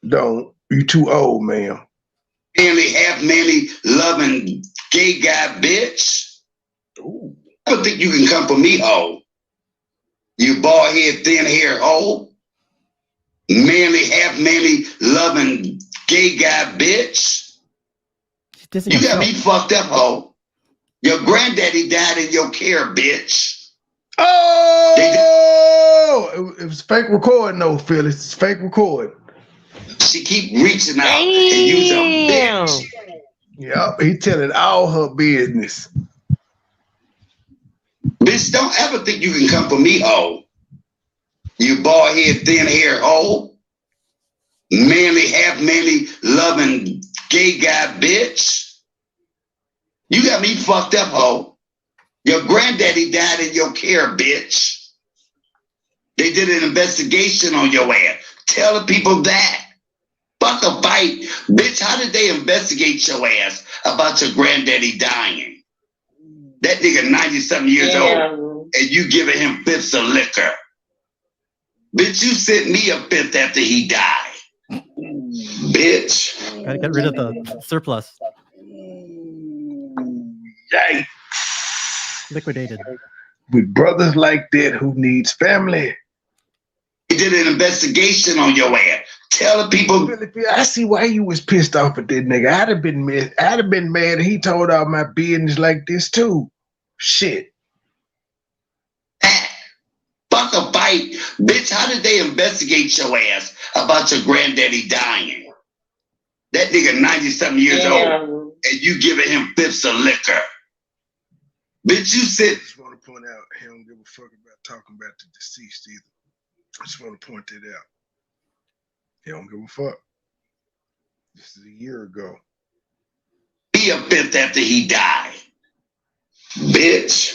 Don't. You too old, ma'am. Manly, half manly, loving gay guy, bitch. Ooh. I don't think you can come for me, ho. You bald head, thin hair, ho. Manly, half manly, loving gay guy, bitch. You got me fucked up, ho. Your granddaddy died in your care, bitch. Oh! It was fake recording, though, Phyllis. It's fake recording. She keep reaching out and use a bitch. Yup, he telling all her business. Bitch, don't ever think you can come for me, hoe. You bald head, thin hair, hoe. Manly, half manly, loving gay guy, bitch. You got me fucked up, hoe. Your granddaddy died in your care, bitch. They did an investigation on your ass. Tell the people that. Fuck a fight. Bitch, how did they investigate your ass about your granddaddy dying? That nigga 90-something years old, and you giving him fifths of liquor. Bitch, you sent me a fifth after he died. Bitch. Gotta get rid of the surplus. Yikes. Liquidated. With brothers like that who needs family. He did an investigation on your ass. Tell the people. I see why you was pissed off at that nigga. I'd have been mad if he told all my business like this too. Shit. Fuck a fight. Bitch, how did they investigate your ass about your granddaddy dying? That nigga 90-something years old, and you giving him fifths of liquor. Bitch, you said. I just want to point out, he don't give a fuck about talking about the deceased either. I just want to point that out. He don't give a fuck. This is a year ago. Be a fifth after he died. Bitch.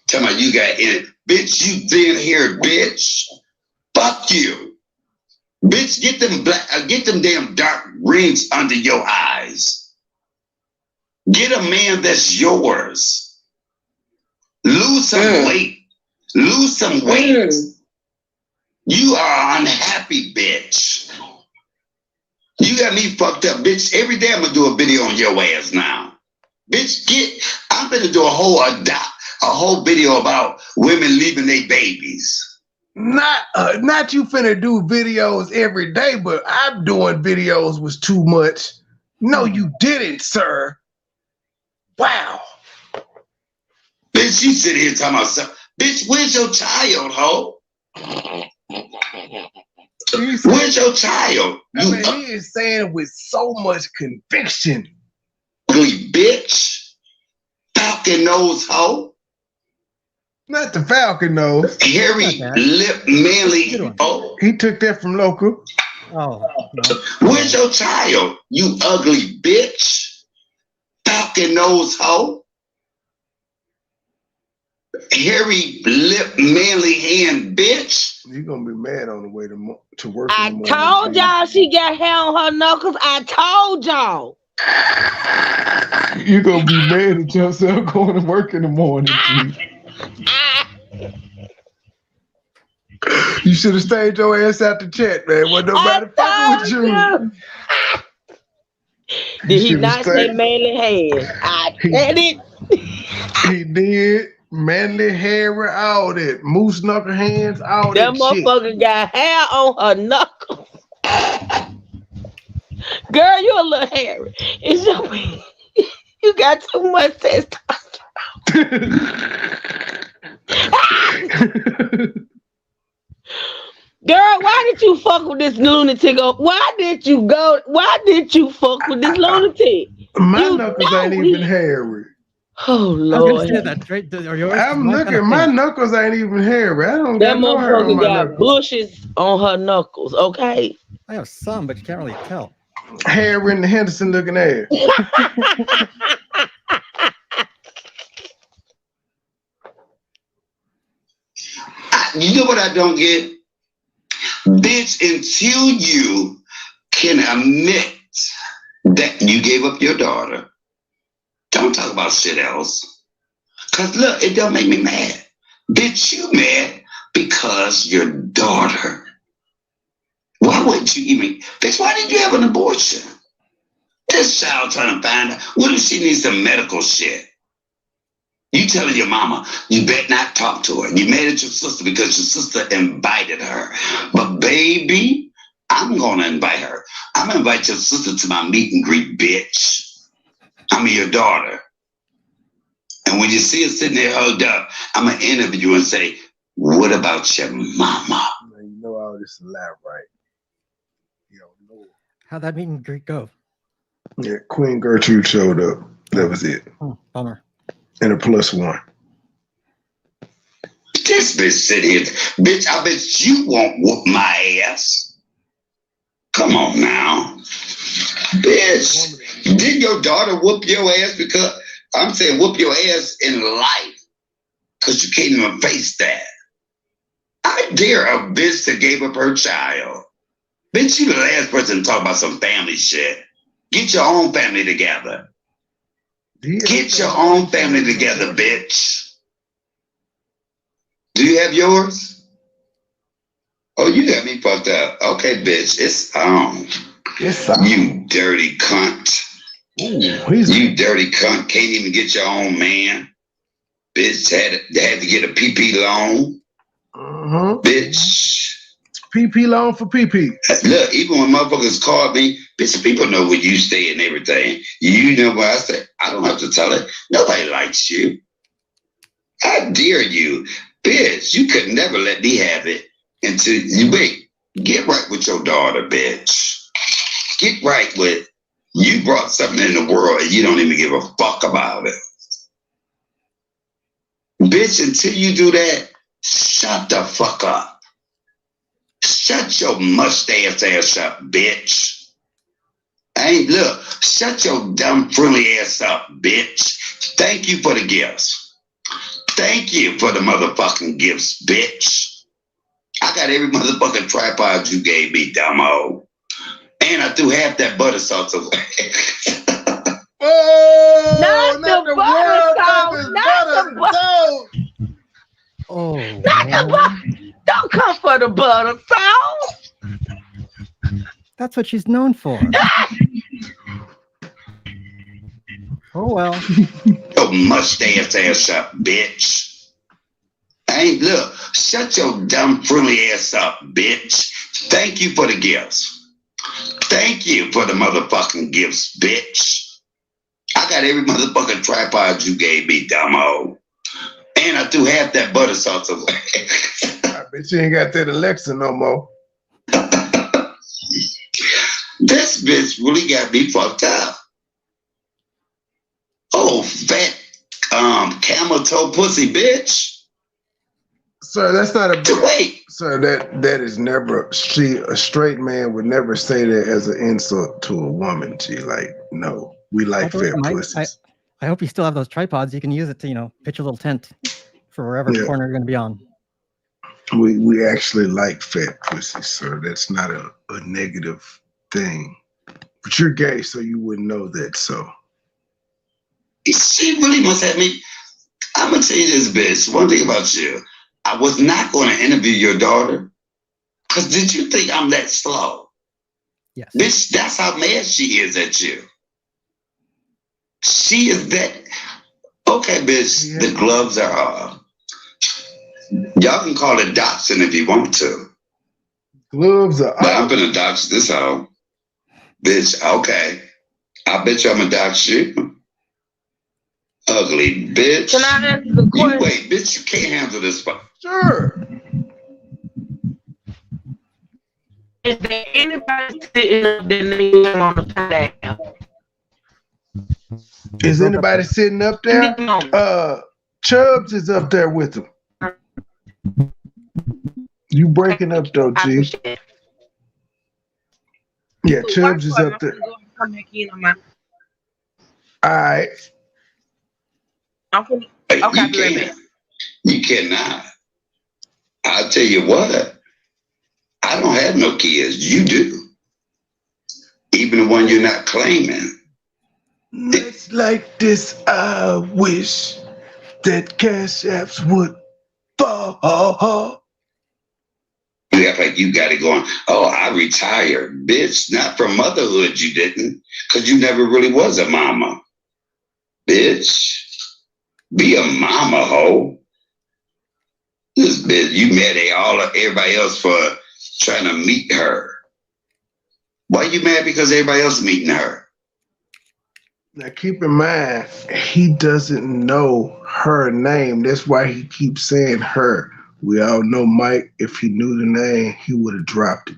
Tell me you got in it. Bitch, you thin haired bitch. Fuck you. Bitch, get them damn dark rings under your eyes. Get a man that's yours. Lose some weight. Lose some weight. You are an unhappy bitch. You got me fucked up, bitch. Every day I'm gonna do a video on your ass now. Bitch, I'm gonna do a whole video about women leaving their babies. Not you finna do videos every day, but I'm doing videos was too much. No, you didn't, sir. Wow. Bitch, you sit here talking about something. Bitch, where's your child, ho? Where's your child? I mean, he is saying with so much conviction. Ugly bitch. Falcon nose hoe. Not the Falcon nose. Hairy lip manly hoe. He took that from local. Oh. No. Where's your child? You ugly bitch. Falcon nose hoe. Hairy lip manly hand bitch. You're gonna be mad on the way to work. I told y'all she got hair on her knuckles. I told y'all. You're gonna be mad at yourself going to work in the morning. You should have stayed your ass out the chat, man. Wasn't nobody fucking with you. Did he not say manly hair? I said it. He did. Manly hair, all that. Moose knuckle hands, all that shit. That motherfucker got hair on her knuckles. Girl, you a little hairy. It's just, you got too much testosterone. Girl, why did you fuck with this lunatic? Why did you fuck with this lunatic? My knuckles ain't even hairy. Oh Lord! I'm looking. My knuckles ain't even hairy. I don't that got no hair on my got knuckles. bushes on her knuckles. Okay. I have some, but you can't really tell. Hair in the Henderson looking ass. You know what I don't get? Bitch, until you can admit that you gave up your daughter, don't talk about shit else. Cause look, it don't make me mad. Bitch, you mad because your daughter. Why wouldn't you even, bitch, why did you have an abortion? This child trying to find out, what if she needs some medical shit? You telling your mama, you better not talk to her. You mad at your sister because your sister invited her. But baby, I'm gonna invite her. I'm gonna invite your sister to my meet and greet, bitch. I'm your daughter. And when you see her sitting there hugged up, I'm gonna interview you and say, what about your mama? You know all this is a lie, right? How'd that meet and greet go? Yeah, Queen Gertrude showed up. That was it. Bummer. And a +1. This bitch sit here. Bitch, I bet you won't whoop my ass. Come on now. Bitch, did your daughter whoop your ass? Because I'm saying whoop your ass in life. Because you can't even face that. I dare a bitch that gave up her child. Bitch, you the last person to talk about some family shit. Get your own family together. Get your own family together, bitch. Do you have yours? Oh, you got me fucked up. Okay, bitch, it's on. It's on. You dirty cunt. Ooh, you dirty cunt. Can't even get your own man. Bitch had to get a PP loan. Bitch. PP loan for PP. Look, even when motherfuckers call me, bitch, people know where you stay and everything. You know where I stay. I don't have to tell it. Nobody likes you. I dare you. Bitch, you could never let me have it until you wait. Get right with your daughter, bitch. Get right with you brought something in the world and you don't even give a fuck about it. Bitch, until you do that, shut the fuck up. Shut your mustache ass up, bitch. Look, shut your dumb friendly ass up, bitch. Thank you for the gifts. Thank you for the motherfucking gifts, bitch. I got every motherfucking tripod you gave me, dumbo. And I threw half that butter sauce away. Oh, not the butter sauce. Not the butter. Oh, not the butter. Don't come for the butter sauce. That's what she's known for. Oh well. Your mustache ass up, bitch. Look, shut your dumb friendly ass up, bitch. Thank you for the gifts. Thank you for the motherfucking gifts, bitch. I got every motherfucking tripod you gave me, dumbo. And I threw half that butter sauce away. I bet you ain't got that Alexa no more. This bitch really got me fucked up. Oh, fat camel toe pussy bitch. Sir, that's not a wait. Sir, that is never a straight man would never say that as an insult to a woman. She like, no, we like fat pussies. I hope you still have those tripods. You can use it to, pitch a little tent for wherever corner you're gonna be on. We actually like fat pussies, sir. That's not a negative thing. But you're gay, so you wouldn't know that, so. She really must have me. I'm gonna tell you this, bitch. One thing about you. I was not going to interview your daughter. Because did you think I'm that slow? Yes. Bitch, that's how mad she is at you. She is that. Okay, bitch, the gloves are off. Y'all can call it doxing if you want to. Gloves are off. But I'm going to dox this hoe. Bitch, okay. I bet you I'm going to dox you. Ugly bitch. Can I ask the question? You wait, bitch, you can't handle this. Sure. Is there anybody sitting up there name on the platform? Is anybody sitting up there? Chubbs is up there with him. You breaking up though, G. Yeah, Chubbs is up there. Come back in on my. All right. Okay, you cannot. I'll tell you what. I don't have no kids. You do. Even the one you're not claiming. It's like this. I wish that Cash Apps would fall. You act like you got it going. Oh, I retired, bitch. Not from motherhood, you didn't, because you never really was a mama, bitch. Be a mama, hoe. This bitch, you mad at everybody else for trying to meet her. Why you mad because everybody else is meeting her? Now keep in mind, he doesn't know her name. That's why he keeps saying her. We all know Mike, if he knew the name, he would have dropped it.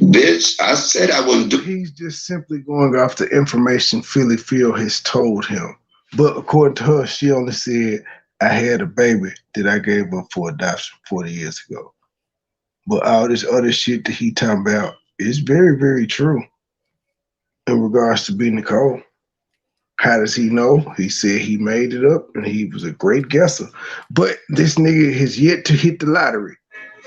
Bitch, I said I wouldn't do. He's just simply going off the information Philly Phil has told him. But according to her, she only said, I had a baby that I gave up for adoption 40 years ago. But all this other shit that he talking about is very, very true in regards to B. Nicole. How does he know? He said he made it up and he was a great guesser. But this nigga has yet to hit the lottery.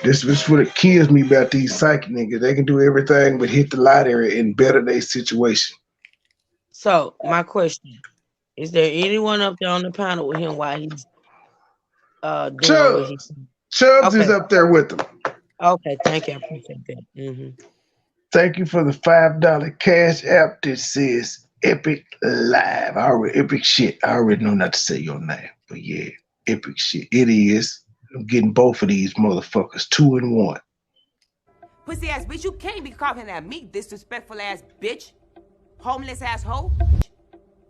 This is what it kills me about these psychic niggas. They can do everything but hit the lottery and better their situation. So my question: is there anyone up there on the panel with him while he's doing what he's saying? Chubbs is up there with him. Okay, thank you. I appreciate that. Thank you for the $5 cash app that says Epic Live. Epic shit. I already know not to say your name, but yeah, epic shit. It is. I'm getting both of these motherfuckers 2 in 1. Pussy ass bitch, you can't be coughing at me, disrespectful ass bitch. Homeless asshole.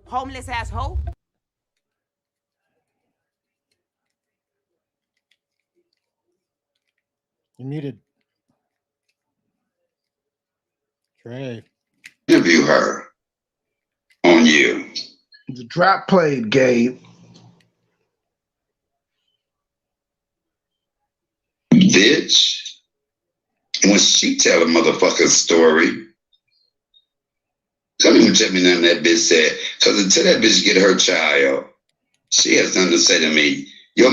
Homeless asshole. You're muted. Trey. Interview her on you. The drop played, Gabe. Bitch. When she tell a motherfucking story, don't even tell me nothing that bitch said. Because until that bitch get her child, she has nothing to say to me. Your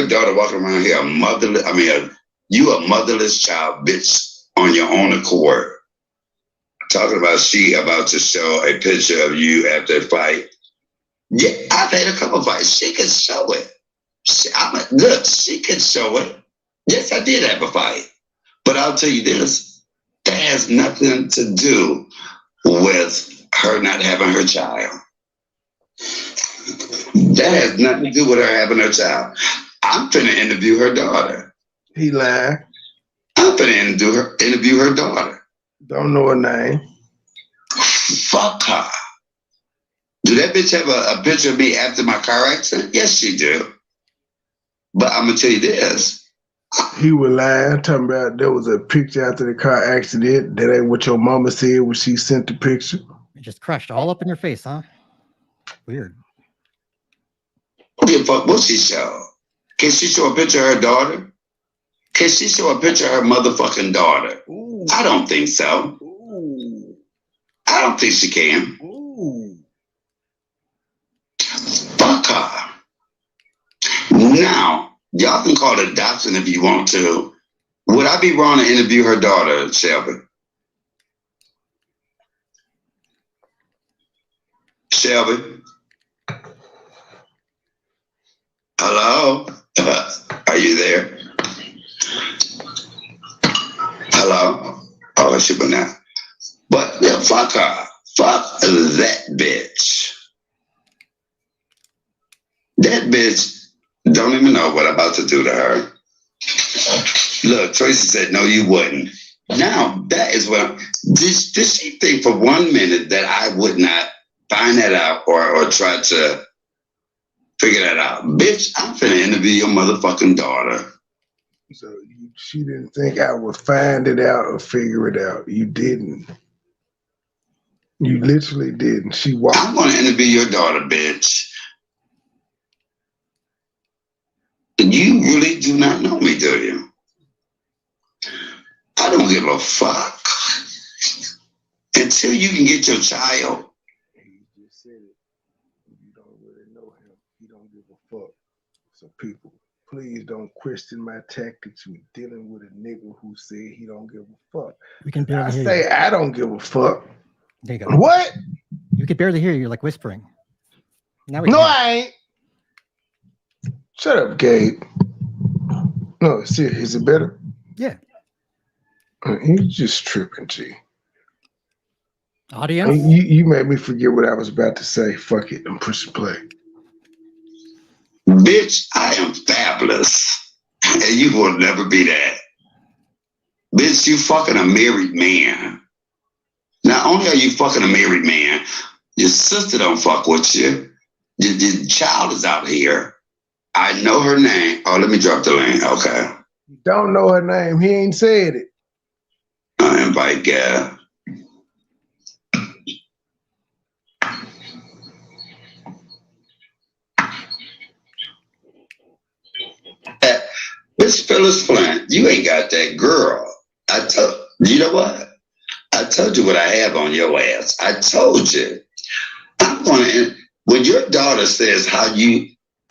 daughter walking around here you a motherless child, bitch, on your own accord. Talking about she about to show a picture of you after a fight. Yeah, I've had a couple fights. She can show it. She can show it. Yes, I did have a fight. But I'll tell you this, that has nothing to do with her not having her child. That has nothing to do with her having her child. I'm finna interview her daughter. He lied. I'm finna interview her daughter. Don't know her name. Fuck her. Do that bitch have a picture of me after my car accident? Yes, she do. But I'm gonna tell you this. He was lying, talking about there was a picture after the car accident. That ain't what your mama said when she sent the picture. It just crushed all up in your face, huh? Weird. Who give a fuck what she show? Can she show a picture of her daughter? Can she show a picture of her motherfucking daughter? Ooh. I don't think so. Ooh. I don't think she can. Ooh. Fuck her. Now, y'all can call it adoption if you want to. Would I be wrong to interview her daughter, Shelby? Shelby? Hello? Are you there? Hello? Oh, she went now. But yeah, fuck her. Fuck that bitch. That bitch don't even know what I'm about to do to her. Look, Tracy said, no, you wouldn't. Now, that is what did she think for 1 minute that I would not find that out or try to figure that out? Bitch, I'm finna interview your motherfucking daughter. So she didn't think I would find it out or figure it out. You didn't. You literally didn't. I'm gonna interview your daughter, bitch. You really do not know me, do you? I don't give a fuck. Until you can get your child. He just said it. You don't really know him. He don't give a fuck. So people, please don't question my tactics with dealing with a nigga who said he don't give a fuck. We can barely hear say you. I don't give a fuck. There you go. What? You could barely hear you. You're like whispering. Now we no, can. I ain't. Shut up, Gabe. No, see, is it better? Yeah. He's just tripping, G. Audience? You made me forget what I was about to say. Fuck it. I'm pushing play. Bitch, I am fabulous. And you will never be that. Bitch, you fucking a married man. Not only are you fucking a married man, your sister don't fuck with you. Your child is out here. I know her name. Oh, let me drop the link. Okay. You don't know her name. He ain't said it. invite guy. Miss Phyllis Flint, you ain't got that girl. You know what? I told you what I have on your ass. I told you. I'm gonna, when your daughter says I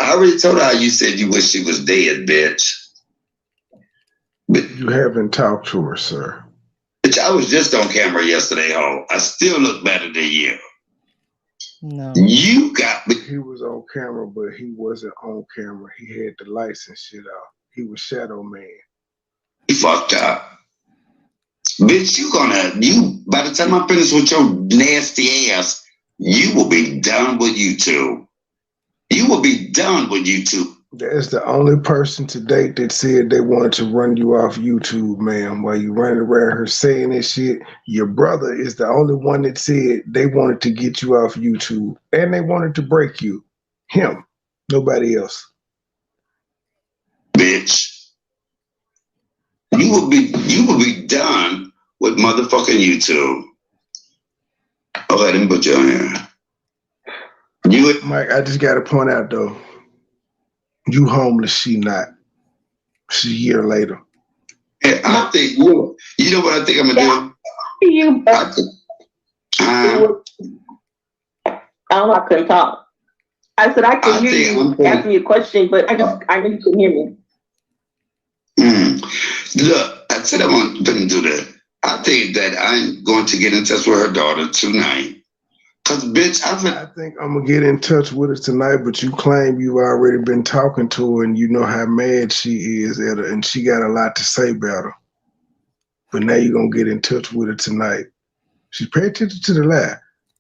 already told her how you said you wish she was dead, bitch. But you haven't talked to her, sir. Bitch, I was just on camera yesterday, ho. I still look better than you. No. You got me. He was on camera, but he wasn't on camera. He had the lights and shit off. He was Shadow Man. You fucked up. Bitch, by the time I finish with your nasty ass, you will be done with YouTube. You will be done with YouTube. That's the only person to date that said they wanted to run you off YouTube, ma'am. While you running around her saying this shit, your brother is the only one that said they wanted to get you off YouTube. And they wanted to break you. Him. Nobody else. Bitch. You will be done with motherfucking YouTube. Oh, I didn't put you on here. Mike, I just gotta point out though. You homeless, she not. She's a year later. And I think, you know what I think I'm gonna do? I don't know, I couldn't talk. I said I could hear you ask me a question, but I know you couldn't hear me. Look, I said I'm gonna do that. I think that I'm going to get in touch with her daughter tonight. Cause bitch, I think I'm gonna get in touch with her tonight, but you claim you've already been talking to her and you know how mad she is at her and she got a lot to say about her. But now you're gonna get in touch with her tonight. She's paying attention to the lie.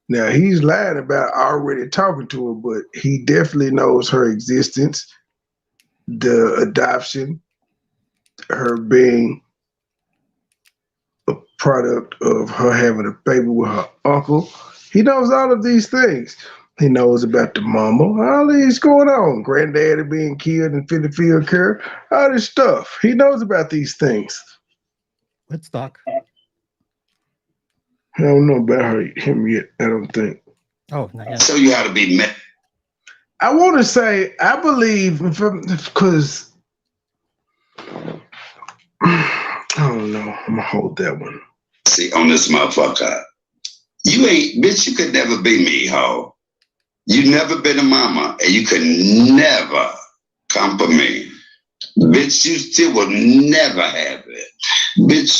Now he's lying about already talking to her, but he definitely knows her existence, the adoption, her being a product of her having a baby with her uncle. He knows all of these things. He knows about the mama, all these going on. Granddaddy being killed in Philly Field Care, all this stuff. He knows about these things. Let's talk. I don't know about him yet, I don't think. Oh, not yet. Show you how to be met. I want to say, I believe, because I don't know. I'm going to hold that one. See, on this motherfucker. You ain't, bitch, you could never be me, ho. You never been a mama, and you could never come for me. Bitch, you still will never have it. Bitch,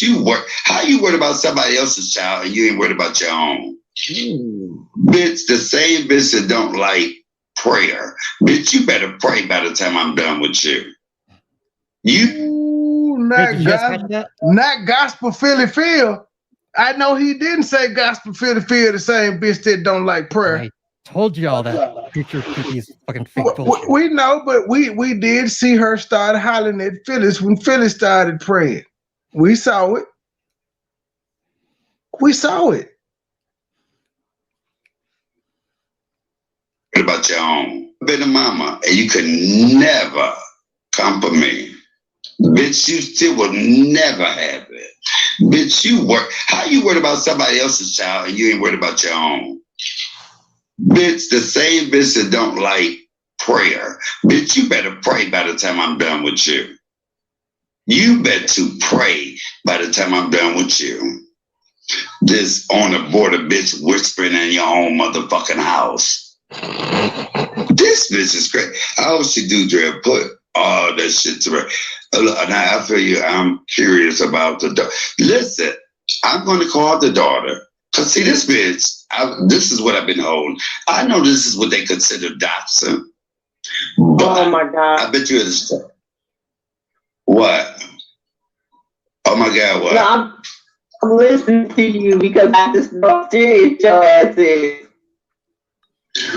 how you worried about somebody else's child and you ain't worried about your own? Bitch, the same bitch that don't like prayer. Bitch, you better pray by the time I'm done with you. Not gospel Philly Field. I know he didn't say gospel Philly Field, the same bitch that don't like prayer. I told you all that. Future PP's fucking fake bullshit. We know, but we did see her start hollering at Phyllis when Phyllis started praying. We saw it. We saw it. What about your own? Been a mama, and you could never come for me. Bitch, you still will never have it. Bitch, how you worried about somebody else's child and you ain't worried about your own? Bitch, the same bitch that don't like prayer. Bitch, you better pray by the time I'm done with you. You better pray by the time I'm done with you. This on the border bitch whispering in your own motherfucking house. This bitch is great. I hope she do dread put all that shit to her. Now I feel you. I'm curious about the daughter. Listen, I'm going to call the daughter. Because see, this bitch, this is what I've been holding. I know this is what they consider doxing. Oh my God. I bet you it's what? Oh my God, what? No, I'm listening to you because I just know how serious your ass is.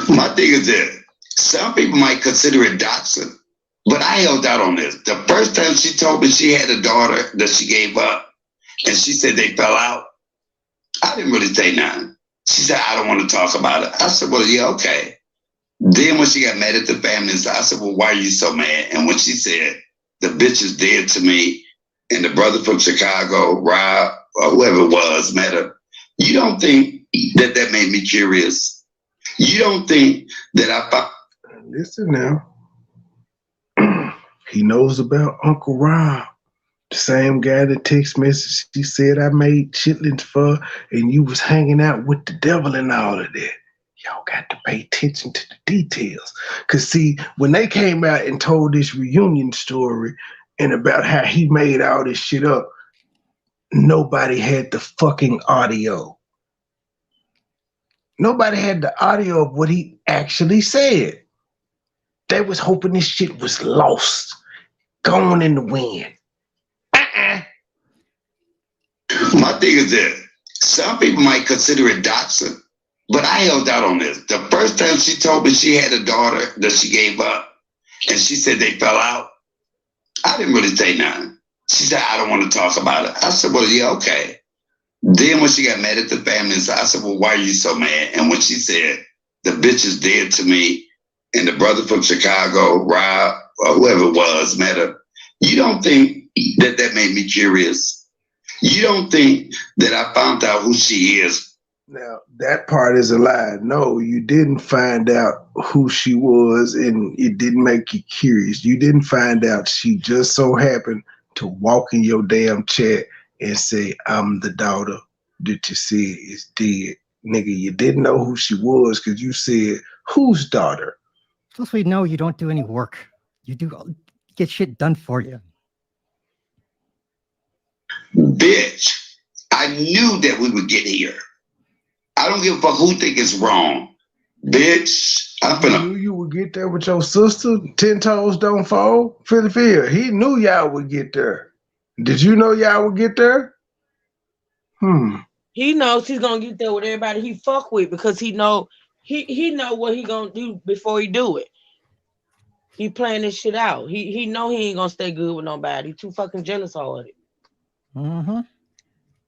My thing is that some people might consider it doxing. But I held out on this. The first time she told me she had a daughter that she gave up, and she said they fell out, I didn't really say nothing. She said, I don't want to talk about it. I said, well, yeah, okay. Then when she got mad at the family, I said, well, why are you so mad? And when she said, the bitch is dead to me, and the brother from Chicago, Rob, or whoever it was, met her. You don't think that made me curious? You don't think that I found... Listen now. He knows about Uncle Rob. The same guy that text message she said I made chitlins for, and you was hanging out with the devil and all of that. Y'all got to pay attention to the details. Cause see, when they came out and told this reunion story and about how he made all this shit up, nobody had the fucking audio. Nobody had the audio of what he actually said. They was hoping this shit was lost, gone in the wind. My thing is this. Some people might consider it doxing, but I held out on this. The first time she told me she had a daughter that she gave up, and she said they fell out, I didn't really say nothing. She said, I don't want to talk about it. I said, well, yeah, okay. Then when she got mad at the family, I said, well, why are you so mad? And when she said, the bitch is dead to me, and the brother from Chicago, Rob, or whoever it was, met her, you don't think that made me curious? You don't think that I found out who she is? Now, that part is a lie. No, you didn't find out who she was, and it didn't make you curious. You didn't find out. She just so happened to walk in your damn chat and say, I'm the daughter that you said is dead. Nigga, you didn't know who she was because you said, whose daughter? Plus, we know you don't do any work. You get shit done for you. Bitch, I knew that we would get here. I don't give a fuck who think it's wrong. Bitch, I'm finna... You knew you would get there with your sister? 10 toes don't fall? Philly. He knew y'all would get there. Did you know y'all would get there? He knows he's gonna get there with everybody he fuck with because he know what he gonna do before he do it. He playing this shit out. He know he ain't gonna stay good with nobody. He too fucking jealous already. Mm-hmm.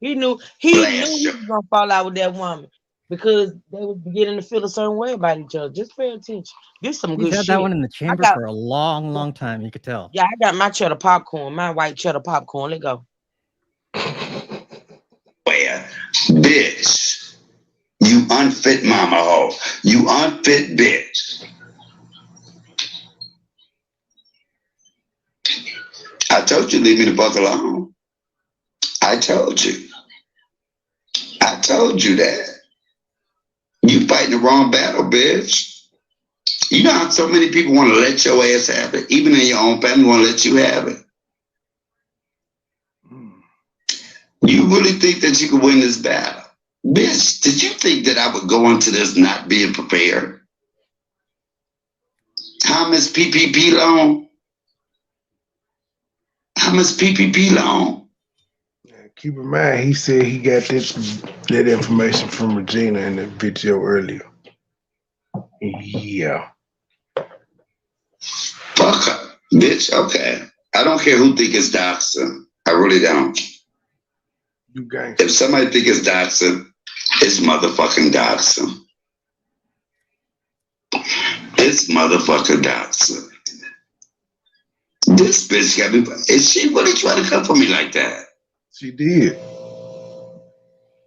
He knew he was gonna fall out with that woman because they was beginning to feel a certain way about each other. Just pay attention. This some good He's had shit. that one in the chamber for a long time. You could tell. Yeah, I got my cheddar popcorn, my white cheddar popcorn. Let go. Where, bitch, you unfit mama hoe. You unfit bitch. I told you leave me the fuck alone. I told you. I told you that. You fighting the wrong battle, bitch. You know how so many people want to let your ass have it, even in your own family want to let you have it. You really think that you could win this battle? Bitch, did you think that I would go into this not being prepared? How much PPP loan? How much PPP loan? Keep in mind, he said he got that information from Regina in the video earlier. Yeah. Fuck her, bitch. Okay. I don't care who think it's doxing. I really don't. If somebody think it's doxing, it's motherfucking doxing. It's motherfucking doxing. This bitch got me. Is she really trying to come for me like that? She did.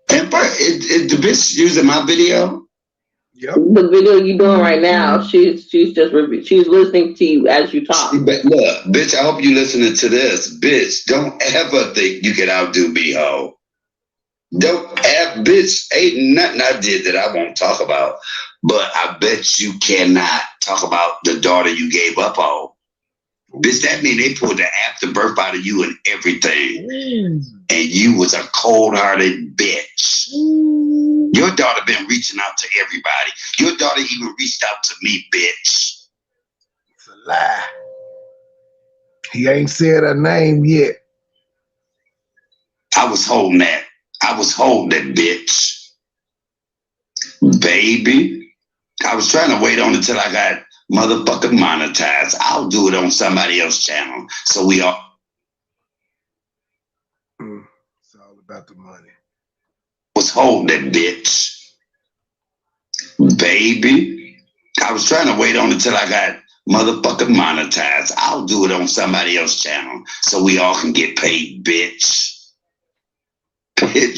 And the bitch using my video? Yep. The video you doing right now, she's listening to you as you talk. But look, bitch, I hope you listening to this. Bitch, don't ever think you can outdo me, ho. Don't ever, bitch, ain't nothing I did that I won't talk about. But I bet you cannot talk about the daughter you gave up on. Bitch, that mean they pulled the afterbirth out of you and everything. And you was a cold-hearted bitch. Your daughter been reaching out to everybody. Your daughter even reached out to me, bitch. It's a lie. He ain't said her name yet. I was holding that. I was holding that bitch. Baby. I was trying to wait on until I got motherfucking monetized. I'll do it on somebody else's channel. So we all... It's all about the money. Was holding that bitch. Baby. I was trying to wait on until I got motherfucking monetized. I'll do it on somebody else's channel so we all can get paid, bitch. Bitch,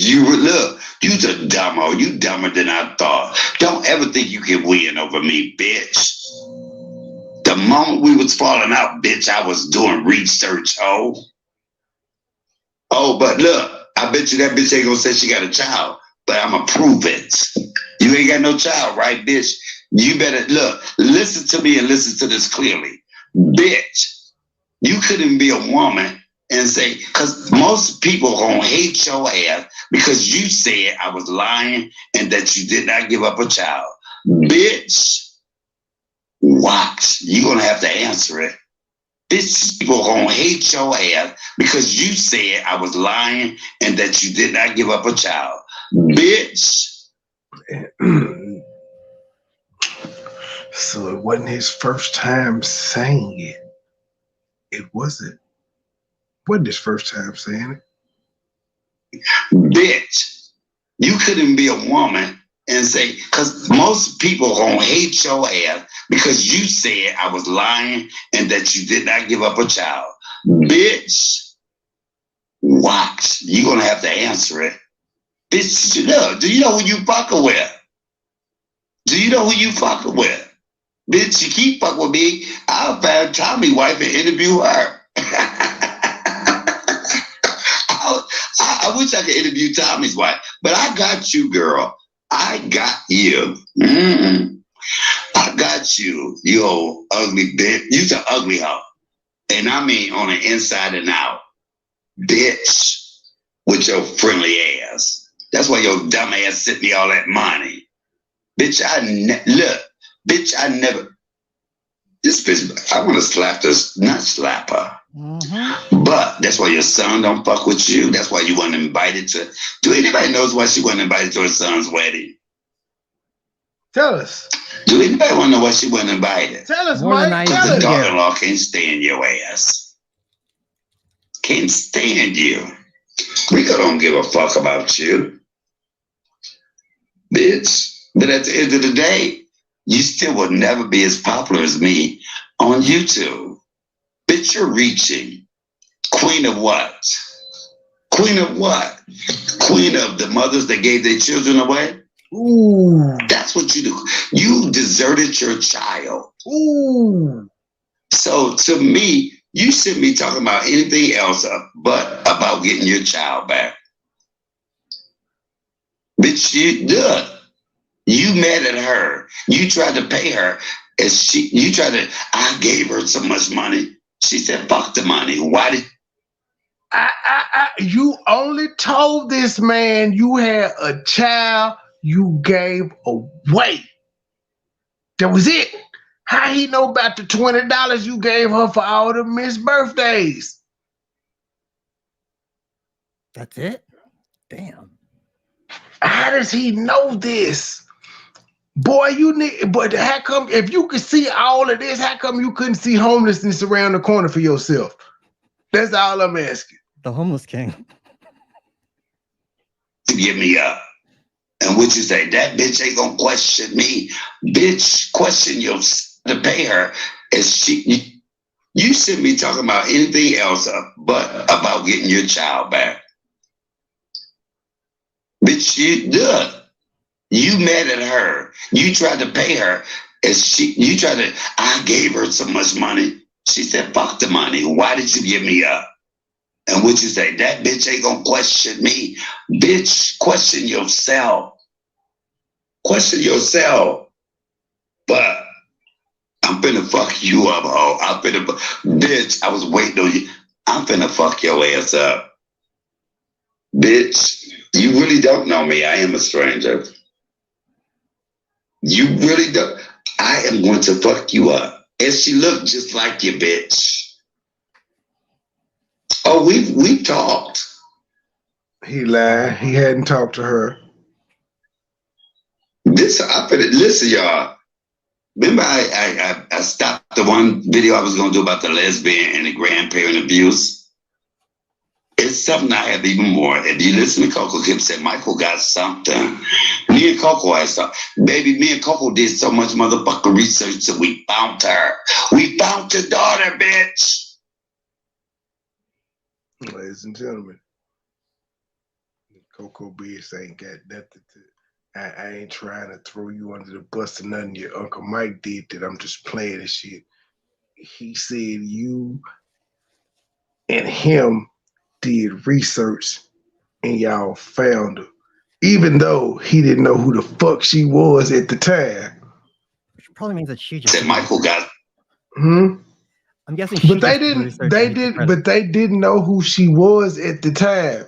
you's a dumbo. You dumber than I thought. Don't ever think you can win over me, bitch. The moment we was falling out, bitch, I was doing research, ho. Oh, but look, I bet you that bitch ain't gonna say she got a child, but I'ma prove it. You ain't got no child, right, bitch? You better, look, listen to me and listen to this clearly. Bitch, you couldn't be a woman and say, because most people gonna hate your ass because you said I was lying and that you did not give up a child. Bitch, watch. You're gonna have to answer it. Bitch, people gonna hate your ass because you said I was lying and that you did not give up a child. Bitch. So it wasn't his first time saying it. It wasn't. Wasn't his first time saying it. Bitch, you couldn't be a woman and say, because most people gonna hate your ass because you said I was lying and that you did not give up a child. Bitch, watch. You're gonna have to answer it. Bitch, do you know who you fucking with? Do you know who you fucking with? Bitch, you keep fucking with me, I'll find Tommy's wife and interview her. I wish I could interview Tommy's wife, but I got you, girl. I got you. I got you, you old ugly bitch. You's an ugly hoe. And I mean on the inside and out. Bitch, with your friendly ass. That's why your dumb ass sent me all that money. Bitch, bitch, I never. This bitch, I want to slap this, not slap her. Mm-hmm. But that's why your son don't fuck with you. That's why you weren't invited to. Do anybody knows why she wasn't invited to her son's wedding? Tell us. Do anybody want to know why she wasn't invited? Tell us, Mike. Because the daughter-in-law can't stand your ass. Can't stand you. Rico don't give a fuck about you. Bitch. But at the end of the day, you still will never be as popular as me on YouTube. Bitch, you're reaching. Queen of what? Queen of what? Queen of the mothers that gave their children away? Ooh. That's what you do. You deserted your child. Ooh. So to me, you shouldn't be talking about anything else but about getting your child back. Bitch, you mad at her. You tried to pay her. I gave her so much money. She said, fuck the money. Why did you only told this man you had a child you gave away? That was it. How he know about the $20 you gave her for all the missed birthdays? That's it? Damn. How does he know this? Boy, but how come, if you could see all of this, how come you couldn't see homelessness around the corner for yourself? That's all I'm asking. The homeless king. To give me up. And what you say, that bitch ain't gonna question me. Bitch, question yourself to pay her. You shouldn't be talking about anything else but about getting your child back. Bitch, you mad at her. You tried to pay her. I gave her so much money. She said, fuck the money. Why did you give me up? And what you say, that bitch ain't gonna question me. Bitch, question yourself. Question yourself. But I'm finna fuck you up, ho. Bitch, I was waiting on you. I'm finna fuck your ass up. Bitch, you really don't know me. I am a stranger. You really don't. I am going to fuck you up. And she looked just like you, bitch. Oh, we've talked. He lied. He hadn't talked to her. Listen, y'all. Remember I stopped the one video I was going to do about the lesbian and the grandparent abuse? It's something I have even more. If you listen to Coco Kim say, Michael got something. Me and Coco had something. Baby, me and Coco did so much motherfucking research that we found her. We found your daughter, bitch. Ladies and gentlemen, Coco Biz ain't got nothing to. I ain't trying to throw you under the bus or nothing. Your Uncle Mike did that. I'm just playing this shit. He said you and him did research and y'all found her, even though he didn't know who the fuck she was at the time. Which probably means that she just said Michael got. I'm guessing she But they didn't know who she was at the time.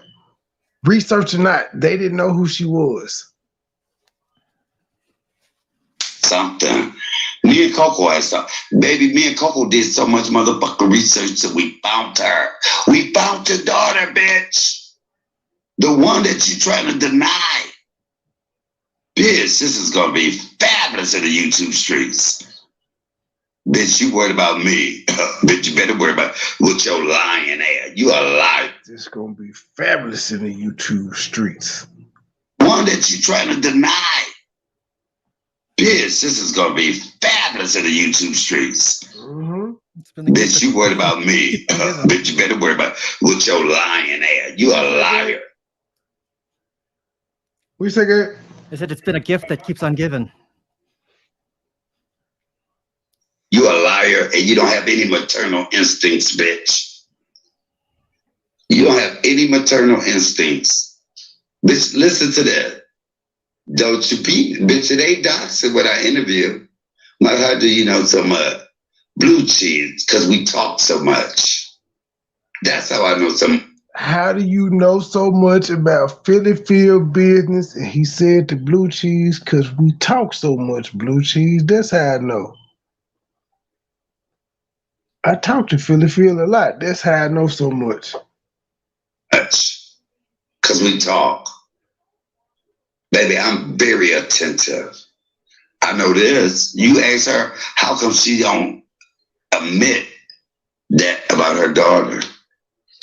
Research or not, they didn't know who she was. Something. Me and Coco had something. Baby, me and Coco did so much motherfucking research that we found her. We found your daughter, bitch. The one that you trying to deny. Bitch, this is going to be fabulous in the YouTube streets. Bitch, you worried about me. Bitch, you better worry about with your lying ass. You a liar. This is going to be fabulous in the YouTube streets. One that you trying to deny. Bitch, this is going to be fabulous in the YouTube streets. Bitch, you worried about me. Bitch, you better worry about with your lying ass. You a liar. We say good. I said it's been a gift that keeps on giving. You a liar and you don't have any maternal instincts, bitch. You don't have any maternal instincts. Bitch, listen to that. Don't you be, bitch, it ain't doxing what I interview. Like, how do you know so much? Blue cheese, because we talk so much. That's how I know some. How do you know so much about Philly field business? And he said the blue cheese, because we talk so much blue cheese. That's how I know. I talk to Philly field a lot. That's how I know so much. Because we talk. Baby, I'm very attentive. I know this. You ask her, how come she don't admit that about her daughter?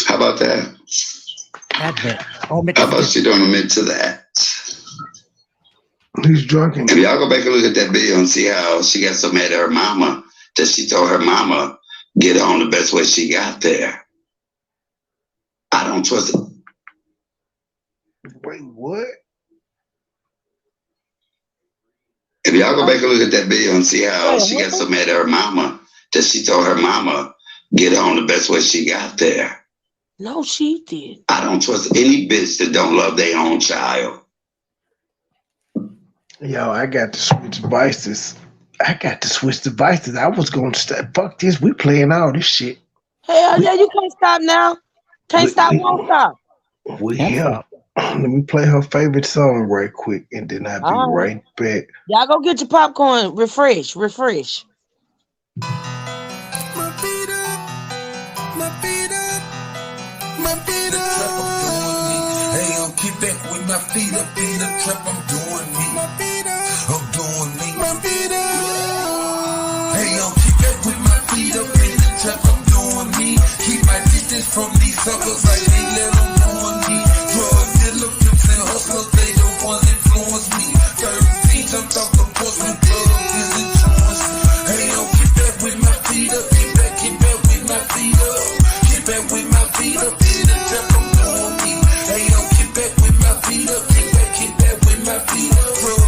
How about that? Admit. How about she don't admit to that? He's drunk. If y'all go back and look at that video and see how she got so mad at her mama that she told her mama get on the best way she got there. I don't trust it. Wait, what? If y'all go back and look at that video and see how she got so mad at her mama that she told her mama get on the best way she got there. No, she did. I don't trust any bitch that don't love their own child. Yo, I got to switch devices. I was going to stop. Fuck this. We playing all this shit. Hell yeah, you can't stop now. Can't stop, won't stop. We here. Let me play her favorite song right quick, and then I'll be right back. Y'all go get your popcorn. Refresh. My feet up. Hey, I'll keep back with my feet up in the trap. I'm doing me. I'm doing me. Hey, I'll keep back with my feet up in the trap. I'm doing me. Keep my distance from these suckers. I can't let them ruin me. Drug dealer, pimps and hustlers, they the ones influence me. 13 jumped off the porch with drugs is insurance. Hey, I'll keep back with my feet up. Keep back with my feet up. Keep back with my feet up in the trap. I'm doing me. Hey, I'll keep back with my feet up. Keep back with my feet up. Drug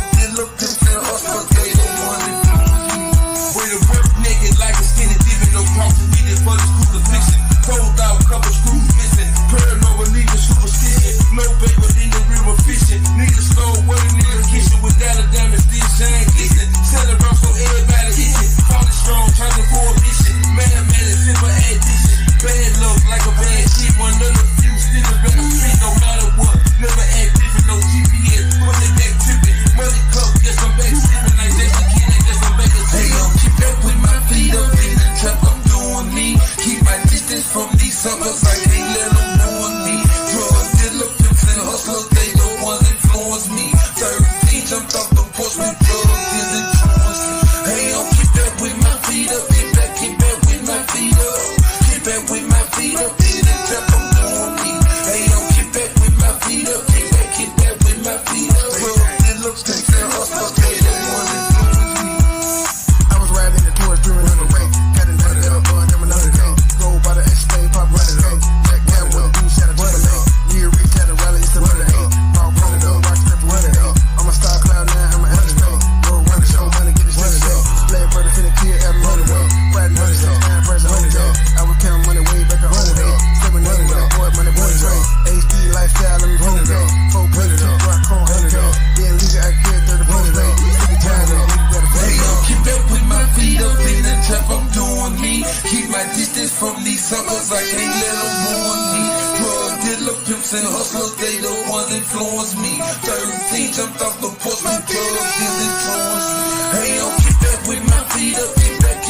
hustlers, they the ones influence me. 13 jumped off the porch with drugs in the joints. Hey, yo, get back with my feet up. Get back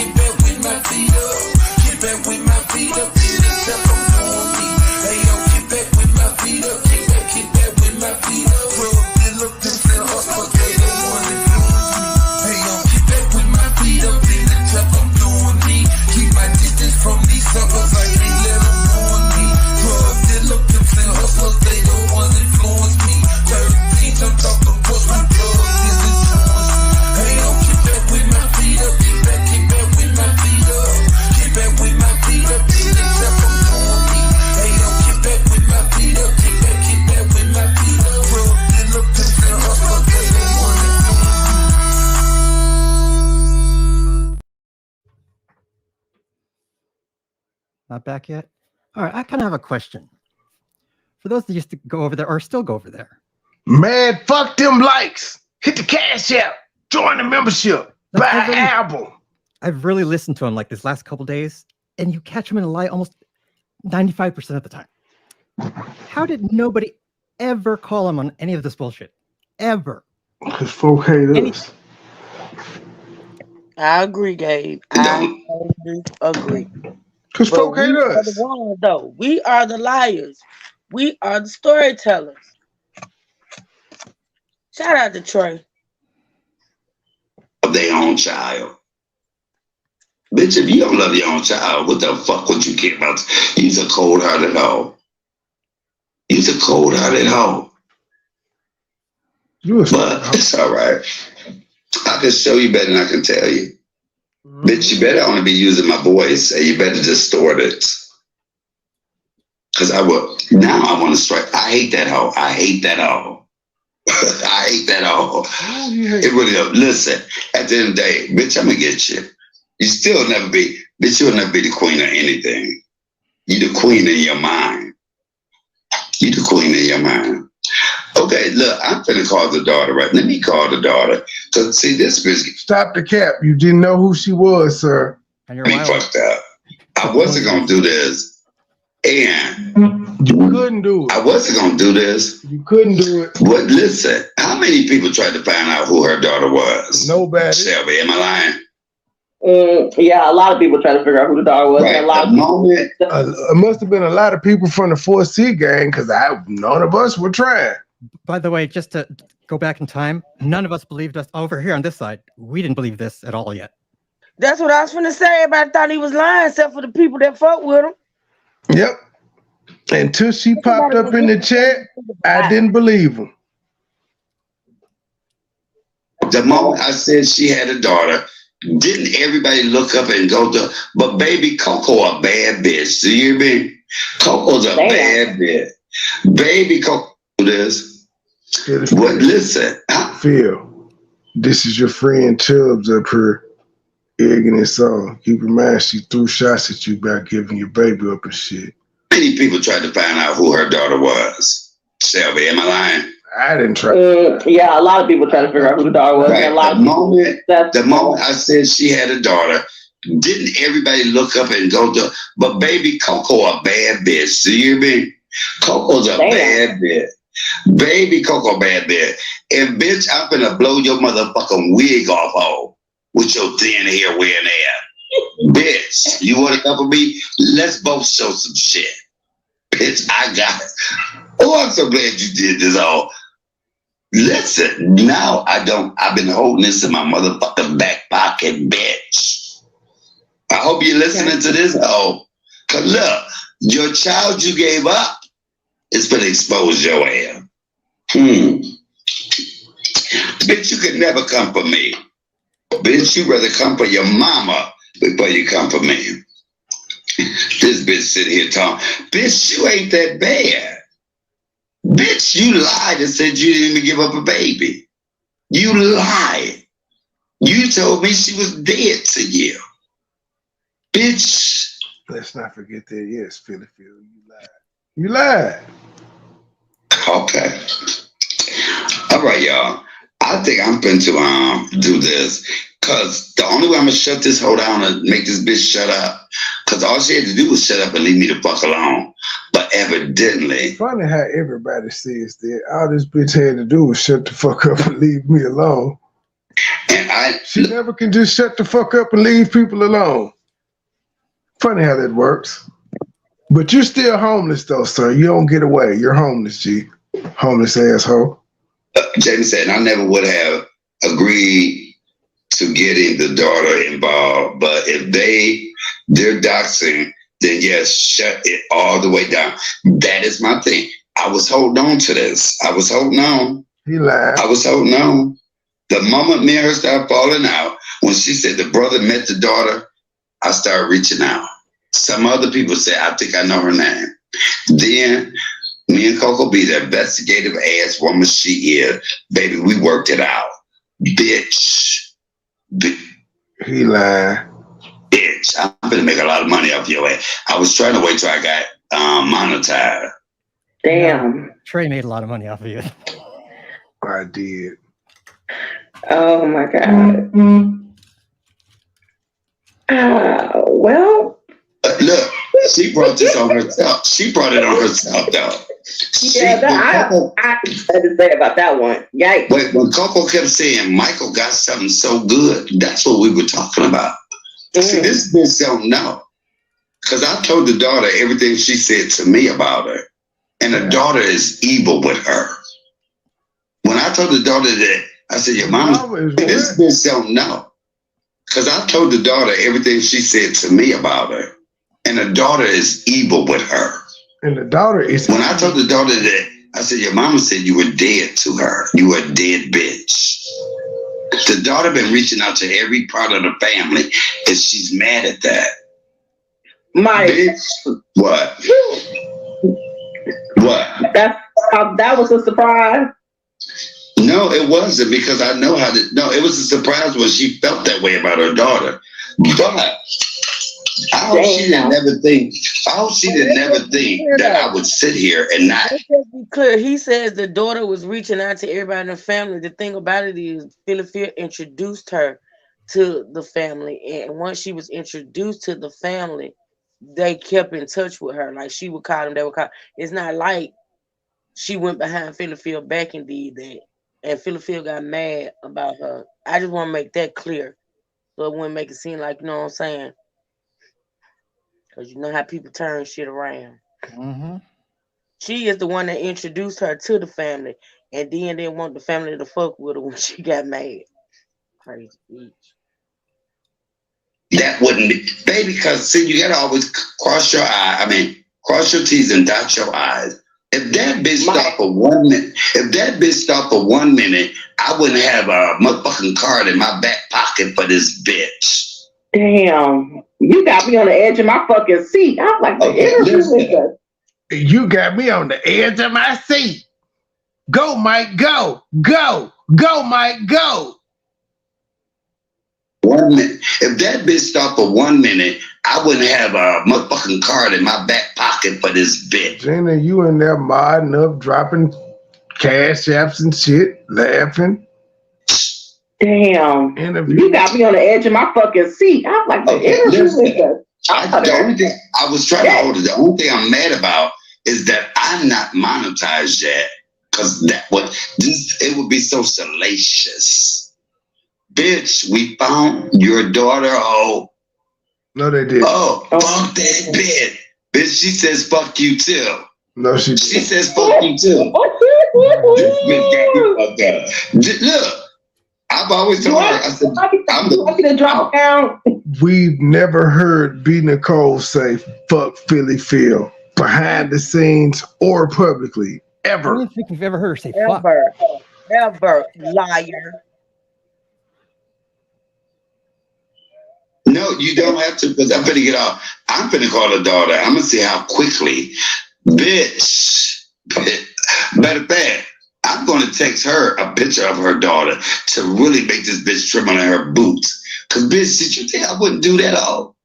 with my feet up. Get back with my feet up. In the trap, I'm doing me. Hey, yo, get back with my feet up. Get back with my feet up. Drug dealer, pimps and hustlers, they the ones influence me. Hey, yo, get back with my feet up. In the trap, I'm doing me. Keep my distance from these suckers, I can't let them ruin me. Drug dealer, pimps and hustlers, they the ones influence me. 13 jumped off the porch with drugs in the joints. Hey, yo, get back with my feet up. Get back with my feet up. Get back with my feet up. In the trap, I'm doing me. Hey, yo, get back with my feet up. Get back with my feet up. Drug dealer, pimps and hustlers, they the ones influence me. Not back yet? All right, I kind of have a question. For those that used to go over there or still go over there. Man, fuck them likes. Hit the cash app. Join the membership. Buy an album. I've really listened to him like this last couple days, and you catch him in a lie almost 95% of the time. How did nobody ever call him on any of this bullshit? Ever. Because folk hate us. I agree, Gabe. I totally agree. Because folk hate us. The ones, though. We are the liars. We are the storytellers. Shout out to Trey. Of their own child. Bitch, if you don't love your own child, what the fuck would you care about? You's a cold-hearted hoe. You's a cold-hearted hoe. But it's all right. I can show you better than I can tell you. Bitch, you better only be using my voice, and you better distort it. Because I will. Now I want to strike. I hate that hoe. I hate that hoe. I hate that hoe. It really does. Listen, at the end of the day, bitch, I'm going to get you. You still never be, bitch, you'll never be the queen of anything. You the queen in your mind. You the queen in your mind. Okay, look, I'm finna call the daughter, right? Let me call the daughter. Because, see, this bitch. Stop the cap. You didn't know who she was, sir. And you're fucked up. I wasn't going to do this. And you couldn't do it. I wasn't going to do this. You couldn't do it. But listen, how many people tried to find out who her daughter was? Nobody. Shelby, am I lying? Yeah, a lot of people try to figure out who the daughter was. Right. A lot of moment. It must have been a lot of people from the 4C gang because none of us were trying. By the way, just to go back in time, none of us believed us over here on this side. We didn't believe this at all yet. That's what I was finna say. Everybody thought he was lying, except for the people that fuck with him. Yep. Until she popped up in the chat, I didn't believe him. The moment I said she had a daughter, didn't everybody look up and go to, but baby Coco a bad bitch. Do you hear me? Coco's a bad bitch. Baby Coco this. But listen. Phil, this is your friend Chubbs up here egging this on. Keep in mind she threw shots at you about giving your baby up and shit. Many people tried to find out who her daughter was. Shelby, am I lying? I didn't try. Yeah, a lot of people try to figure out who the daughter was. Right. A lot the moment I said she had a daughter, didn't everybody look up and go to, but baby Coco a bad bitch. Do you hear me? Coco's a bad bitch. Baby Coco bad bitch. And bitch, I'm gonna blow your motherfucking wig off, ho, with your thin hair wearing ass. Bitch, you want to come with me? Let's both show some shit. Bitch, I got it. Oh, I'm so glad you did this all. Listen, now I've been holding this in my motherfucking back pocket, bitch. I hope you're listening to this, oh. Cause look, your child you gave up is gonna expose your ass. Bitch, you could never come for me. Bitch, you rather come for your mama before you come for me. This bitch sitting here talking, bitch, you ain't that bad. Bitch, you lied and said you didn't even give up a baby. You lied. You told me she was dead to you. Bitch. Let's not forget that, yes, Philly, you lied. You lied. Okay. All right, y'all. I think I'm going to do this. Because the only way I'm going to shut this hoe down and make this bitch shut up, because all she had to do was shut up and leave me the fuck alone. But evidently. Funny how everybody says that. All this bitch had to do was shut the fuck up and leave me alone. And she never can just shut the fuck up and leave people alone. Funny how that works. But you're still homeless though, sir. You don't get away. You're homeless, G. Homeless asshole. Jamie said, I never would have agreed to getting the daughter involved, but if they're doxing, then yes, shut it all the way down. That is my thing. I was holding on to this. I was holding on. He lied. I was holding on. The moment me and her started falling out, when she said the brother met the daughter, I started reaching out. Some other people said, I think I know her name. Then me and Coco B, the investigative ass woman she is, baby, we worked it out. Bitch. He lied. Bitch, I'm gonna make a lot of money off your ass. I was trying to wait till I got monetized. Damn. Trey made a lot of money off of you. I did. Oh my God. Well. Look, she brought this on herself. She brought it on herself, though. Yeah, I had to say about that one. Yikes. But when Coco kept saying Michael got something so good, that's what we were talking about. See, this bitch don't know. Because I told the daughter everything she said to me about her. And the daughter is evil with her. When I told the daughter that, I said, your mama, this bitch don't know. Because I told the daughter everything she said to me about her. And the daughter is evil with her. And the daughter is... When I told the daughter that, I said, your mama said you were dead to her. You were a dead bitch. The daughter been reaching out to every part of the family, and she's mad at that. Mike. Bitch, what? What? That was a surprise. No, it wasn't, because I know how to... No, it was a surprise when she felt that way about her daughter. But I hope she didn't never think that I would sit here and not. Let's just be clear. He says the daughter was reaching out to everybody in the family. The thing about it is, Philadelphia introduced her to the family, and once she was introduced to the family, they kept in touch with her. Like, she would call them, they would call. It's not like she went behind Philadelphia back and did that, and Philadelphia got mad about her. I just want to make that clear, so it wouldn't make it seem like, you know what I'm saying. Because you know how people turn shit around. Mm-hmm. She is the one that introduced her to the family, and then they want the family to fuck with her when she got mad. Crazy bitch. That wouldn't be, baby, because see, you gotta always cross your T's and dot your I's. If that bitch stopped for 1 minute, I wouldn't have a motherfucking card in my back pocket for this bitch. Damn, you got me on the edge of my fucking seat. I'm like, you got me on the edge of my seat. Go, Mike, go, Mike, go. 1 minute. If that bitch stopped for 1 minute, I wouldn't have a motherfucking card in my back pocket for this bitch. Gina, you in there modding up, dropping cash apps and shit, laughing. Damn, you got me on the edge of my fucking seat. I'm like, the only thing I was trying to hold it. The only thing I'm mad about is that I'm not monetized yet, because it would be so salacious. Bitch, we found your daughter. Oh, no, they did. Oh, fuck that bitch. Bitch, she says fuck you too. No, she says fuck you too. Look. I've always told her, I said, I'm the drop down. We've never heard B. Nicole say fuck Philly Phil behind the scenes or publicly. Ever. I don't think we've ever heard her say fuck. Ever, liar. No, you don't have to, because I'm finna get off. I'm finna call her daughter. I'm gonna see how quickly. Bitch. Matter of fact, I'm going to text her a picture of her daughter to really make this bitch trim on her boots. Because, bitch, did you think I wouldn't do that all?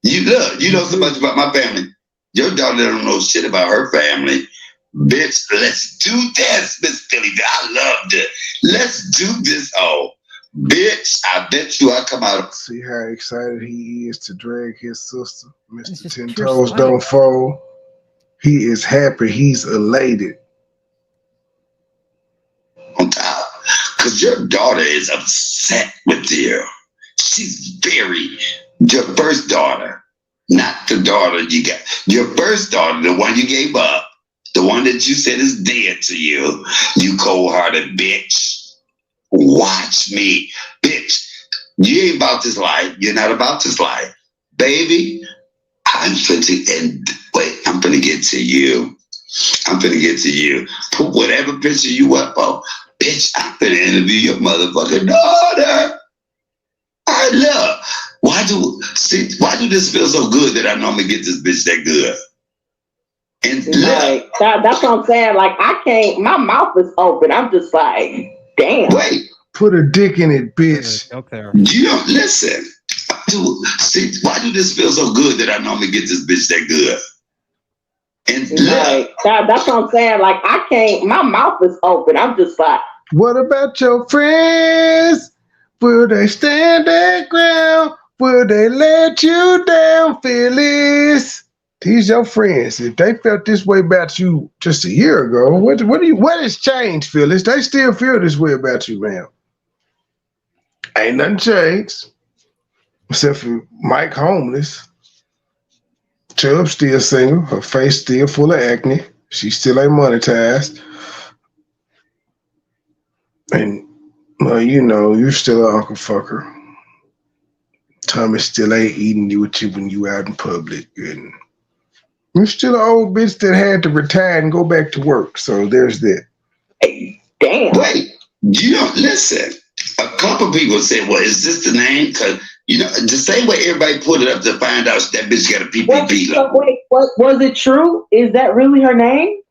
You know so much about my family. Your daughter don't know shit about her family. Bitch, let's do this, Miss Philly. I loved it. Let's do this. Oh, bitch, I bet you I come out. See how excited he is to drag his sister. Mr. Ten Toes Don't Fold. He is happy. He's elated. On top, because your daughter is upset with you. She's your first daughter, not the daughter you got. Your first daughter, the one you gave up, the one that you said is dead to you, you cold-hearted bitch. Watch me, bitch. You ain't about this life. You're not about this life. Baby, I'm finna get to you. I'm finna get to you. Put whatever picture you up on. Bitch, I'm finna interview your motherfucking daughter. I love. Why do this feel so good that I know I'm gonna get this bitch that good? And like, that's what I'm saying. Like, I can't, my mouth is open. I'm just like, damn. Wait. Put a dick in it, bitch. Okay. You don't listen. Why do this feel so good that I know I'm gonna get this bitch that good? And like, that's what I'm saying. Like, I can't, my mouth is open. I'm just like, what about your friends? Will they stand their ground? Will they let you down, Phyllis? These your friends. If they felt this way about you just a year ago, what has changed, Phyllis? They still feel this way about you, ma'am. Ain't nothing changed. Except for Mike homeless. Chubb still single. Her face still full of acne. She still ain't monetized. And, well, you know, you still an uncle fucker. Tommy still ain't eating you with you when you out in public. And you're still an old bitch that had to retire and go back to work. So there's that. Damn. Wait, you don't listen. A couple people said, well, is this the name? Because, you know, the same way everybody put it up to find out that bitch got a PPP loan. Wait, was it true? Is that really her name?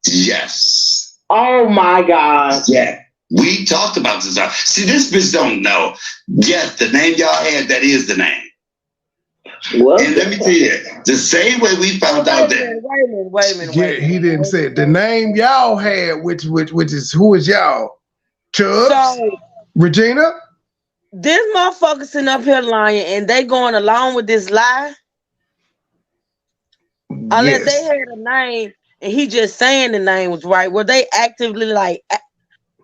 Yes. Oh my God. Yeah. We talked about this. See, this bitch don't know. Yes, the name y'all had, that is the name. What? And let me tell you, the same way we found out that. Wait a minute. Yeah, he didn't say it. The name y'all had, which is who is y'all? Chubbs? So, Regina? this motherfucker sitting up here lying and they going along with this lie? Unless they had a name and he just saying the name was right. Were they actively like,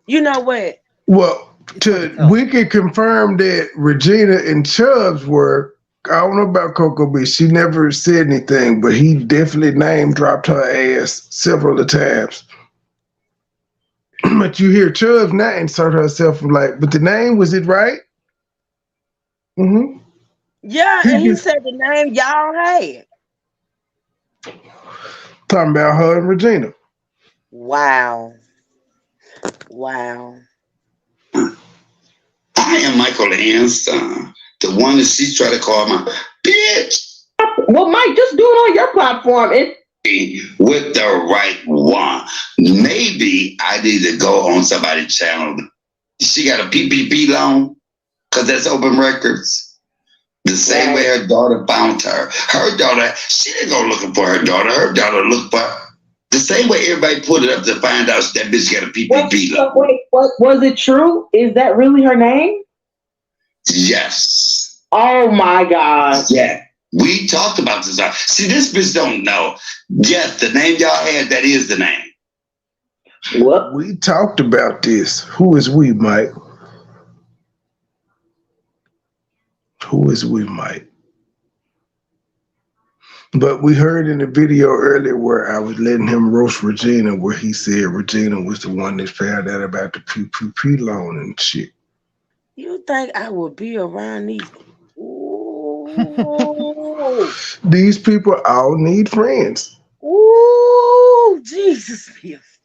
you know what? Well, we can confirm that Regina and Chubbs were, I don't know about Coco B. She never said anything, but he definitely name dropped her ass several of times. But you hear Chubbs not insert herself like, but the name, was it right? Mm-hmm. Yeah, and he said the name y'all had. Talking about her and Regina. Wow. I am Michael Ann's son. The one that she's trying to call my bitch. Well, Mike, just do it on your platform. With the right one. Maybe I need to go on somebody's channel. She got a PPP loan because that's open records. The same way her daughter found her. Her daughter, she didn't go looking for her daughter. Her daughter looked for her. The same way everybody put it up to find out that bitch got a PPP loan. Wait, was it true? Is that really her name? Yes. Oh my God. Yeah. We talked about this. See, this bitch don't know. Yes, the name y'all had, that is the name. What? We talked about this. Who is we, Mike? Who is we, Mike? But we heard in the video earlier where I was letting him roast Regina, where he said Regina was the one that found out about the PPP loan and shit. You think I would be around these? These people all need friends. Ooh, Jesus.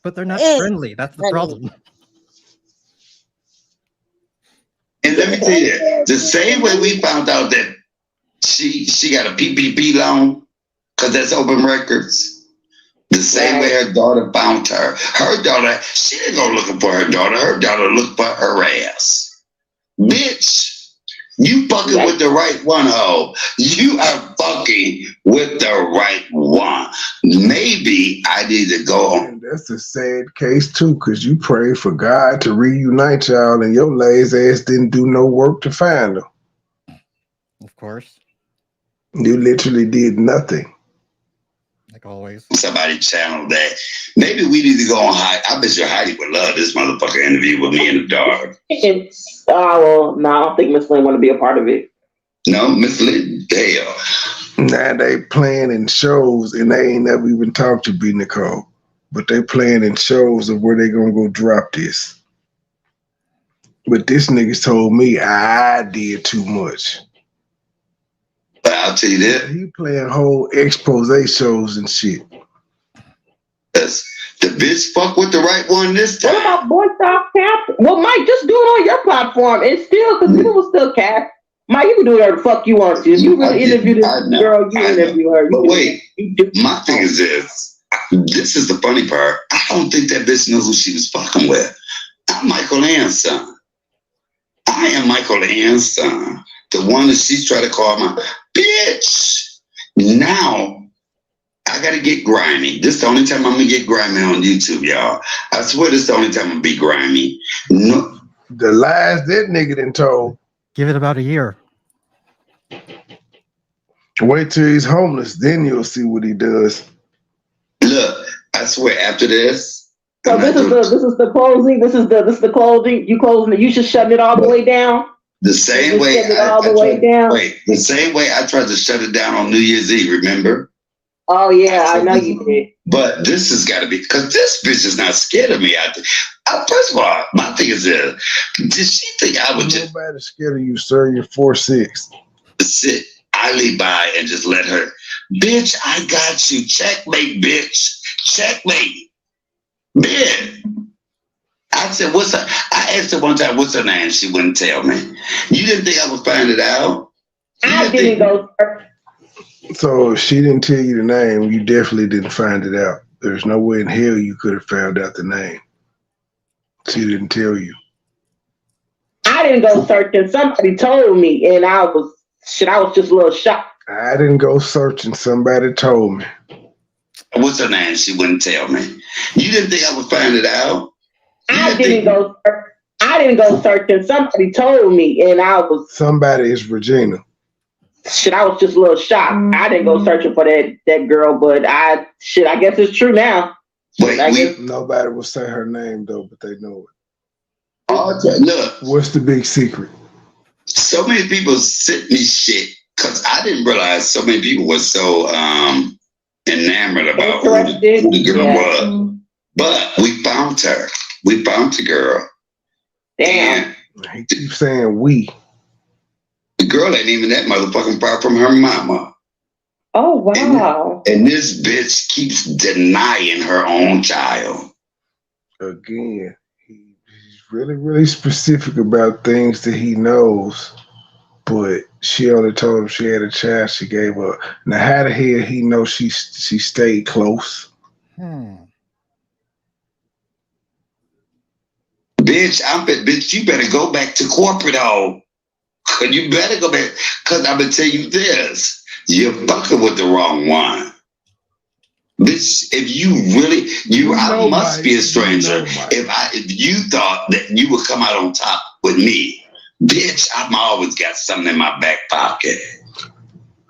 But they're not friendly. That's the problem. And let me tell you, the same way we found out that she got a PPP loan, because that's open records. The same way her daughter found her. Her daughter, she didn't go looking for her daughter. Her daughter looked for her ass. Bitch, you fucking with the right one, ho. You are fucking with the right one. Maybe I need to go on. That's a sad case too, because you prayed for God to reunite y'all and your lazy ass didn't do no work to find her. Of course. You literally did nothing. like always. Somebody channeled that. Maybe we need to go on Heidi. I bet you Heidi would love this motherfucker interview with me in the dark. Well, no, I don't think Miss Lynn want to be a part of it. No, Miss Lynn, hell. Now they playing in shows and they ain't never even talked to B. Nicole. But they playing in shows of where they gonna go drop this. But this nigga told me I did too much. But I'll tell you this. He playing whole expose shows and shit. Yes. The bitch fuck with the right one this time. What about Boy Stop Cap? Well, Mike, just do it on your platform and still, because people will still cap. Mike, you can do whatever the fuck you want to. If you really interview this girl, you interview her. But wait, my thing is this is the funny part. I don't think that bitch knew who she was fucking with. I'm Michael Ann's son. I am Michael Ann's son. The one that she's trying to call my bitch. Now, I gotta get grimy. This is the only time I'm gonna get grimy on YouTube, y'all. I swear this is the only time I'm gonna be grimy. No. The lies that nigga done told. Give it about a year. Wait till he's homeless, then you'll see what he does. Look, I swear after this. So this is the closing. This is the closing. You closing it. You just shutting it all the way down. The same way the same way I tried to shut it down on New Year's Eve, remember? Oh yeah, I know you did. But this has got to be, because this bitch is not scared of me. First of all, my thing is this. Did she think I would just... Nobody's scared of you, sir. You're 4'6". Sit idly by and just let her... Bitch, I got you. Checkmate, bitch. Checkmate. Bitch. I said, what's her... I asked her one time, what's her name? She wouldn't tell me. You didn't think I would find it out? I didn't go... So if she didn't tell you the name, you definitely didn't find it out. There's no way in hell you could have found out the name. She didn't tell you. I didn't go searching. Somebody told me, and I was just a little shocked. I didn't go searching. Somebody told me. What's her name? She wouldn't tell me. You didn't think I would find it out? I didn't go searching. Somebody told me, and I was... Somebody is Regina. I was just a little shocked. I didn't go searching for that girl, but I guess it's true now. Nobody will say her name though, but they know it. Look, what's the big secret? So many people sent me shit because I didn't realize so many people were so enamored about who the girl was. But we found her. We found the girl. Damn. He keeps saying we. The girl ain't even that motherfucking far from her mama. Oh, wow. And this bitch keeps denying her own child. Again, he's really, really specific about things that he knows, but she only told him she had a child. She gave up. Now, how the hell he know she stayed close? Bitch, you better go back to corporate home. You better go back, because I'm going to tell you this. You're fucking with the wrong one. Bitch, if you really, I must be a stranger. If you thought that you would come out on top with me, bitch, I've always got something in my back pocket.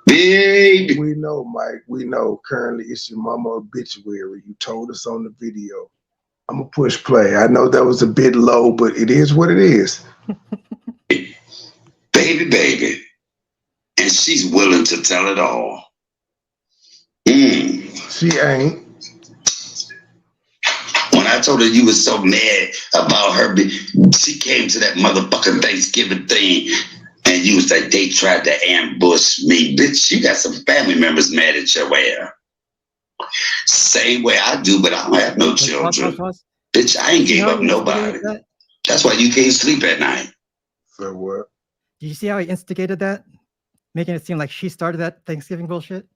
Baby. We know, Mike. We know. Currently, it's your mama obituary. You told us on the video. I'm going to push play. I know that was a bit low, but it is what it is. Baby. And she's willing to tell it all. She ain't. When I told her you was so mad about her, she came to that motherfucking Thanksgiving thing and you was like, they tried to ambush me. Bitch, you got some family members mad at your ass. Same way I do, but I don't have no children. Bitch, I ain't gave up nobody. That's why you can't sleep at night. So what? Do you see how he instigated that? Making it seem like she started that Thanksgiving bullshit?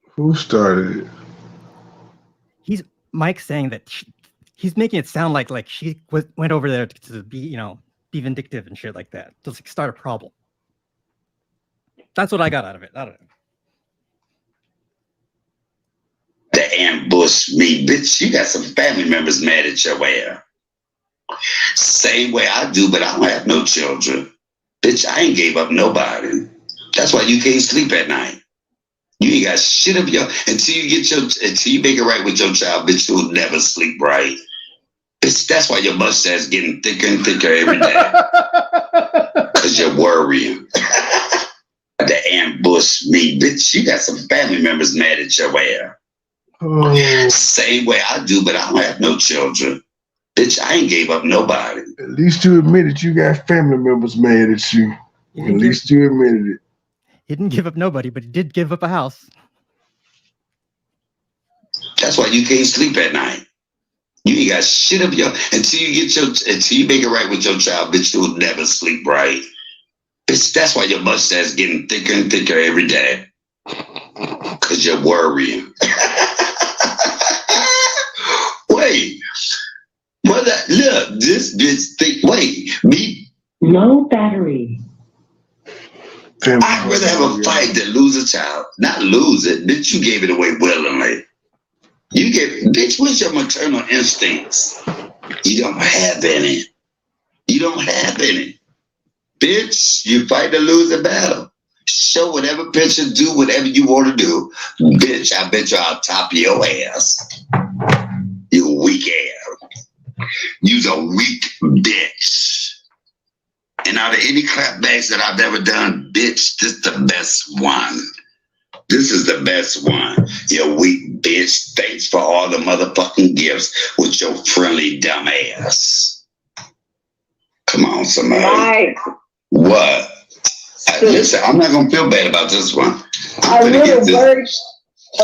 Who started it? He's Mike saying that he's making it sound like she went over there to be, be vindictive and shit like that. Just like start a problem. That's what I got out of it. I don't know. To ambush me, bitch. You got some family members mad at your ass. Same way I do, but I don't have no children. Bitch, I ain't gave up nobody. That's why you can't sleep at night. You ain't got shit of your until you make it right with your child, bitch. You'll never sleep right. That's why your mustache getting thicker and thicker every day. Cause you're worrying. To ambush me, bitch. You got some family members mad at your ass. Oh. Same way I do, but I don't have no children. Bitch, I ain't gave up nobody. At least you admitted you got family members mad at you. At least you admitted it. He didn't give up nobody, but he did give up a house. That's why you can't sleep at night. You ain't got shit of your until you make it right with your child, bitch. You'll never sleep right. Bitch, that's why your mustache getting thicker and thicker every day. Cause you're worrying. Wait. Mother, look, this bitch think. Wait, me. No battery. I'd rather have a fight than lose a child. Not lose it, bitch. You gave it away willingly. You gave it, bitch. What's your maternal instincts? You don't have any. You don't have any, bitch. You fight to lose a battle. Show whatever picture, do whatever you want to do, bitch. I bet you I'll top your ass. You weak ass. You's a weak bitch. And out of any clapbacks that I've ever done, bitch, this is the best one. This is the best one. You weak bitch. Thanks for all the motherfucking gifts with your friendly dumb ass. Come on, somebody. Right. What? Listen, I'm not gonna feel bad about this one. A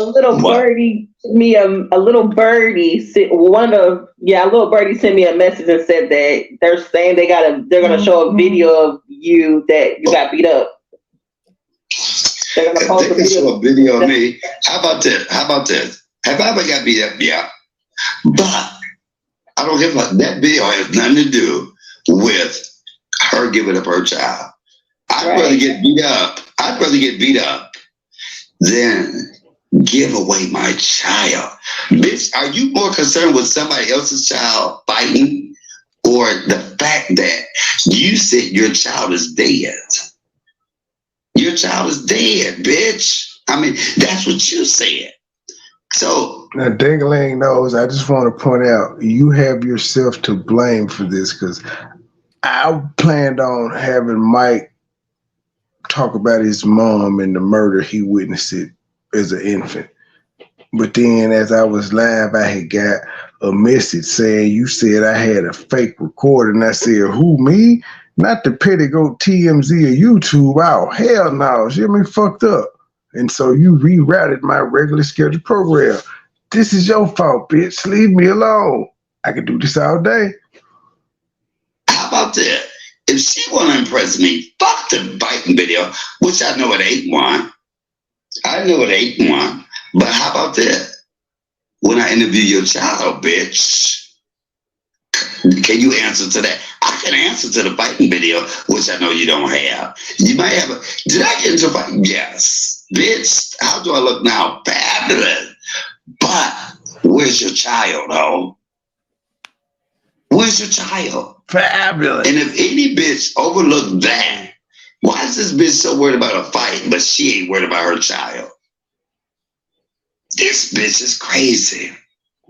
little birdie sent me a little birdie sent me a message and said that they're saying they're gonna show a video of you that you got beat up. They're gonna post a video of me. How about this? Have I ever got beat up? Yeah. But I don't give a fuck. That video has nothing to do with her giving up her child. I'd rather get beat up. I'd rather get beat up than give away my child. Bitch, are you more concerned with somebody else's child fighting or the fact that you said your child is dead? Your child is dead, bitch. I mean, that's what you said. So now, Dingling knows. I just want to point out you have yourself to blame for this because I planned on having Mike talk about his mom and the murder he witnessed it as an infant. But then as I was live, I had got a message saying you said I had a fake recording. I said, who, me? Not the petticoat TMZ or YouTube. Oh, hell no. She had me fucked up. And so you rerouted my regular scheduled program. This is your fault, bitch. Leave me alone. I could do this all day. How about that? If she want to impress me, fuck the biting video, which I know it ain't one. But how about that? When I interview your child, bitch, can you answer to that? I can answer to the fighting video, which I know you don't have. You might have did I get into a fight? Yes. Bitch, how do I look now? Fabulous. But where's your child, ho? Where's your child? Fabulous. And if any bitch overlooked that, why is this bitch so worried about a fight, but she ain't worried about her child? This bitch is crazy.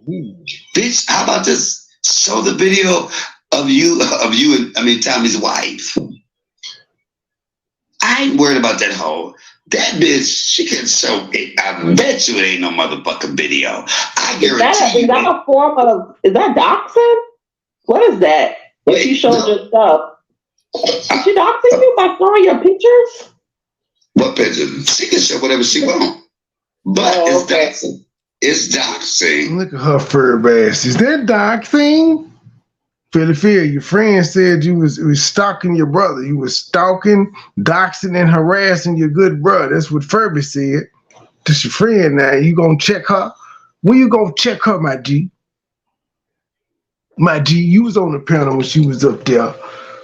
Ooh. Bitch, how about this? Show the video of you and Tommy's wife. I ain't worried about that hoe. That bitch, she can show it. I bet you it ain't no motherfucking video. I guarantee is that a form of, is that doxing? What is that? If she showed your stuff. Is she doxing you by throwing your pictures? What pictures? She can show whatever she wants. But it's doxing. It's doxing. Look at her fur ass. Is that doxing? Philly, your friend said you was stalking your brother. You was stalking, doxing, and harassing your good brother. That's what Furby said. That's your friend now. You gonna check her? When you gonna check her, my G? My G, you was on the panel when she was up there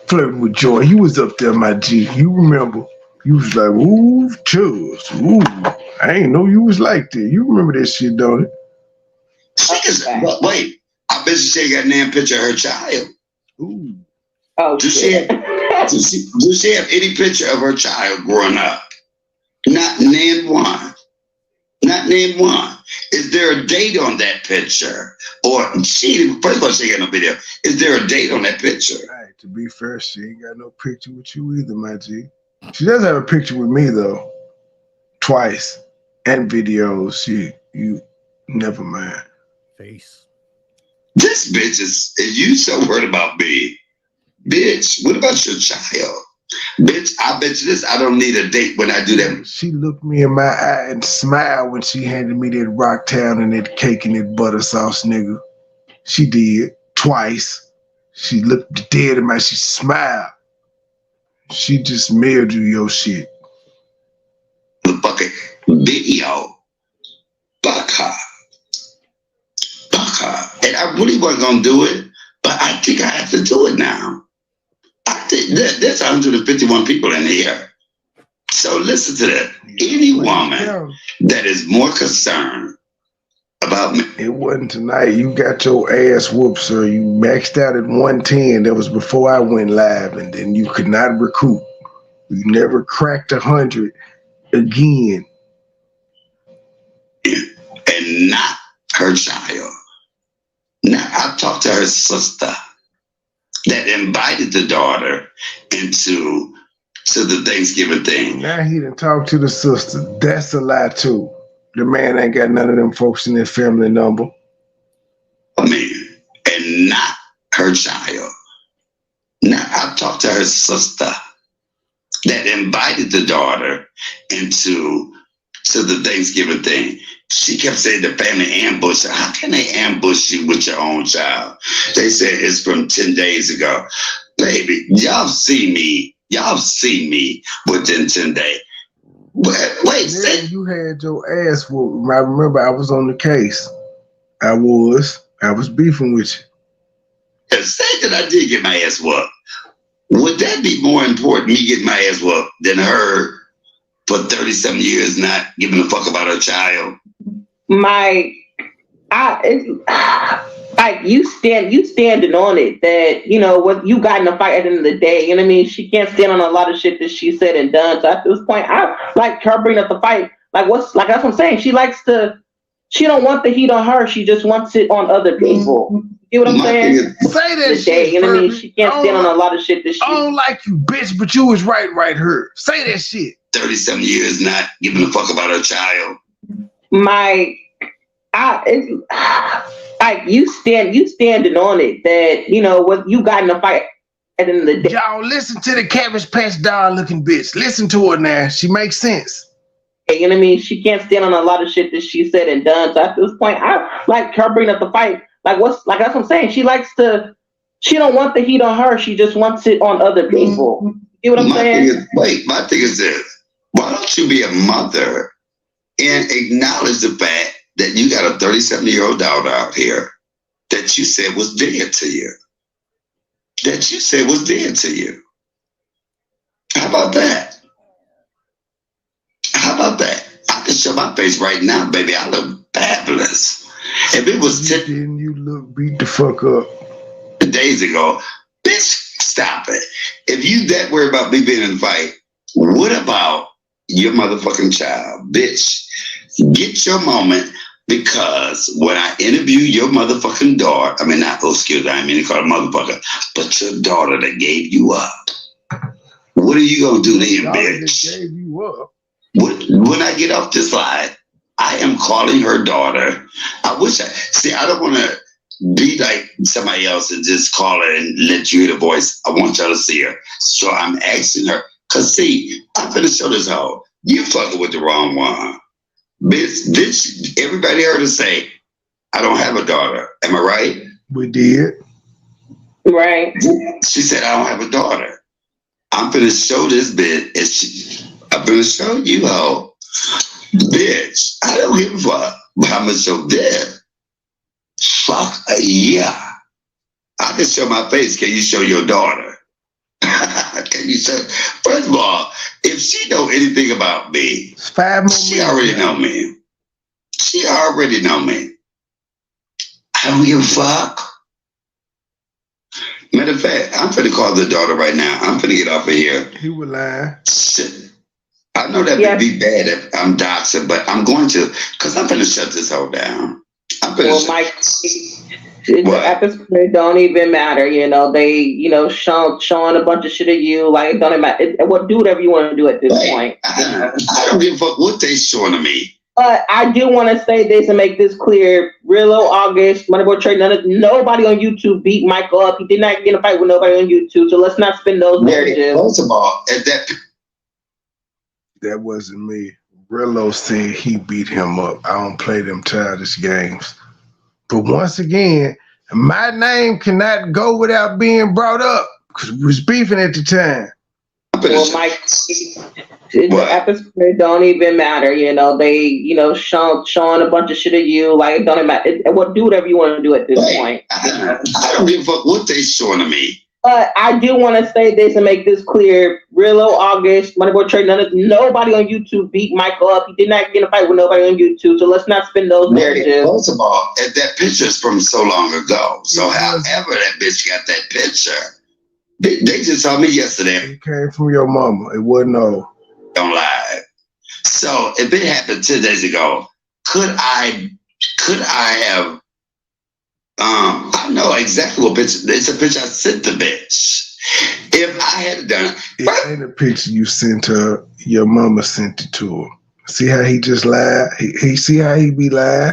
flirting with Joy. You was up there, my G. You remember. You was like, ooh, chills. Ooh, I ain't know you was like that. You remember that shit, don't it? Wait, I bet she got a damn picture of her child. Ooh. Oh, does she have any picture of her child growing up? Not name one. Not name one. Is there a date on that picture? Or first of all, she ain't got no video. Is there a date on that picture? Right, to be fair, she ain't got no picture with you either, my G. She does have a picture with me though. Twice. And videos. You never mind. Face. This bitch is you so worried about me. Bitch, what about your child? Bitch, I bet you this, I don't need a date when I do that. She looked me in my eye and smiled when she handed me that Rocktown and that cake and that butter sauce, nigga. She did. Twice. She looked dead in my, she smiled. She just mailed you your shit. The fucking video. Fuck her. Fuck her. And I really wasn't gonna do it, but I think I have to do it now. I think there's 151 people in here. So listen to that. Any woman that is more concerned about me. It wasn't tonight. You got your ass whooped, sir. You maxed out at 110. That was before I went live, and then you could not recoup. You never cracked 100 again. And not her child. Now, I talked to her sister that invited the daughter into the Thanksgiving thing. Now he done talked to the sister. That's a lie too. The man ain't got none of them folks in his family number. I mean, and not her child. Now, I talked to her sister that invited the daughter into the Thanksgiving thing. She kept saying the family ambush. How can they ambush you with your own child? They said it's from 10 days ago. Baby, y'all see me. Y'all see me within 10 days. Wait, say you had your ass whooped. I remember I was on the case. I was beefing with you. And say that I did get my ass whooped. Would that be more important, me getting my ass whooped, than her for 37 years not giving a fuck about her child? You standing on it that, you know, what you got in a fight at the end of the day. You know what I mean? She can't stand on a lot of shit that she said and done. So at this point, I like her bringing up the fight. That's what I'm saying. She don't want the heat on her. She just wants it on other people. You know what I'm saying? Say that shit. You know what I mean? She can't stand on a lot of shit that she. I don't like you, bitch, but you was right her. Say that shit. 37 years not giving a fuck about her child. You standing on it that, you know, what you got in a fight at the end of the day. Y'all listen to the Cabbage Patch doll looking bitch. Listen to her now. She makes sense. You know what I mean? She can't stand on a lot of shit that she said and done. So at this point, I like her bringing up the fight. That's what I'm saying. She don't want the heat on her. She just wants it on other people. You know what I'm saying? My thing is this. Why don't you be a mother and acknowledge the fact that you got a 37-year-old daughter out here that you said was dead to you? How about that? I can show my face right now, baby. I look fabulous. If it was 10 you look beat the fuck up days ago, bitch, stop it. If you that worried about me being in a fight, what about your motherfucking child? Bitch, get your moment, because when I interview your motherfucking daughter, I mean to call her motherfucker, but your daughter that gave you up, what are you gonna do to him, bitch? That gave you up. When I get off this slide, I am calling her daughter. I don't want to be like somebody else and just call her and let you hear the voice. I want y'all to see her. So I'm asking her, because see, I'm going to show this hoe. You fucking with the wrong one. Bitch, everybody heard her say, I don't have a daughter. Am I right? We did. Right. She said, I don't have a daughter. I'm going to show this bitch. I'm going to show you how, bitch, I don't give a fuck, but I'm going to show this. Fuck yeah. I can show my face. Can you show your daughter? Can you show? First of all, if she know anything about me, she already know me. I don't give a fuck. Matter of fact, I'm finna call the daughter right now. I'm finna get off of here. He would lie. Shit. I know that would be bad if I'm doxing, but I'm going to, because I'm going to shut this whole down. Well, Mike, at this point, it don't even matter. You know, they, showing a bunch of shit of you. Like, it don't even matter. Do whatever you want to do at this point. I don't give a fuck what they showing to me. But I do want to say this and make this clear. Real August, MoneyBoy Trade, nobody on YouTube beat Michael up. He did not get in a fight with nobody on YouTube. So let's not spin those narratives. First of all, that wasn't me. Rillo said he beat him up. I don't play them childish games. But once again, my name cannot go without being brought up because we was beefing at the time. Well, Mike, at this point, it don't even matter. You know, they, showing a bunch of shit of you. Like, it don't even matter. Do whatever you want to do at this point. I don't give a fuck what they showing to me. But I do want to say this and make this clear. Real August, MoneyBoy Trade, nobody on YouTube beat Michael up. He did not get in a fight with nobody on YouTube. So let's not spin those narratives. First of all, that picture's from so long ago. So however that bitch got that picture, they just told me yesterday. It came from your mama. It wasn't no. Don't lie. So if it happened 10 days ago, could I have? I know exactly what picture. It's a picture I sent the bitch. If I had done it, ain't a picture you sent her. Your mama sent it to her. See how he just lied? He see how he be lying?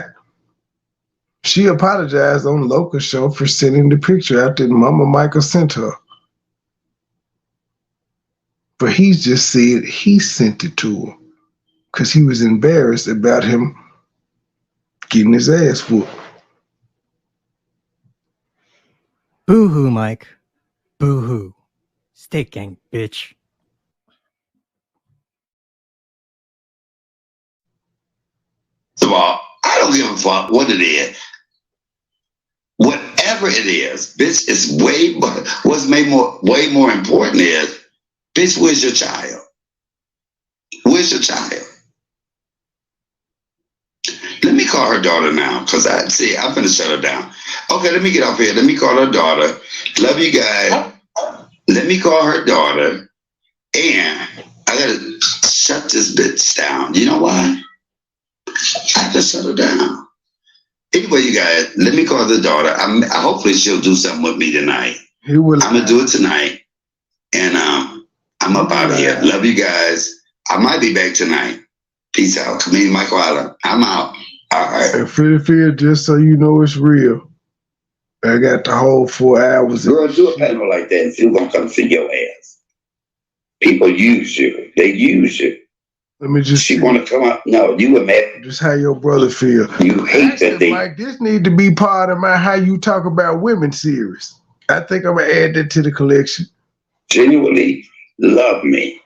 She apologized on the local show for sending the picture after Mama Michael sent her. But he just said he sent it to her because he was embarrassed about him getting his ass whooped. Boo-hoo, Mike. Boo-hoo. Steak gang, bitch. First of all, I don't give a fuck what it is. Whatever it is, bitch, is way more important is, bitch, where's your child? Where's your child? Let me call her daughter now, because I'm gonna shut her down. Okay, let me get off here. Let me call her daughter. Love you guys. Let me call her daughter. And I gotta shut this bitch down. You know why? I have to shut her down. Anyway, you guys, let me call the daughter. Hopefully she'll do something with me tonight. I'm gonna do it tonight. And I'm up out of here. Love you guys. I might be back tonight. Peace out. Comedian Michael Allen. I'm out. All right. And Fear, just so you know it's real. I got the whole 4 hours. Girl, do a panel like that and see who's gonna come see your ass. People use you. They use you. Let me just. She want to come out. No, you were mad. Just how your brother feel. You hate that thing. Mike, this need to be part of my How You Talk About Women series. I think I'm gonna add that to the collection. Genuinely love me.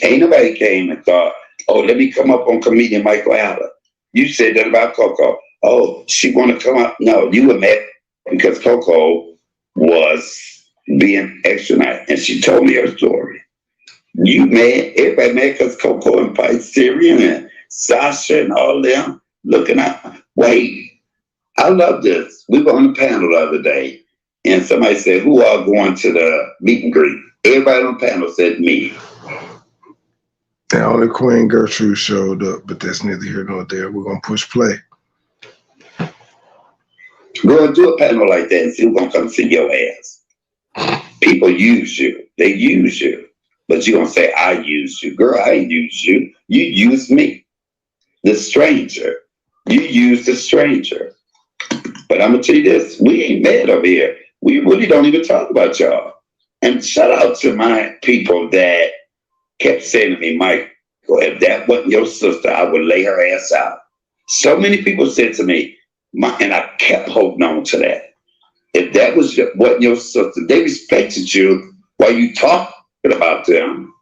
Ain't nobody came and thought, oh, let me come up on comedian Michael Allen. You said that about Coco. Oh, she want to come out. No, you were mad because Coco was being extra nice, and she told me her story. You mad? Everybody mad because Coco and Syrian and Sasha and all them looking out. Wait, I love this. We were on the panel the other day, and somebody said, who are going to the meet and greet? Everybody on the panel said me. The only Queen Gertrude showed up, but that's neither here nor there. We're going to push play. Girl, do a panel like that and see who's going to come see your ass. People use you. They use you. But you're going to say, I use you. Girl, I ain't use you. You use me. The stranger. You use the stranger. But I'm going to tell you this. We ain't mad over here. We really don't even talk about y'all. And shout out to my people that kept saying to me, Mike, if that wasn't your sister, I would lay her ass out. So many people said to me, and I kept holding on to that. If that wasn't your sister, they respected you while you talking about them.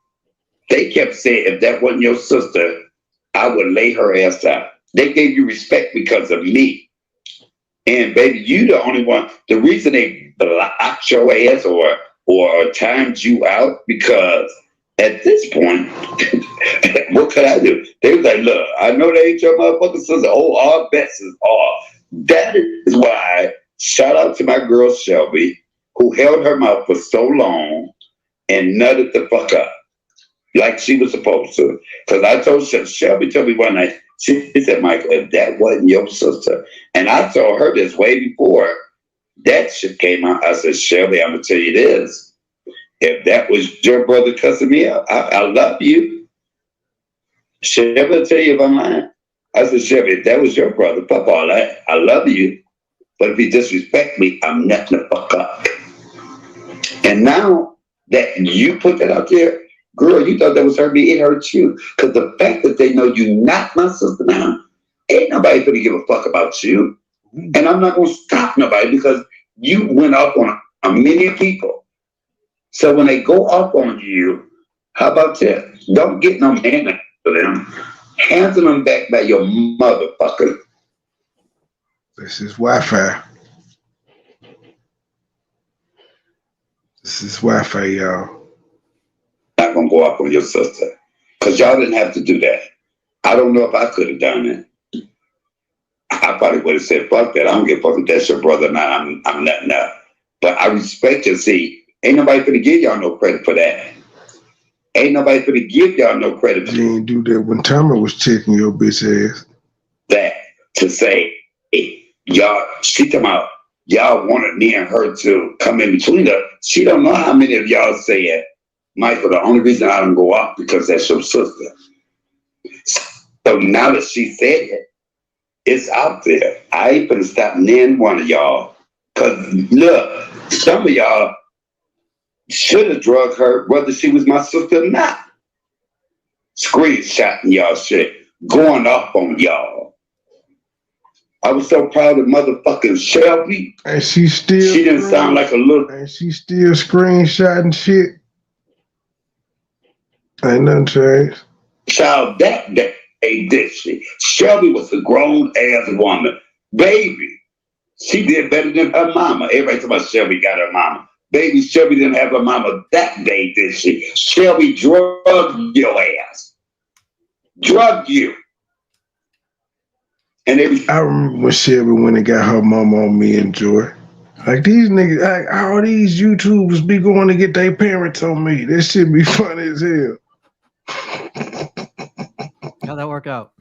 They kept saying, if that wasn't your sister, I would lay her ass out. They gave you respect because of me. And baby, you the only one. The reason they blocked your ass or timed you out, because at this point, what could I do? They was like, look, I know they ain't your motherfucking sister. Oh, our bets is off. That is why, shout out to my girl Shelby, who held her mouth for so long and nutted the fuck up. like she was supposed to. Because I told Shelby told me one night, she said, Michael, if that wasn't your sister, and I told her this way before that shit came out, I said, Shelby, I'm going to tell you this. If that was your brother cussing me out, I love you. Shelby will tell you if I'm lying. I said, Shelby, if that was your brother, fuck all that. I love you. But if you disrespect me, I'm nothing to fuck up. And now that you put that out there, girl, you thought that was hurt me, it hurts you. Because the fact that they know you not my sister now, ain't nobody gonna give a fuck about you. And I'm not gonna stop nobody because you went up on a million people. So when they go up on you, how about that? Don't get no man for them. Handle them back by your motherfucker. This is Wi-Fi. This is Wi-Fi, y'all. Not gonna go up on your sister. Because y'all didn't have to do that. I don't know if I could have done it. I probably would have said, fuck that. I don't give a fuck if that's your brother or not. I'm letting up. But I respect you. See, ain't nobody gonna give y'all no credit for that. Ain't nobody gonna give y'all no credit for You ain't do that when Tommy was checking your bitch ass. that. To say, hey, y'all, she talking about y'all wanted me and her to come in between her. She don't know how many of y'all said, Michael, the only reason I don't go out because that's your sister. So now that she said it, it's out there. I ain't gonna stop near one of y'all. Cause look, some of y'all should have drugged her whether she was my sister or not. Screenshotting y'all shit. Going up on y'all. I was so proud of motherfucking Shelby. And she didn't sound like a little. And she still screenshotting shit. Ain't nothing changed. Child, that day, did she? Shelby was a grown ass woman. Baby, she did better than her mama. Everybody talking about Shelby got her mama. Baby, Shelby didn't have her mama that day, did she? Shelby drugged your ass. Drugged you. And I remember when Shelby went and got her mama on me and Joy. Like these niggas, like all these YouTubers be going to get their parents on me. That shit be funny as hell. How'd that work out?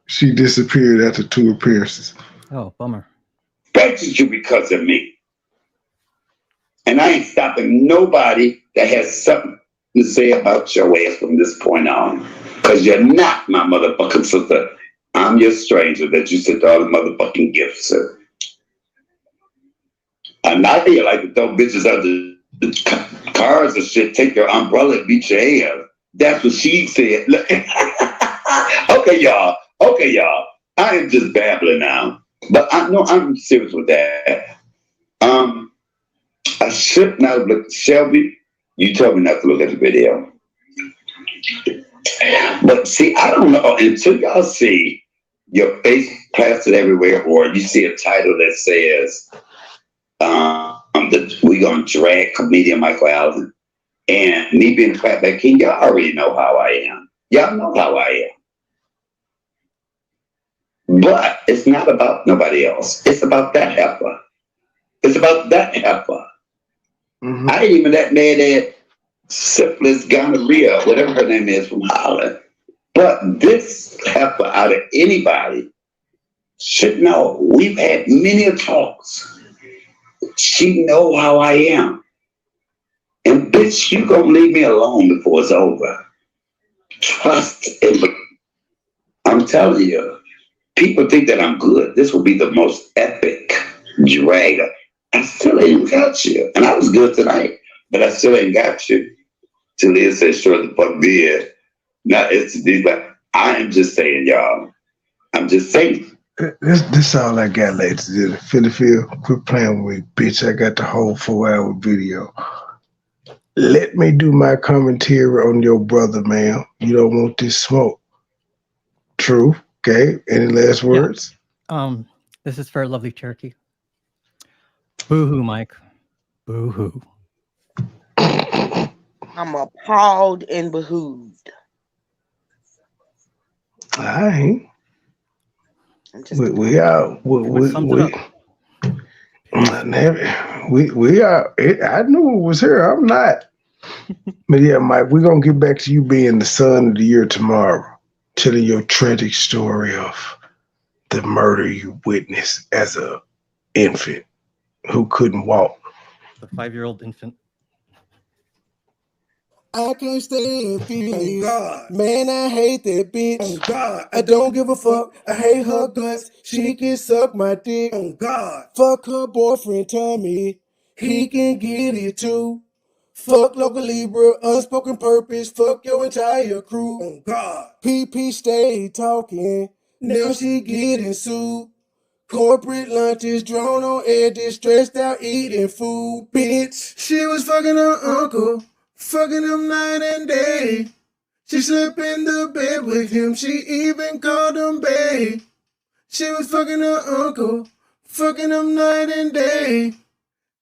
She disappeared after 2 appearances. Oh, bummer. Respected you because of me. And I ain't stopping nobody that has something to say about your ass from this point on. Because you're not my motherfucking sister. I'm your stranger that you sent all the motherfucking gifts to. And now you like to throw bitches out the cars and shit, take your umbrella and beat your ass. That's what she said. Okay, y'all. I am just babbling now. But I know I'm serious with that. I should not have looked. Shelby, you told me not to look at the video. But see, I don't know until y'all see your face plastered everywhere, or you see a title that says, we gonna drag comedian Michael Allen, and me being the Fatback King, y'all already know how I am. Y'all know how I am. But it's not about nobody else. It's about that heifer. It's about that heifer. Mm-hmm. I ain't even that mad at syphilis, gonorrhea, whatever her name is from Holland. But this heifer out of anybody should know. We've had many talks. She know how I am. And bitch, you gonna leave me alone before it's over. Trust and I'm telling you, people think that I'm good. This will be the most epic drag. I still ain't got you. And I was good tonight, but I still ain't got you. Till Liz said, sure the fuck did. Now it's these, but I am just saying, y'all. I'm just saying. This all I got, ladies and gentlemen. Phillyfield, quit playing with me, bitch. I got the whole 4-hour video. Let me do my commentary on your brother, ma'am. You don't want this smoke. True. Okay. Any last words? Yeah. This is for lovely Cherokee. Boo-hoo, Mike. Boo-hoo. I'm appalled and behooved. All right. We are. I knew it was her. I'm not. But yeah, Mike, we're gonna get back to you being the son of the year tomorrow, telling your tragic story of the murder you witnessed as a infant who couldn't walk. The 5-year-old infant. I can't stand feelings. Oh, man, I hate that bitch. Oh, God. I don't give a fuck. I hate her guts. She can suck my dick. Oh, God. Fuck her boyfriend, Tommy. He can get it too. Fuck local Libra, unspoken purpose. Fuck your entire crew. Oh, God. PP stay talking. Now she getting sued. Corporate lunches, drone on edges, stressed out eating food, bitch. She was fucking her uncle, fucking him night and day. She slept in the bed with him, she even called him babe. She was fucking her uncle, fucking him night and day.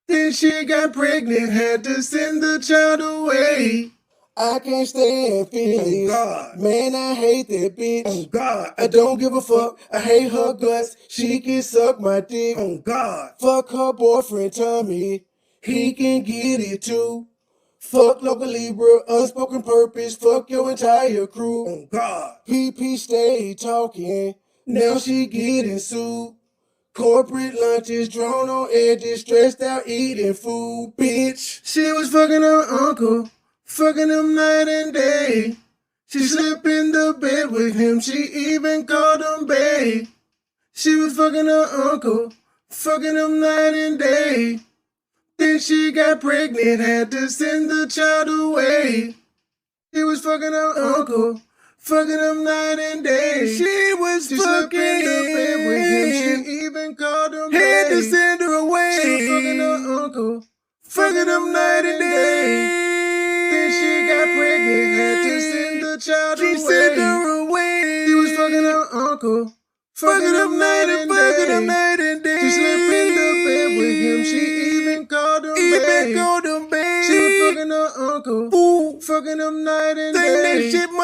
Then she got pregnant, had to send the child away. I can't stand feelings. Oh, God. Man, I hate that bitch. Oh, God. I don't give a fuck. I hate her guts. She can suck my dick. Oh, God. Fuck her boyfriend, Tommy. He can get it too. Fuck local Libra, unspoken purpose. Fuck your entire crew. Oh, God. PP stay talking. Now she getting sued. Corporate lunches, drone on edges, stressed out eating food, bitch. She was fucking her uncle, fucking him night and day. She slept in the bed with him, she even called him babe. She was fucking her uncle, fucking him night and day. Then she got pregnant, had to send the child away. She was fucking her uncle, fucking him night and day. She fucking in the bed with him. She even called him babe. Had to send her away. She was fucking her uncle, fucking him night and day. Then she got pregnant, had to send the child away. She sent her away. She was fucking her uncle, fucking him night and day. She slept in the bed with him. She even called him babe. She was fucking her uncle, fucking him night and day.